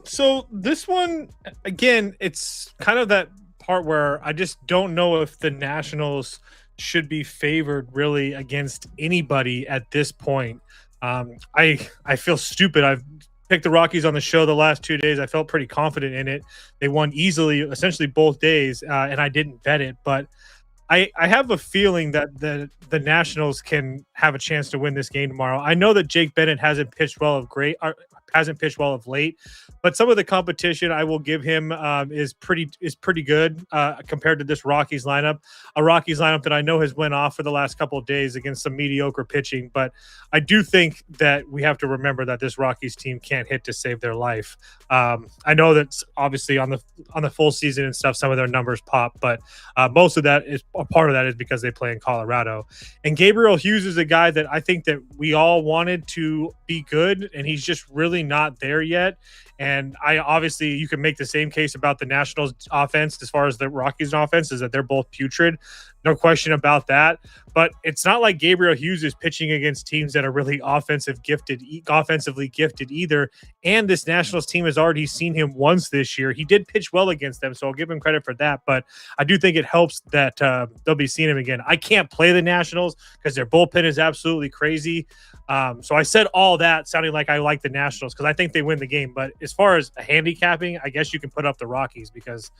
Speaker 8: So this one again, it's kind of that part where I just don't know if the Nationals should be favored really against anybody at this point. I feel stupid. I've picked the Rockies on the show the last 2 days. I felt pretty confident in it. They won easily, essentially both days, and I didn't bet it, but I have a feeling that the Nationals can have a chance to win this game tomorrow. I know that Jake Bennett hasn't pitched well of late, but some of the competition I will give him is pretty good compared to this Rockies lineup. A Rockies lineup that I know has went off for the last couple of days against some mediocre pitching, but I do think that we have to remember that this Rockies team can't hit to save their life. I know that obviously on the full season and stuff, some of their numbers pop, but most of that is a part of that is because they play in Colorado. And Gabriel Hughes is a guy that I think that we all wanted to be good, and he's just really not there yet. And obviously you can make the same case about the Nationals offense as far as the Rockies offense is that they're both putrid. No question about that. But it's not like Gabriel Hughes is pitching against teams that are really offensively gifted either. And this Nationals team has already seen him once this year. He did pitch well against them, so I'll give him credit for that. But I do think it helps that they'll be seeing him again. I can't play the Nationals because their bullpen is absolutely crazy. So I said all that sounding like I like the Nationals because I think they win the game. But as far as handicapping, I guess you can put up the Rockies because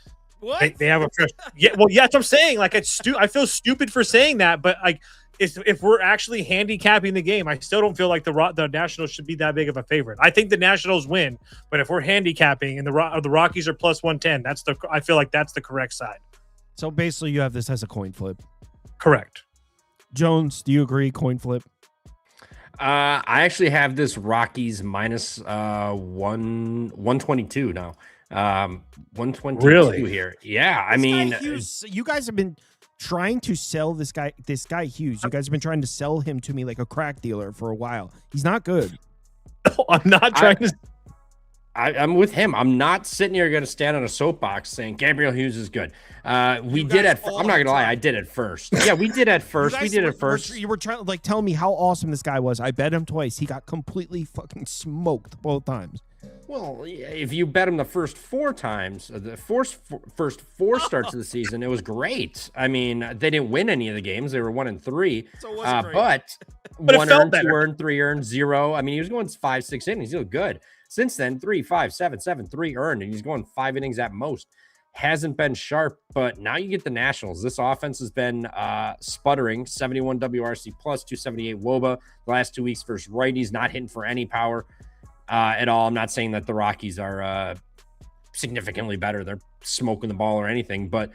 Speaker 8: they have a fresh. Yeah, well, yeah, that's what I'm saying. Like I feel stupid for saying that, but like if we're actually handicapping the game, I still don't feel like the Nationals should be that big of a favorite. I think the Nationals win, but if we're handicapping and the Rockies are plus 110, I feel like that's the correct side.
Speaker 1: So basically, you have this as a coin flip.
Speaker 8: Correct.
Speaker 1: Jones, do you agree? Coin flip.
Speaker 7: I actually have this Rockies minus 122 now. 122
Speaker 8: Really?
Speaker 7: here. Yeah, I
Speaker 1: This
Speaker 7: mean,
Speaker 1: guy Hughes, you guys have been trying to sell this guy Hughes. You guys have been trying to sell him to me like a crack dealer for a while. He's not good.
Speaker 8: I'm not trying to.
Speaker 7: I'm with him. I'm not sitting here going to stand on a soapbox saying Gabriel Hughes is good. I'm not going to lie. I did it first. Yeah, we did it first.
Speaker 1: You were trying to like tell me how awesome this guy was. I bet him twice. He got completely fucking smoked both times.
Speaker 7: Well, if you bet him the first 4 times, the first 4 starts of the season, it was great. I mean, they didn't win any of the games. They were 1-3.
Speaker 1: So it wasn't great.
Speaker 7: But
Speaker 8: But it
Speaker 7: 1
Speaker 8: felt
Speaker 7: earned,
Speaker 8: better.
Speaker 7: 2 earned, 3 earned, 0. I mean, he was going 5-6 innings. He looked good. Since then, 3, 5, 7, 7, 3 earned, and he's going 5 innings at most. Hasn't been sharp, but now you get the Nationals. This offense has been sputtering. 71 WRC plus, 278 WOBA. The last 2 weeks versus righties, not hitting for any power at all. I'm not saying that the Rockies are significantly better. They're smoking the ball or anything, but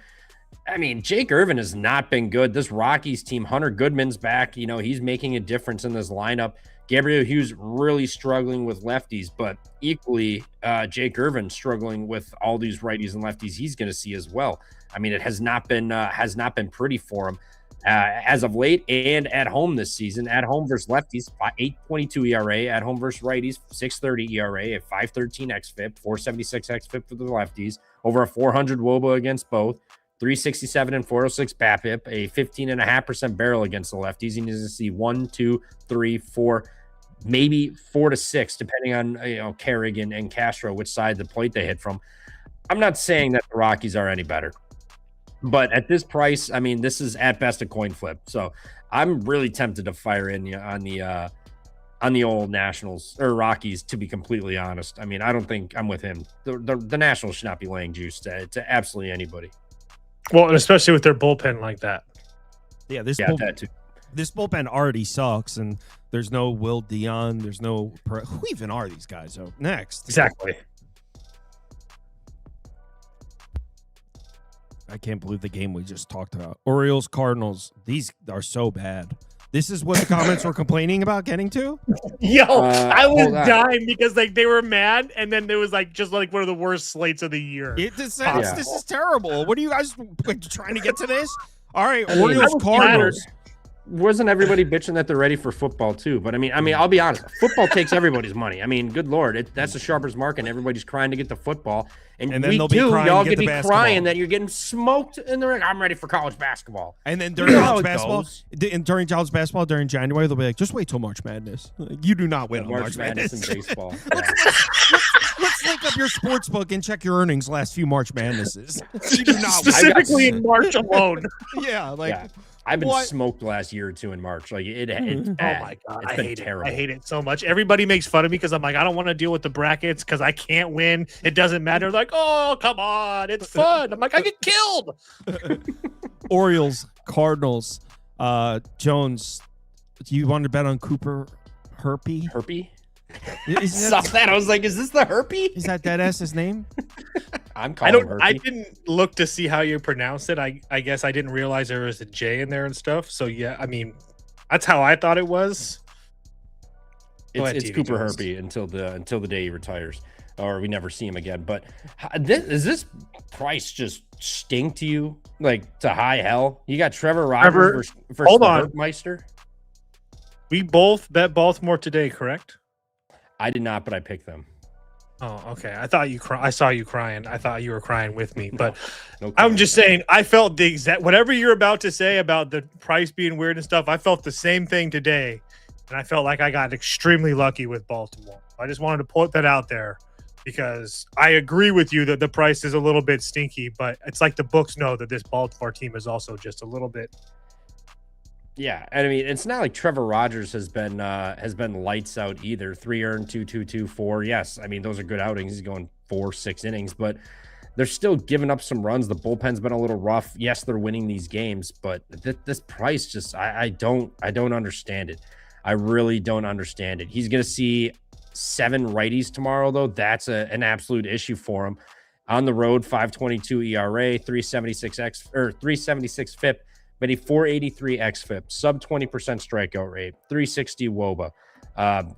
Speaker 7: I mean, Jake Irvin has not been good. This Rockies team, Hunter Goodman's back. You know, he's making a difference in this lineup. Gabriel Hughes really struggling with lefties, but equally Jake Irvin struggling with all these righties and lefties he's going to see as well. I mean, it has not been pretty for him as of late and at home this season. At home versus lefties, 8.22 ERA. At home versus righties, 6.30 ERA, a 5.13 xFIP, 4.76 xFIP for the lefties, over a 400 WOBA against both. 367 and 406 BABIP, a 15.5% barrel against the lefties. He needs to see 1, 2, 3, 4, maybe 4 to 6, depending on Kerrigan and Castro, which side of the plate they hit from. I'm not saying that the Rockies are any better, but at this price, I mean, this is at best a coin flip. So I'm really tempted to fire in on the old Nationals or Rockies, to be completely honest. I mean, I don't think I'm with him. The Nationals should not be laying juice to absolutely anybody.
Speaker 8: Well, and especially with their bullpen like that.
Speaker 1: Yeah,
Speaker 7: that too.
Speaker 1: This bullpen already sucks, and there's no Will Dion. There's no who even are these guys? So next,
Speaker 8: exactly.
Speaker 1: I can't believe the game we just talked about. Orioles Cardinals. These are so bad. This is what the comments were complaining about getting to?
Speaker 8: Yo, I was
Speaker 7: hold on.
Speaker 8: dying because like they were mad, and then there was like just like one of the worst slates of the year.
Speaker 1: This is terrible. What are you guys trying to get to this? All right,
Speaker 7: I mean,
Speaker 1: Orioles Cardinals.
Speaker 7: Wasn't everybody bitching that they're ready for football too? But I mean, I'll be honest. Football takes everybody's money. I mean, good Lord, that's the sharpest market. And everybody's crying to get the football, and
Speaker 1: then
Speaker 7: week
Speaker 1: they'll be
Speaker 7: 2,
Speaker 1: crying
Speaker 7: y'all
Speaker 1: to get
Speaker 7: gonna
Speaker 1: the
Speaker 7: be crying
Speaker 1: basketball.
Speaker 7: that you're getting smoked in the ring. I'm ready for college basketball.
Speaker 1: And then during college basketball, during January, they'll be like, just wait till March Madness. You do not win on March Madness.
Speaker 7: in baseball.
Speaker 1: Let's link up your sports book and check your earnings last few March Madnesses. You do not
Speaker 8: Specifically in March alone.
Speaker 1: Yeah, like.
Speaker 7: Yeah. I've been smoked the last year or two in March. Like it's bad.
Speaker 8: Oh my God.
Speaker 7: It's been terrible.
Speaker 8: I hate it so much. Everybody makes fun of me because I'm like, I don't want to deal with the brackets because I can't win. It doesn't matter. Like, oh, come on. It's fun. I'm like, I get killed.
Speaker 1: Orioles, Cardinals, Jones. Do you want to bet on Cooper Herpy?
Speaker 7: Herpy?
Speaker 1: Saw
Speaker 7: that. I was like, is this the Herpy?
Speaker 1: Is that his name?
Speaker 7: I'm calling him Herpy.
Speaker 8: I didn't look to see how you pronounce it. I guess I didn't realize there was a J in there and stuff. So yeah, I mean, that's how I thought it was.
Speaker 7: It's Cooper Herpy until the day he retires, or we never see him again. But is this price just stink to you, like to high hell? You got Trevor Rogers versus
Speaker 8: hold
Speaker 7: the
Speaker 8: on.
Speaker 7: Herpmeister.
Speaker 8: We both bet Baltimore today, correct?
Speaker 7: I did not, but I picked them.
Speaker 8: Oh, okay. I thought I saw you crying. I thought you were crying with me, but
Speaker 7: No
Speaker 8: I'm just saying. I felt the exact whatever you're about to say about the price being weird and stuff. I felt the same thing today, and I felt like I got extremely lucky with Baltimore. I just wanted to put that out there because I agree with you that the price is a little bit stinky, but it's like the books know that this Baltimore team is also just a little bit.
Speaker 7: Yeah, and I mean, it's not like Trevor Rogers has been lights out either. 3 earned, 2, 4. Yes, I mean those are good outings. He's going 4, 6 innings, but they're still giving up some runs. The bullpen's been a little rough. Yes, they're winning these games, but this price just I don't understand it. I really don't understand it. He's gonna see 7 righties tomorrow, though. That's an absolute issue for him. On the road, 5.22 ERA, 376 FIP. But a 483 xFIP, sub 20% strikeout rate, 360 WOBA.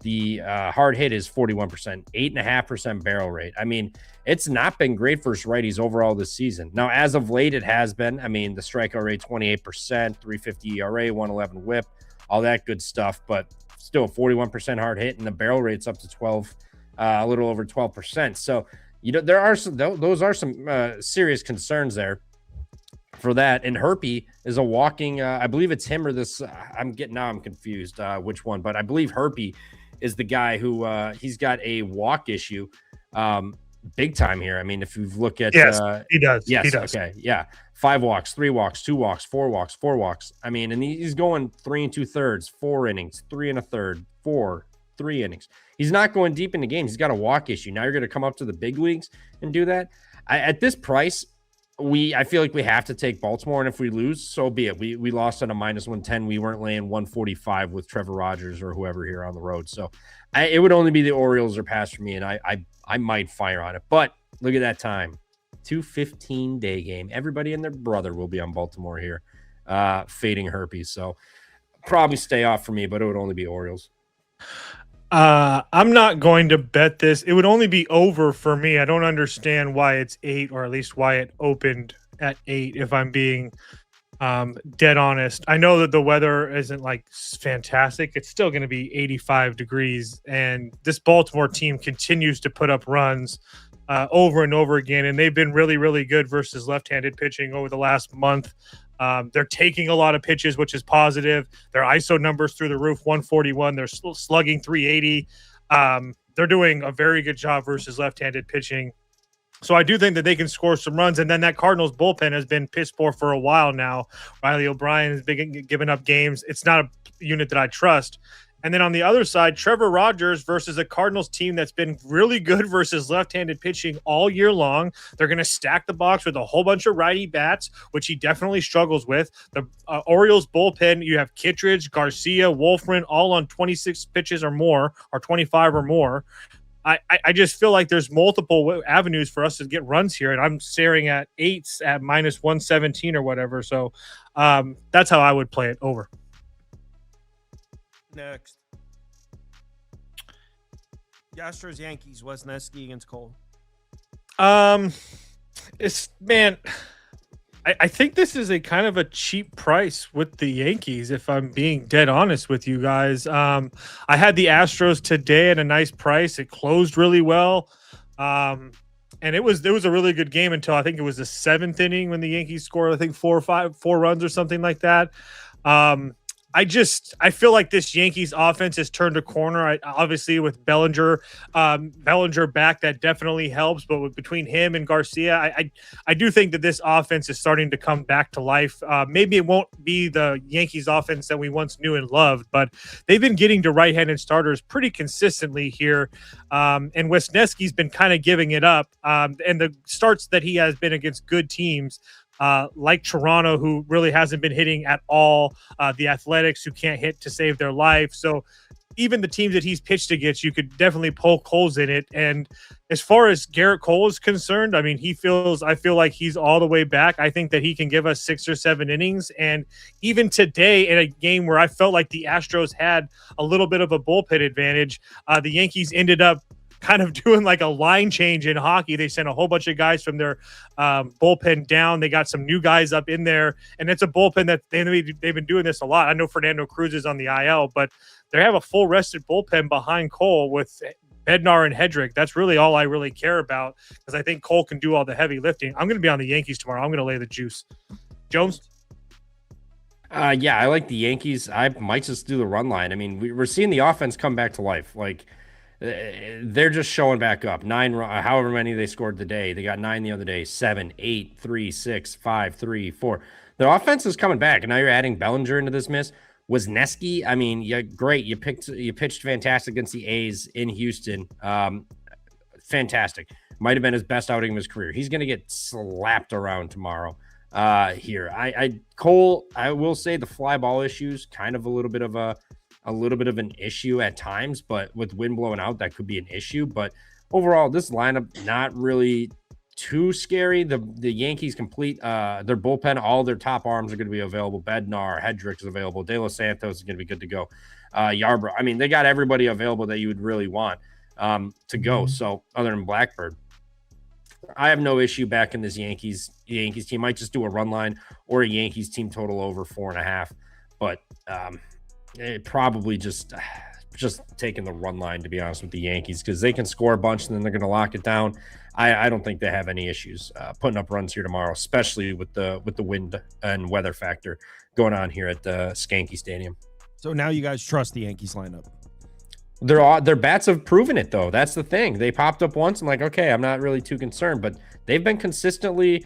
Speaker 7: The hard hit is 41%, 8.5% barrel rate. I mean, it's not been great for righties overall this season. Now, as of late, it has been. I mean, the strikeout rate 28%, 350 ERA, 111 WHIP, all that good stuff. But still, 41% hard hit, and the barrel rate's up to 12, a little over 12%. So, there are those are some serious concerns there. For that, and Herpy is a walking I believe it's him or this I'm confused which one, but I believe Herpy is the guy who he's got a walk issue big time here. I mean, if you look at
Speaker 8: he does.
Speaker 7: Yes,
Speaker 8: he does.
Speaker 7: Okay, yeah, 5 walks, 3 walks, 2 walks, 4 walks, 4 walks. I mean, and he's going 3 2/3, 4 innings, 3 1/3, 4, 3 innings. He's not going deep into games. He's got a walk issue. Now you're going to come up to the big leagues and do that. At this price, I feel like we have to take Baltimore, and if we lose, so be it. We lost at a -110. We weren't laying 145 with Trevor Rogers or whoever here on the road. So it would only be the Orioles or pass for me, and I might fire on it. But look at that time. 2:15 day game. Everybody and their brother will be on Baltimore here, fading Herpes. So probably stay off for me, but it would only be Orioles.
Speaker 8: I'm not going to bet this. It would only be over for me. I don't understand why it's 8, or at least why it opened at 8, if I'm being dead honest. I know that the weather isn't like fantastic. It's still going to be 85 degrees, and this Baltimore team continues to put up runs. over and over again, and they've been really, really good versus left-handed pitching over the last month. They're taking a lot of pitches, which is positive. Their ISO numbers through the roof, 141. They're slugging 380. They're doing a very good job versus left-handed pitching. So I do think that they can score some runs. And then that Cardinals bullpen has been piss poor for a while now. Riley O'Brien has been giving up games. It's not a unit that I trust. And then on the other side, Trevor Rogers versus a Cardinals team that's been really good versus left-handed pitching all year long. They're going to stack the box with a whole bunch of righty bats, which he definitely struggles with. The Orioles bullpen, you have Kittredge, Garcia, Wolfman, all on 26 pitches or more, or 25 or more. I just feel like there's multiple avenues for us to get runs here, and I'm staring at 8s at minus 117 or whatever. So that's how I would play it over.
Speaker 1: Next. The Astros Yankees, Wesneski against Cole.
Speaker 8: I think this is a kind of a cheap price with the Yankees, if I'm being dead honest with you guys. I had the Astros today at a nice price. It closed really well. And it was a really good game until I think it was the 7th inning when the Yankees scored, I think 4 runs or something like that. I feel like this Yankees offense has turned a corner. Obviously, with Bellinger back, that definitely helps. But between him and Garcia, I do think that this offense is starting to come back to life. Maybe it won't be the Yankees offense that we once knew and loved, but they've been getting to right-handed starters pretty consistently here. And Wesneski's been kind of giving it up. And the starts that he has been against good teams, like Toronto, who really hasn't been hitting at all, the Athletics, who can't hit to save their life. So even the teams that he's pitched against, you could definitely poke holes in it. And as far as Garrett Cole is concerned, I mean, I feel like he's all the way back. I think that he can give us 6 or 7 innings. And even today, in a game where I felt like the Astros had a little bit of a bullpen advantage, the Yankees ended up kind of doing like a line change in hockey. They sent a whole bunch of guys from their bullpen down. They got some new guys up in there, and it's a bullpen that they've been doing this a lot. I know Fernando Cruz is on the IL, but they have a full rested bullpen behind Cole with Bednar and Hedrick. That's really all I really care about, because I think Cole can do all the heavy lifting. I'm going to be on the Yankees tomorrow. I'm going to lay the juice. Jones?
Speaker 7: Yeah, I like the Yankees. I might just do the run line. I mean, we're seeing the offense come back to life. Like, they're just showing back up. 9, however many they scored today. They got 9 the other day. 7, 8, 3, 6, 5, 3, 4. The offense is coming back, and now you're adding Bellinger into this mess. Wesneski, I mean, yeah, great. You pitched fantastic against the A's in Houston. Fantastic. Might have been his best outing of his career. He's going to get slapped around tomorrow. Here, Cole, I will say the fly ball issues kind of a little bit of an issue at times, but with wind blowing out, that could be an issue. But overall, this lineup not really too scary. The Yankees complete their bullpen. All their top arms are going to be available. Bednar, Hedrick is available. De Los Santos is going to be good to go. Yarbrough. I mean, they got everybody available that you would really want to go. So other than Blackbird, I have no issue backing this Yankees team. Might just do a run line or a Yankees team total over 4.5, but it probably just taking the run line, to be honest, with the Yankees, because they can score a bunch and then they're going to lock it down. I don't think they have any issues putting up runs here tomorrow, especially with the wind and weather factor going on here at the Skanky Stadium.
Speaker 1: So now you guys trust the Yankees lineup?
Speaker 7: Their bats have proven it, though. That's the thing. They popped up once. I'm like, okay, I'm not really too concerned, but they've been consistently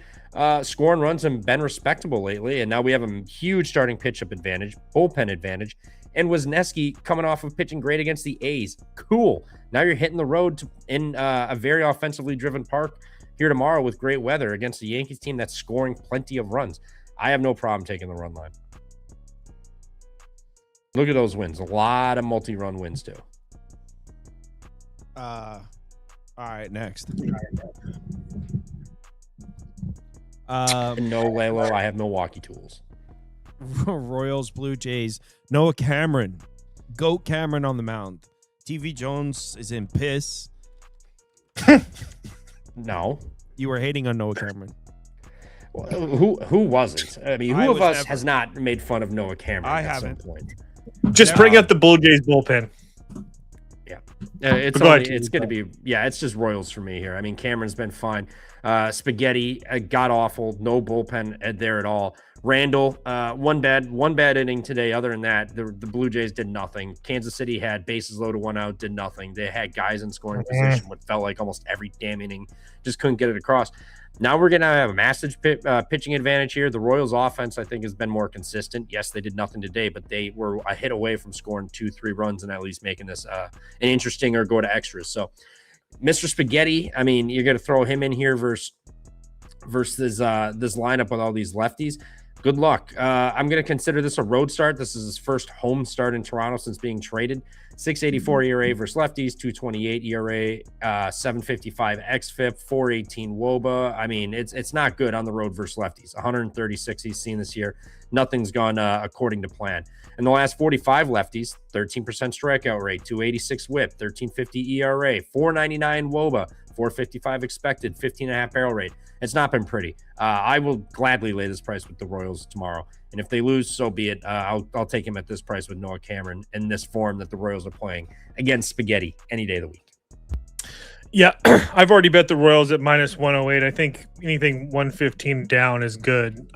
Speaker 7: scoring runs and been respectable lately. And now we have a huge starting pitchup advantage, bullpen advantage. And Wesneski coming off of pitching great against the A's. Cool. Now you're hitting the road in a very offensively driven park here tomorrow with great weather against the Yankees team that's scoring plenty of runs. I have no problem taking the run line. Look at those wins. A lot of multi-run wins, too.
Speaker 1: All right, next.
Speaker 7: No, Lalo, I have Milwaukee tools.
Speaker 1: Royals, Blue Jays, Noah Cameron. Goat Cameron on the mound. TV Jones is in piss.
Speaker 7: No.
Speaker 1: You were hating on Noah Cameron.
Speaker 7: Who wasn't? I mean, who of us has not made fun of Noah Cameron at some point?
Speaker 8: Just bring up the Blue Jays bullpen.
Speaker 7: Yeah. It's
Speaker 8: Go ahead,
Speaker 7: it's going to be, it's just Royals for me here. I mean, Cameron's been fine. Spaghetti, god awful. No bullpen there at all. Randall, one bad inning today. Other than that, the Blue Jays did nothing. Kansas City had bases loaded, 1 out, did nothing. They had guys in scoring position, what felt like almost every damn inning, just couldn't get it across. Now we're going to have a massive pitching advantage here. The Royals offense, I think, has been more consistent. Yes, they did nothing today, but they were a hit away from scoring 2-3 runs and at least making this an interesting or go to extras. So Mr. Spaghetti, I mean, you're going to throw him in here versus this lineup with all these lefties. Good luck. I'm going to consider this a road start. This is his first home start in Toronto since being traded. 6.84 ERA versus lefties, 2.28 ERA, 7.55 xFIP, 4.18 WOBA. I mean, it's not good on the road versus lefties. 136 he's seen this year. Nothing's gone according to plan. In the last 45 lefties, 13% strikeout rate, 286 whip, 1350 ERA, 499 WOBA, 455 expected, 15.5 barrel rate. It's not been pretty. I will gladly lay this price with the Royals tomorrow. And if they lose, so be it. I'll take him at this price with Noah Cameron in this form that the Royals are playing against Spaghetti any day of the week.
Speaker 8: Yeah, I've already bet the Royals at minus 108. I think anything 115 down is good.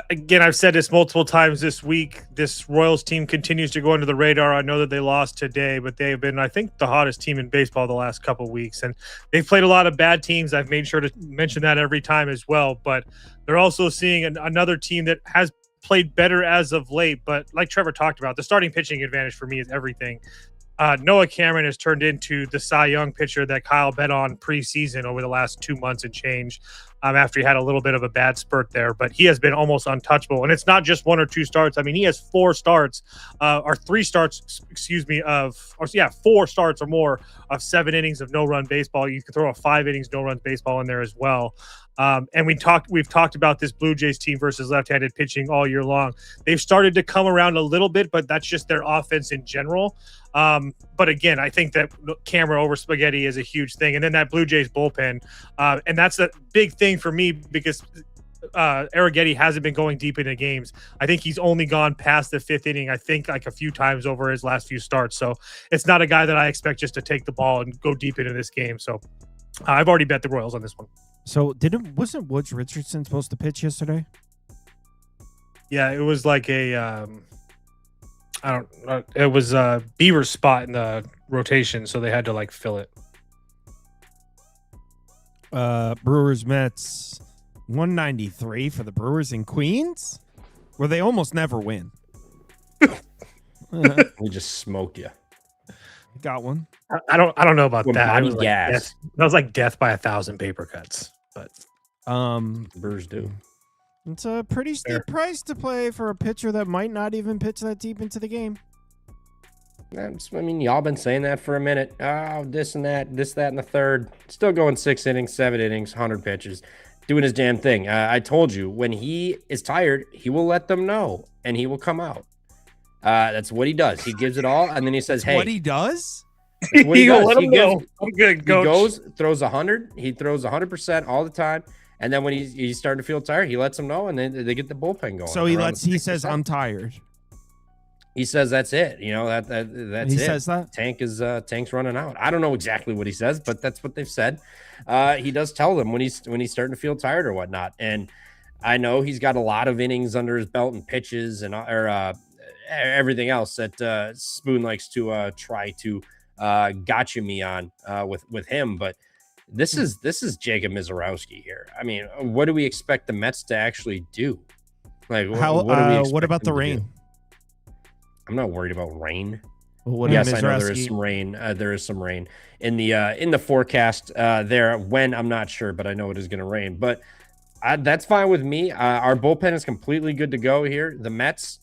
Speaker 8: Again, I've said this multiple times this week. This Royals team continues to go under the radar. I know that they lost today, but they have been, I think, the hottest team in baseball the last couple of weeks. And they've played a lot of bad teams. I've made sure to mention that every time as well. But they're also seeing another team that has played better as of late. But like Trevor talked about, the starting pitching advantage for me is everything. Noah Cameron has turned into the Cy Young pitcher that Kyle bet on preseason over the last 2 months and change. After he had a little bit of a bad spurt there, but he has been almost untouchable. And it's not just 1 or 2 starts. I mean, he has 4 starts, or 3 starts, 4 starts or more of 7 innings of no-run baseball. You could throw a 5 innings no-run baseball in there as well. And we've talked about this Blue Jays team versus left-handed pitching all year long. They've started to come around a little bit, but that's just their offense in general. But again, I think that Cameron over Spaghetti is a huge thing. And then that Blue Jays bullpen. And that's a big thing for me because Arrighetti hasn't been going deep into games. I think he's only gone past the 5th inning, I think, like a few times over his last few starts. So it's not a guy that I expect just to take the ball and go deep into this game. So I've already bet the Royals on this one. So
Speaker 1: wasn't Woods Richardson supposed to pitch yesterday?
Speaker 8: Yeah, it was like a it was a Beaver's spot in the rotation, so they had to like fill it.
Speaker 1: Brewers Mets 193 for the Brewers in Queens, where they almost never win.
Speaker 7: We just smoked you.
Speaker 1: Got one.
Speaker 8: I don't know about that.
Speaker 7: Body
Speaker 8: It was
Speaker 7: gas.
Speaker 8: that was like death by 1,000 paper cuts. But
Speaker 7: Brewers do.
Speaker 1: It's a pretty steep price to play for a pitcher that might not even pitch that deep into the game.
Speaker 7: I mean, y'all been saying that for a minute. Oh, this and that, and the third. Still going 6 innings, 7 innings, 100 pitches, doing his damn thing. I told you, when he is tired, he will let them know, and he will come out. That's what he does. He gives it all, and then he says, "Hey."
Speaker 1: What he does?
Speaker 7: What he does.
Speaker 8: Let him know. Good,
Speaker 7: he goes, throws 100. He throws 100% all the time. And then when he's starting to feel tired, he lets them know, and then they get the bullpen going.
Speaker 1: So he says, "I'm tired."
Speaker 7: He says that's it. You know, that's
Speaker 1: he
Speaker 7: it.
Speaker 1: Says that
Speaker 7: tank's running out. I don't know exactly what he says, but that's what they've said. He does tell them when he's starting to feel tired or whatnot. And I know he's got a lot of innings under his belt and pitches and everything else that Spoon likes to try to gotcha me on with him, but. This is Jacob Mizorowski here. I mean, what do we expect the Mets to actually do? Like,
Speaker 1: what about the rain?
Speaker 7: I'm not worried about rain.
Speaker 1: Well,
Speaker 7: yes, I know there is some rain. There is some rain in the forecast there. When, I'm not sure, but I know it is going to rain. But that's fine with me. Our bullpen is completely good to go here. The Mets.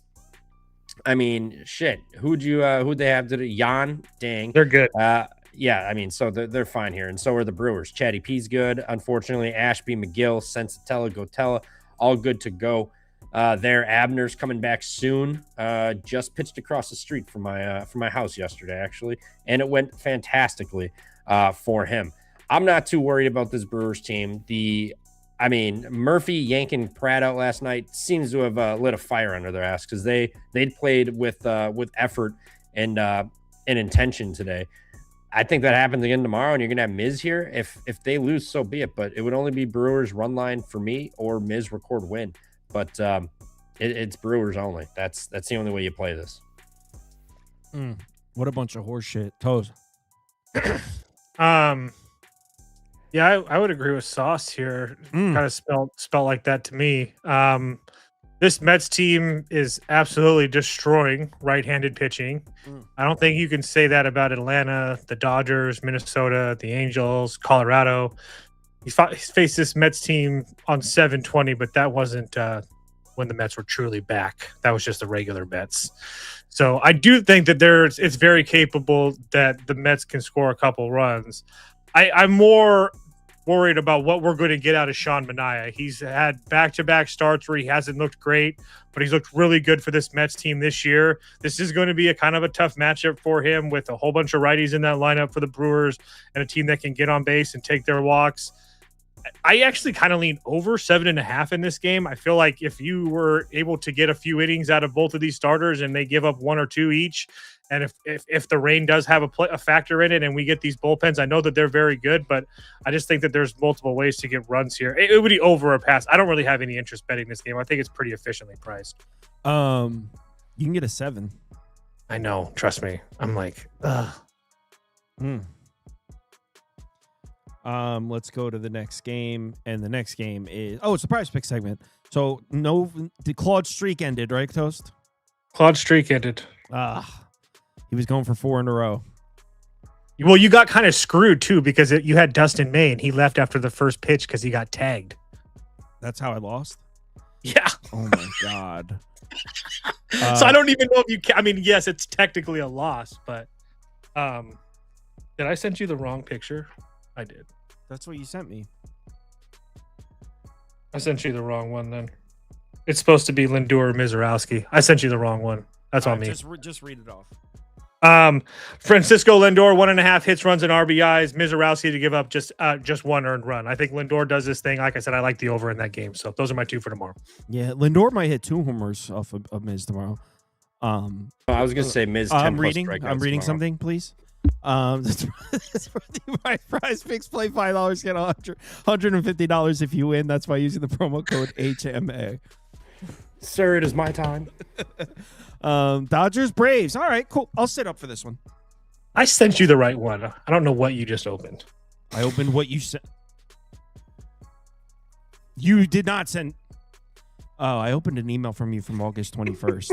Speaker 7: I mean, shit. Who'd they have today? Jan, dang,
Speaker 8: they're good.
Speaker 7: Yeah, I mean, so they're fine here, and so are the Brewers. Chatty P's good. Unfortunately, Ashby, McGill, Sensatella, Gotella, all good to go. There, Abner's coming back soon. Just pitched across the street from my house yesterday, actually, and it went fantastically for him. I'm not too worried about this Brewers team. Murphy yanking Pratt out last night seems to have lit a fire under their ass because they'd played with effort and intention today. I think that happens again tomorrow, and you're gonna have Miz here. If they lose, so be it. But it would only be Brewers run line for me, or Miz record win. But it's Brewers only. That's the only way you play this.
Speaker 1: What a bunch of horse shit. Toes.
Speaker 8: Yeah, I would agree with Sauce here. Kind of spelled like that to me. This Mets team is absolutely destroying right-handed pitching. I don't think you can say that about Atlanta, the Dodgers, Minnesota, the Angels, Colorado. He's faced this Mets team on 720, but that wasn't when the Mets were truly back. That was just the regular Mets. So I do think that it's very capable that the Mets can score a couple runs. I'm more worried about what we're going to get out of Sean Manaea. He's had back-to-back starts where he hasn't looked great, but he's looked really good for this Mets team this year. This is going to be a kind of a tough matchup for him with a whole bunch of righties in that lineup for the Brewers and a team that can get on base and take their walks. I actually kind of lean over 7.5 in this game. I feel like if you were able to get a few innings out of both of these starters and they give up 1 or 2 each, and if the rain does have a factor in it and we get these bullpens, I know that they're very good, but I just think that there's multiple ways to get runs here. It would be over or pass. I don't really have any interest betting this game. I think it's pretty efficiently priced.
Speaker 1: You can get a 7.
Speaker 8: I know. Trust me. I'm like, ugh.
Speaker 1: Let's go to the next game, and the next game is it's the prize pick segment. So the Claude streak ended, right, Toast?
Speaker 8: Claude streak ended.
Speaker 1: He was going for 4 in a row.
Speaker 8: Well, you got kind of screwed too because you had Dustin May and he left after the first pitch because he got tagged.
Speaker 1: That's how I lost.
Speaker 8: Yeah.
Speaker 1: Oh my god.
Speaker 8: So I don't even know if you can. I mean, yes, it's technically a loss, but did I send you the wrong picture? I did.
Speaker 1: That's what you sent me.
Speaker 8: I sent you the wrong one then. It's supposed to be Lindor Mizorowski. I sent you the wrong one. That's on me.
Speaker 1: Just read it off.
Speaker 8: Francisco Lindor, 1.5 hits, runs, and RBIs. Mizorowski to give up just 1 earned run. I think Lindor does this thing. Like I said, I like the over in that game. So those are my 2 for tomorrow.
Speaker 1: Yeah, Lindor might hit 2 homers off of Miz tomorrow.
Speaker 7: I was gonna say Miz.
Speaker 1: I'm reading something, please. That's for the prize picks. Play $5, get $150 if you win. That's by using the promo code HMA.
Speaker 7: Sir, it is my time.
Speaker 1: Dodgers Braves. All right, cool. I'll sit up for this one.
Speaker 8: I sent you the right one. I don't know what you just opened.
Speaker 1: I opened what you sent. You did not send. Oh, I opened an email from you from August 21st.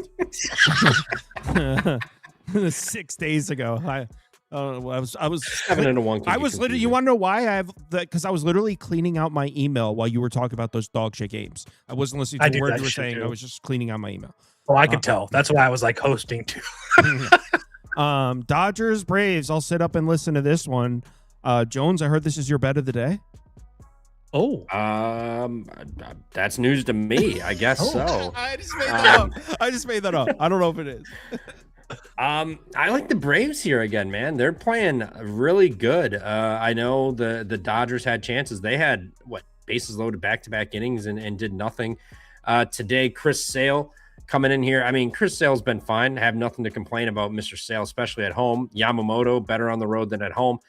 Speaker 1: 6 days ago. I was
Speaker 7: 7-1.
Speaker 1: I was literally. You want to know why? Because I was literally cleaning out my email while you were talking about those dog shit games. I wasn't listening to a word you were saying.
Speaker 8: Too.
Speaker 1: I was just cleaning out my email.
Speaker 8: Oh, I could tell. That's why I was like hosting too.
Speaker 1: Dodgers Braves. I'll sit up and listen to this one. Jones, I heard this is your bet of the day.
Speaker 8: Oh,
Speaker 7: that's news to me. I guess so.
Speaker 1: I just made that up. I don't know if it is.
Speaker 7: I like the Braves here again, man. They're playing really good. I know the Dodgers had chances. They had bases loaded back-to-back innings and did nothing. Today, Chris Sale coming in here. I mean, Chris Sale's been fine. I have nothing to complain about Mr. Sale, especially at home. Yamamoto better on the road than at home.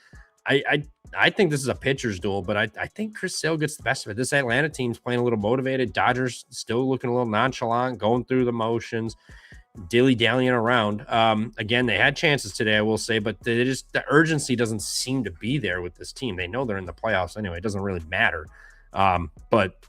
Speaker 7: I think this is a pitcher's duel, but I think Chris Sale gets the best of it. This Atlanta team's playing a little motivated. Dodgers still looking a little nonchalant, going through the motions, dilly-dallying around. Again, they had chances today, I will say, but the urgency doesn't seem to be there with this team. They know they're in the playoffs anyway. It doesn't really matter. But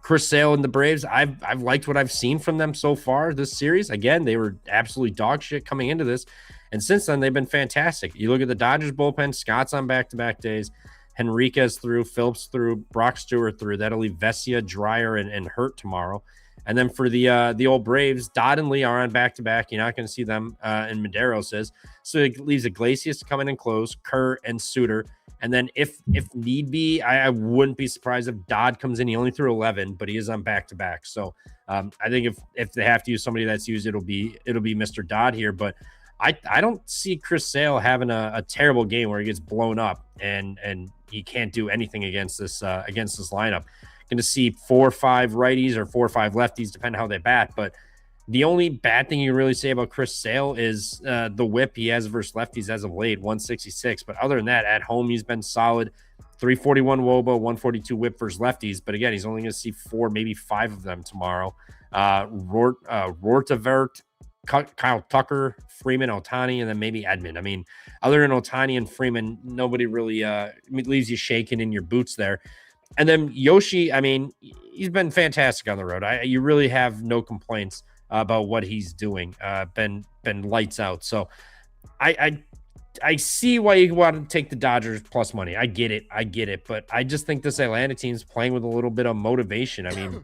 Speaker 7: Chris Sale and the Braves, I've liked what I've seen from them so far this series. Again, they were absolutely dog shit coming into this. And since then, they've been fantastic. You look at the Dodgers bullpen, Scott's on back-to-back days, Henriquez through, Phillips through, Brock Stewart through. That'll leave Vesia, Dreyer, and Hurt tomorrow. And then for the old Braves, Dodd and Lee are on back-to-back. You're not going to see them in Madero says. So it leaves Iglesias to come in and close, Kerr and Suter. And then if need be, I wouldn't be surprised if Dodd comes in. He only threw 11, but he is on back-to-back. So I think if they have to use somebody that's used, it'll be Mr. Dodd here. But I don't see Chris Sale having a terrible game where he gets blown up and he can't do anything against this lineup. Going to see 4 or 5 righties or 4 or 5 lefties, depending on how they bat. But The only bad thing you really say about Chris Sale is the whip he has versus lefties as of late, 166. But other than that, at home, he's been solid. 341 WOBA, 142 whip versus lefties. But again, he's only going to see 4, maybe 5 of them tomorrow. Rortavert, Kyle Tucker, Freeman, Ohtani, and then maybe Edmund. I mean, other than Ohtani and Freeman, nobody really leaves you shaking in your boots there. And then Yoshi, I mean, he's been fantastic on the road. You really have no complaints about what he's doing. Been lights out. So I see why you want to take the Dodgers plus money. I get it. But I just think this Atlanta team's playing with a little bit of motivation. I mean,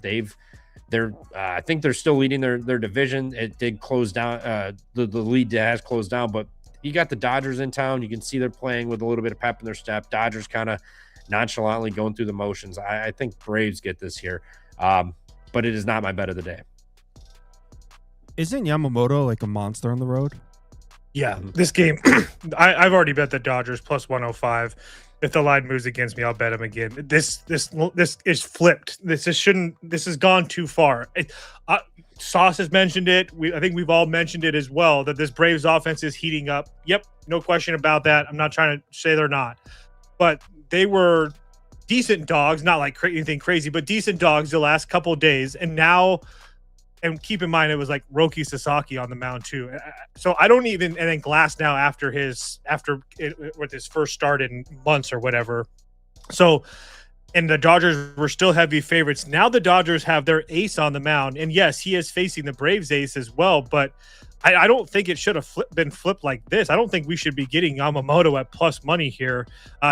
Speaker 7: I think they're still leading their division. It did close down. The lead has closed down, but you got the Dodgers in town. You can see they're playing with a little bit of pep in their step. Dodgers kind of nonchalantly going through the motions. I think Braves get this here, but it is not my bet of the day.
Speaker 1: Isn't Yamamoto like a monster on the road?
Speaker 8: Yeah, this game, I've already bet the Dodgers plus 105. If the line moves against me, I'll bet him again. This is flipped. This has gone too far. Sauce has mentioned it. I think we've all mentioned it as well, that this Braves offense is heating up. Yep, no question about that. I'm not trying to say they're not, but they were decent dogs, not like anything crazy, but decent dogs the last couple of days, and now. And keep in mind, it was like Roki Sasaki on the mound too. So I don't even, and then Glass now with his first start in months or whatever. So, and the Dodgers were still heavy favorites. Now the Dodgers have their ace on the mound, and yes, he is facing the Braves ace as well. But I don't think it should have been flipped like this. I don't think we should be getting Yamamoto at plus money here.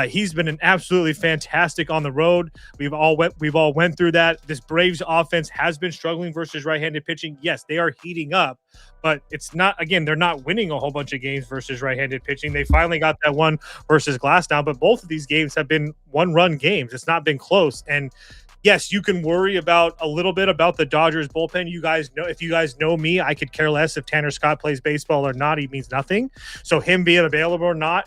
Speaker 8: He's been an absolutely fantastic on the road. We've all went through that. This Braves offense has been struggling versus right-handed pitching. Yes, they are heating up, but it's not, again, they're not winning a whole bunch of games versus right-handed pitching. They finally got that one versus Glass now, but both of these games have been one-run games. It's not been close. And yes, you can worry a little bit about the Dodgers bullpen. You guys know, if you guys know me, I could care less if Tanner Scott plays baseball or not. He means nothing. So him being available or not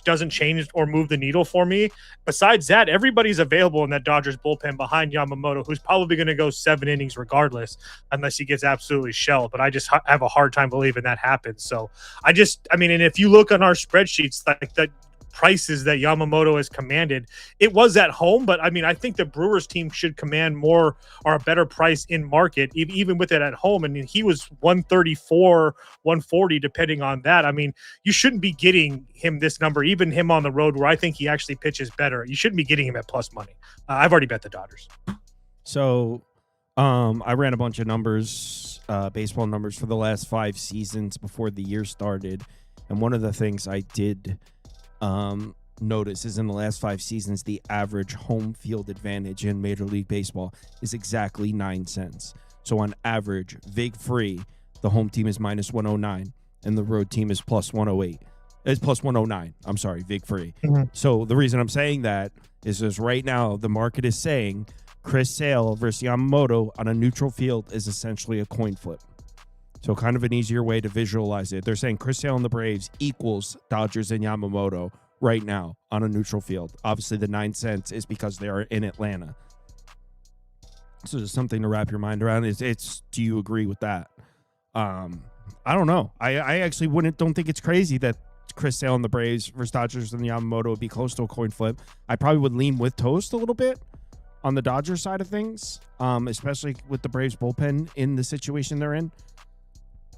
Speaker 8: doesn't change or move the needle for me. Besides that, everybody's available in that Dodgers bullpen behind Yamamoto, who's probably going to go 7 innings regardless, unless he gets absolutely shelled. But I just have a hard time believing that happens. So and if you look on our spreadsheets, like the prices that Yamamoto has commanded, it was at home, but I think the Brewers team should command more or a better price in market, even with it at home. And he was 134, 140, depending on that. You shouldn't be getting him this number, even him on the road, where I think he actually pitches better. You shouldn't be getting him at plus money. I've already bet the Dodgers.
Speaker 1: So I ran a bunch of numbers, baseball numbers for the last 5 seasons before the year started. And one of the things I did notice is in the last 5 seasons, the average home field advantage in Major League Baseball is exactly 9 cents. So on average, vig free, the home team is minus 109 and the road team is plus 108. It's plus 109. I'm sorry, vig free. Mm-hmm. So the reason I'm saying that is right now the market is saying Chris Sale versus Yamamoto on a neutral field is essentially a coin flip. So kind of an easier way to visualize it. They're saying Chris Sale and the Braves equals Dodgers and Yamamoto right now on a neutral field. Obviously, the 9 cents is because they are in Atlanta. So there's something to wrap your mind around. It's do you agree with that? I don't know. I actually don't think it's crazy that Chris Sale and the Braves versus Dodgers and Yamamoto would be close to a coin flip. I probably would lean with Toast a little bit on the Dodgers side of things, especially with the Braves bullpen in the situation they're in.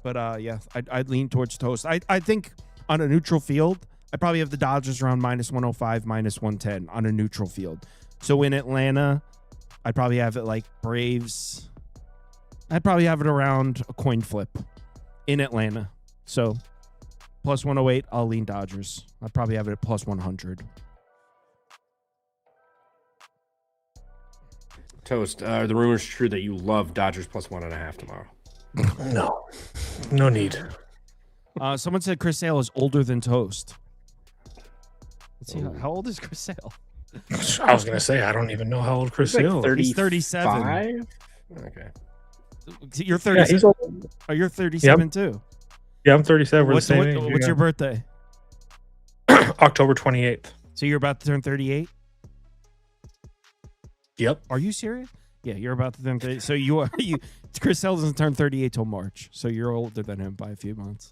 Speaker 1: But I'd lean towards Toast. I think on a neutral field, I probably have the Dodgers around minus 105, minus 110 on a neutral field. So in Atlanta, I'd probably have it like Braves. I'd probably have it around a coin flip in Atlanta. So plus 108, I'll lean Dodgers. I'd probably have it at plus 100.
Speaker 7: Toast, are the rumors true that you love Dodgers plus 1.5 tomorrow?
Speaker 8: No need.
Speaker 1: Someone said Chris Sale is older than Toast. Let's see, how old is Chris Sale?
Speaker 8: I was going to say, I don't even know how old Chris Sale is.
Speaker 1: He's 37.
Speaker 7: Okay.
Speaker 1: You're 37. Oh, you're 37 too.
Speaker 8: Yeah, I'm 37.
Speaker 1: What's your birthday?
Speaker 8: October 28th.
Speaker 1: So you're about to turn 38?
Speaker 8: Yep.
Speaker 1: Are you serious? Yeah, you're about to turn 30. So you Chris Sale doesn't turn 38 till March, so you're older than him by a few months.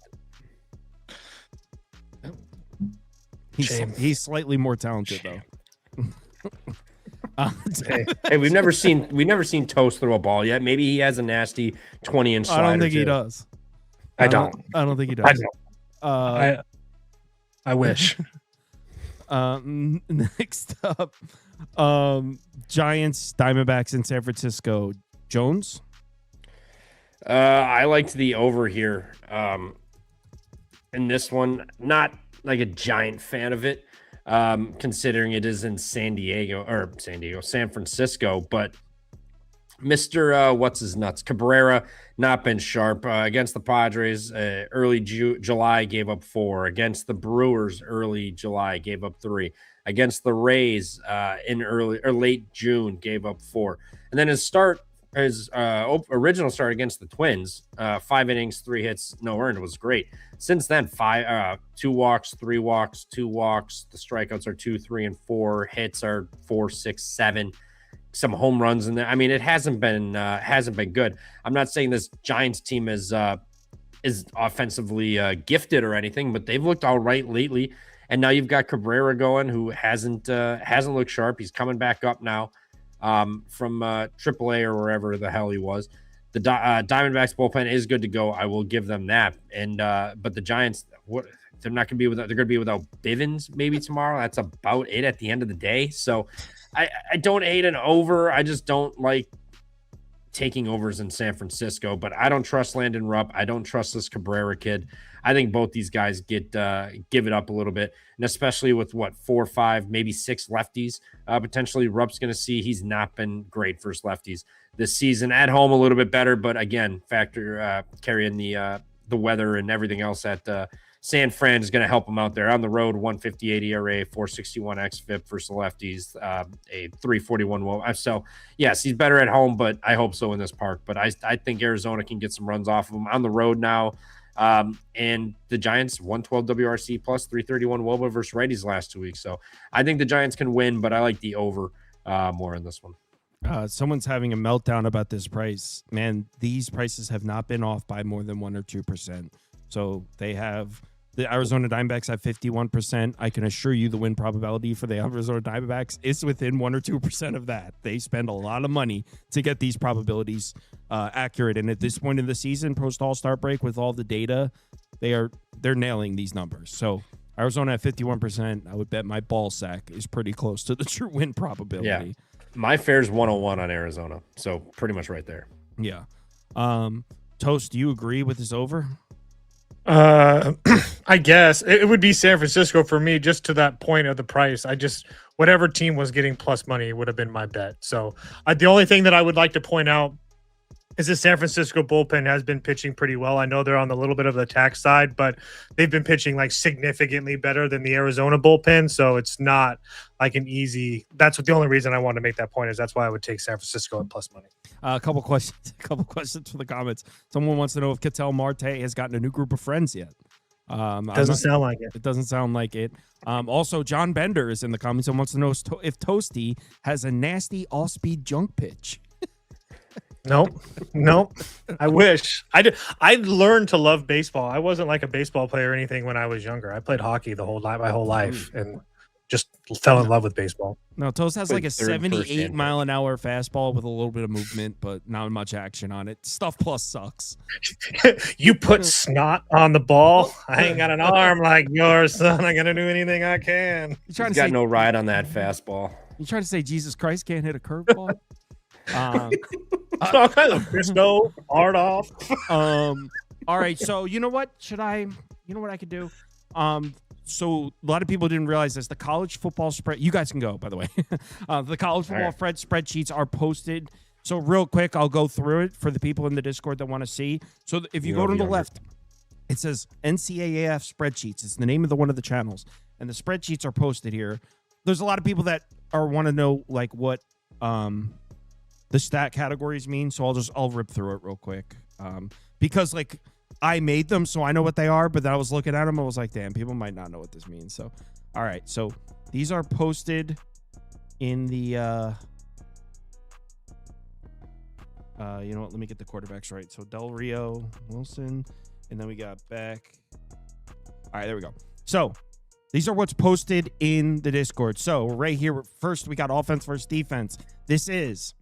Speaker 1: He's slightly more talented though.
Speaker 7: Hey, we've never seen Toast throw a ball yet. Maybe he has a nasty 20-inch slider.
Speaker 1: I don't think
Speaker 7: too.
Speaker 1: he does.
Speaker 7: I don't
Speaker 1: think he does.
Speaker 8: I wish.
Speaker 1: Next up, Giants, Diamondbacks in San Francisco. Jones?
Speaker 7: I liked the over here. In this one, not like a giant fan of it, considering it is in San Francisco, but Mr. What's his nuts? Cabrera not been sharp against the Padres. Early July gave up 4 against the Brewers. Early July gave up 3 against the Rays. In early or late June gave up 4, and then his original start against the Twins, 5 innings, 3 hits, no earned, was great. Since then, 2 walks, 3 walks, 2 walks. The strikeouts are 2, 3, and 4. Hits are 4, 6, 7. Some home runs in there. I mean, it hasn't been good. I'm not saying this Giants team is offensively gifted or anything, but they've looked all right lately. And now you've got Cabrera going, who hasn't looked sharp. He's coming back up now from AAA or wherever the hell he was. The Diamondbacks bullpen is good to go. I will give them that. And but the Giants, they're not going to be without. They're going to be without Bivens maybe tomorrow. That's about it at the end of the day. So I don't hate an over. I just don't like taking overs in San Francisco. But I don't trust Landon Rupp. I don't trust this Cabrera kid. I think both these guys give it up a little bit, and especially with 4, 5, maybe 6 lefties. Potentially, Rupp's going to see he's not been great versus lefties this season. At home, a little bit better, but again, carrying the weather and everything else at San Fran is going to help him out there. On the road, 158 ERA, 461 xFIP versus the lefties, a 341 WOA. So, yes, he's better at home, but I hope so in this park. But I think Arizona can get some runs off of him on the road now. And the Giants 112 WRC plus 331 WOBA versus righties last 2 weeks. So I think the Giants can win, but I like the over more in this one.
Speaker 1: Someone's having a meltdown about this price. Man, these prices have not been off by more than 1 or 2%. So they have the Arizona Diamondbacks at 51%. I can assure you the win probability for the Arizona Diamondbacks is within 1 or 2% of that. They spend a lot of money to get these probabilities accurate. And at this point in the season, post All-Star break, with all the data, they're nailing these numbers. So Arizona at 51%, I would bet my ball sack is pretty close to the true win probability.
Speaker 7: Yeah. My fair's 101 on Arizona. So pretty much right there.
Speaker 1: Yeah. Toast, do you agree with this over?
Speaker 8: I guess it would be San Francisco for me, just to that point of the price. Whatever team was getting plus money would have been my bet. So the only thing that I would like to point out is the San Francisco bullpen has been pitching pretty well. I know they're on a little bit of the attack side, but they've been pitching like significantly better than the Arizona bullpen. So it's not like an easy. That's the only reason I want to make that point, is that's why I would take San Francisco at plus money.
Speaker 1: A couple questions for the comments. Someone wants to know if Ketel Marte has gotten a new group of friends yet.
Speaker 8: Doesn't sound like it.
Speaker 1: It doesn't sound like it. Also, John Bender is in the comments and wants to know if Toasty has a nasty off-speed junk pitch.
Speaker 8: Nope. I wish. I learned to love baseball. I wasn't like a baseball player or anything when I was younger. I played hockey my whole life and just fell in love with baseball.
Speaker 1: No, Toast has like a 78 mile an hour fastball with a little bit of movement, but not much action on it. Stuff plus sucks.
Speaker 8: You put snot on the ball. I ain't got an arm like yours, son. I gotta do anything I can.
Speaker 7: He's got no ride on that fastball.
Speaker 1: You trying to say Jesus Christ can't hit a curveball?
Speaker 8: All kinds of Cristo, art off.
Speaker 1: All right, so you know what? You know what I could do? So a lot of people didn't realize this. The college football spread. You guys can go, by the way. The college football spreadsheets are posted. So real quick, I'll go through it for the people in the Discord that want to see. So if you go to the left, it says NCAAF spreadsheets. It's the name of one of the channels, and the spreadsheets are posted here. There's a lot of people that want to know like what the stat categories mean. So I'll rip through it real quick because like I made them, so I know what they are. But then I was looking at them, I was like, damn, people might not know what this means. So, all right, so these are posted in the You know what? Let me get the quarterbacks right. So Del Rio, Wilson, and then we got Beck. All right, there we go. So these are what's posted in the Discord. So right here, first we got offense versus defense. This is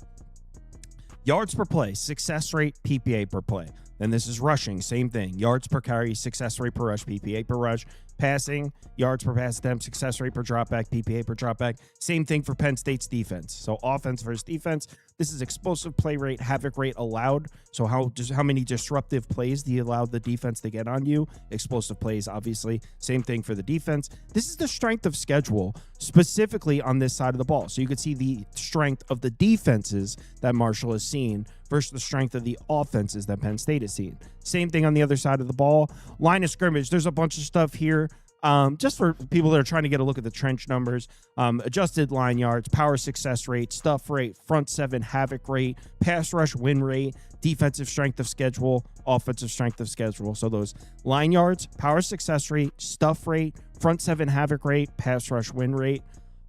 Speaker 1: yards per play, success rate, PPA per play. Then this is rushing, same thing. Yards per carry, success rate per rush, PPA per rush. Passing, yards per pass attempt, success rate per dropback, PPA per dropback. Same thing for Penn State's defense. So offense versus defense. This is explosive play rate, havoc rate allowed. So how many disruptive plays do you allow the defense to get on you? Explosive plays, obviously. Same thing for the defense. This is the strength of schedule, specifically on this side of the ball. So you can see the strength of the defenses that Marshall has seen versus the strength of the offenses that Penn State has seen. Same thing on the other side of the ball. Line of scrimmage, there's a bunch of stuff here. Just for people that are trying to get a look at the trench numbers, adjusted line yards, power success rate, stuff rate, front seven havoc rate, pass rush win rate, defensive strength of schedule, offensive strength of schedule. So those line yards, power success rate, stuff rate, front seven havoc rate, pass rush win rate.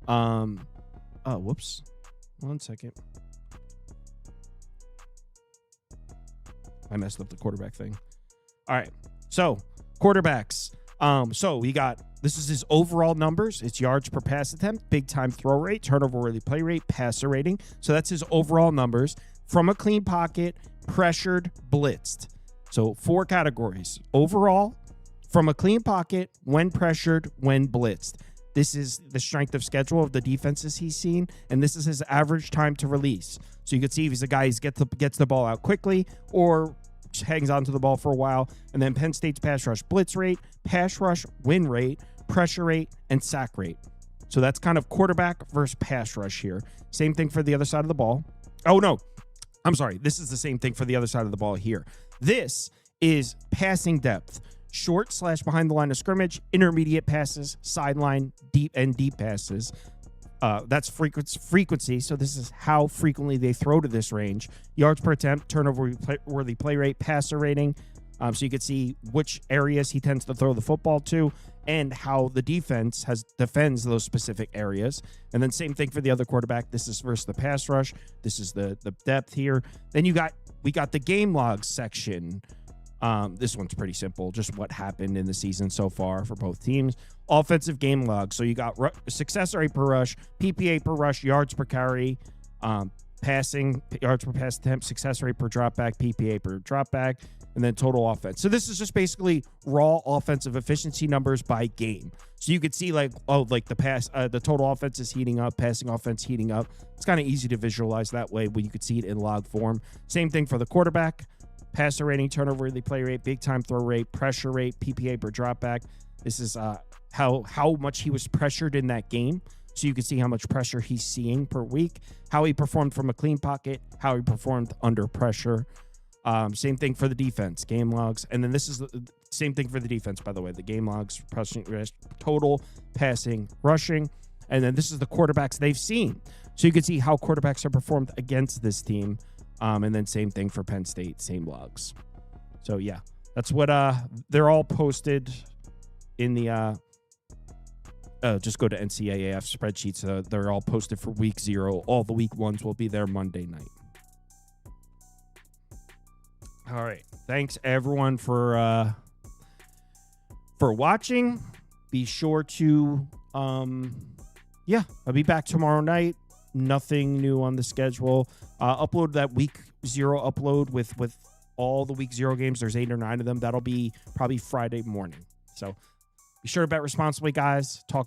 Speaker 1: Whoops. 1 second. I messed up the quarterback thing. All right. So quarterbacks. So we got, this is his overall numbers. It's yards per pass attempt, big time throw rate, turnover worthy play rate, passer rating. So that's his overall numbers. From a clean pocket, pressured, blitzed. So 4 categories. Overall, from a clean pocket, when pressured, when blitzed. This is the strength of schedule of the defenses he's seen, and this is his average time to release. So you can see if he's a guy who gets the ball out quickly or hangs onto the ball for a while. And then Penn State's pass rush blitz rate, pass rush win rate, pressure rate, and sack rate. So that's kind of quarterback versus pass rush here. Same thing for the other side of the ball. Oh, no. I'm sorry. This is the same thing for the other side of the ball here. This is passing depth. Short / behind the line of scrimmage, intermediate passes, sideline, deep passes. That's frequency. So this is how frequently they throw to this range. Yards per attempt, turnover worthy play rate, passer rating. So you can see which areas he tends to throw the football to and how the defense defends those specific areas. And then same thing for the other quarterback. This is versus the pass rush. This is the depth here. Then we got the game logs section. This one's pretty simple. Just what happened in the season so far for both teams. Offensive game log. So you got success rate per rush, PPA per rush, yards per carry, passing, yards per pass attempt, success rate per dropback, PPA per dropback, and then total offense. So this is just basically raw offensive efficiency numbers by game. So you could see the total offense is heating up, passing offense heating up. It's kind of easy to visualize that way when you could see it in log form. Same thing for the quarterback. Passer rating, turnover worthy play rate, big time throw rate, pressure rate, PPA per dropback. This is how much he was pressured in that game. So you can see how much pressure he's seeing per week, how he performed from a clean pocket, how he performed under pressure. Same thing for the defense, game logs. And then this is the same thing for the defense, by the way, the game logs, total, passing, rushing. And then this is the quarterbacks they've seen. So you can see how quarterbacks have performed against this team. And then same thing for Penn State, same logs. So yeah, that's what they're all posted in the just go to NCAAF spreadsheets. They're all posted for week 0. All the week 1s will be there Monday night. All right. Thanks everyone for watching. Be sure to I'll be back tomorrow night. Nothing new on the schedule. Upload that week 0 upload with all the week 0 games. There's 8 or 9 of them. That'll be probably Friday morning. So be sure to bet responsibly, guys. Talk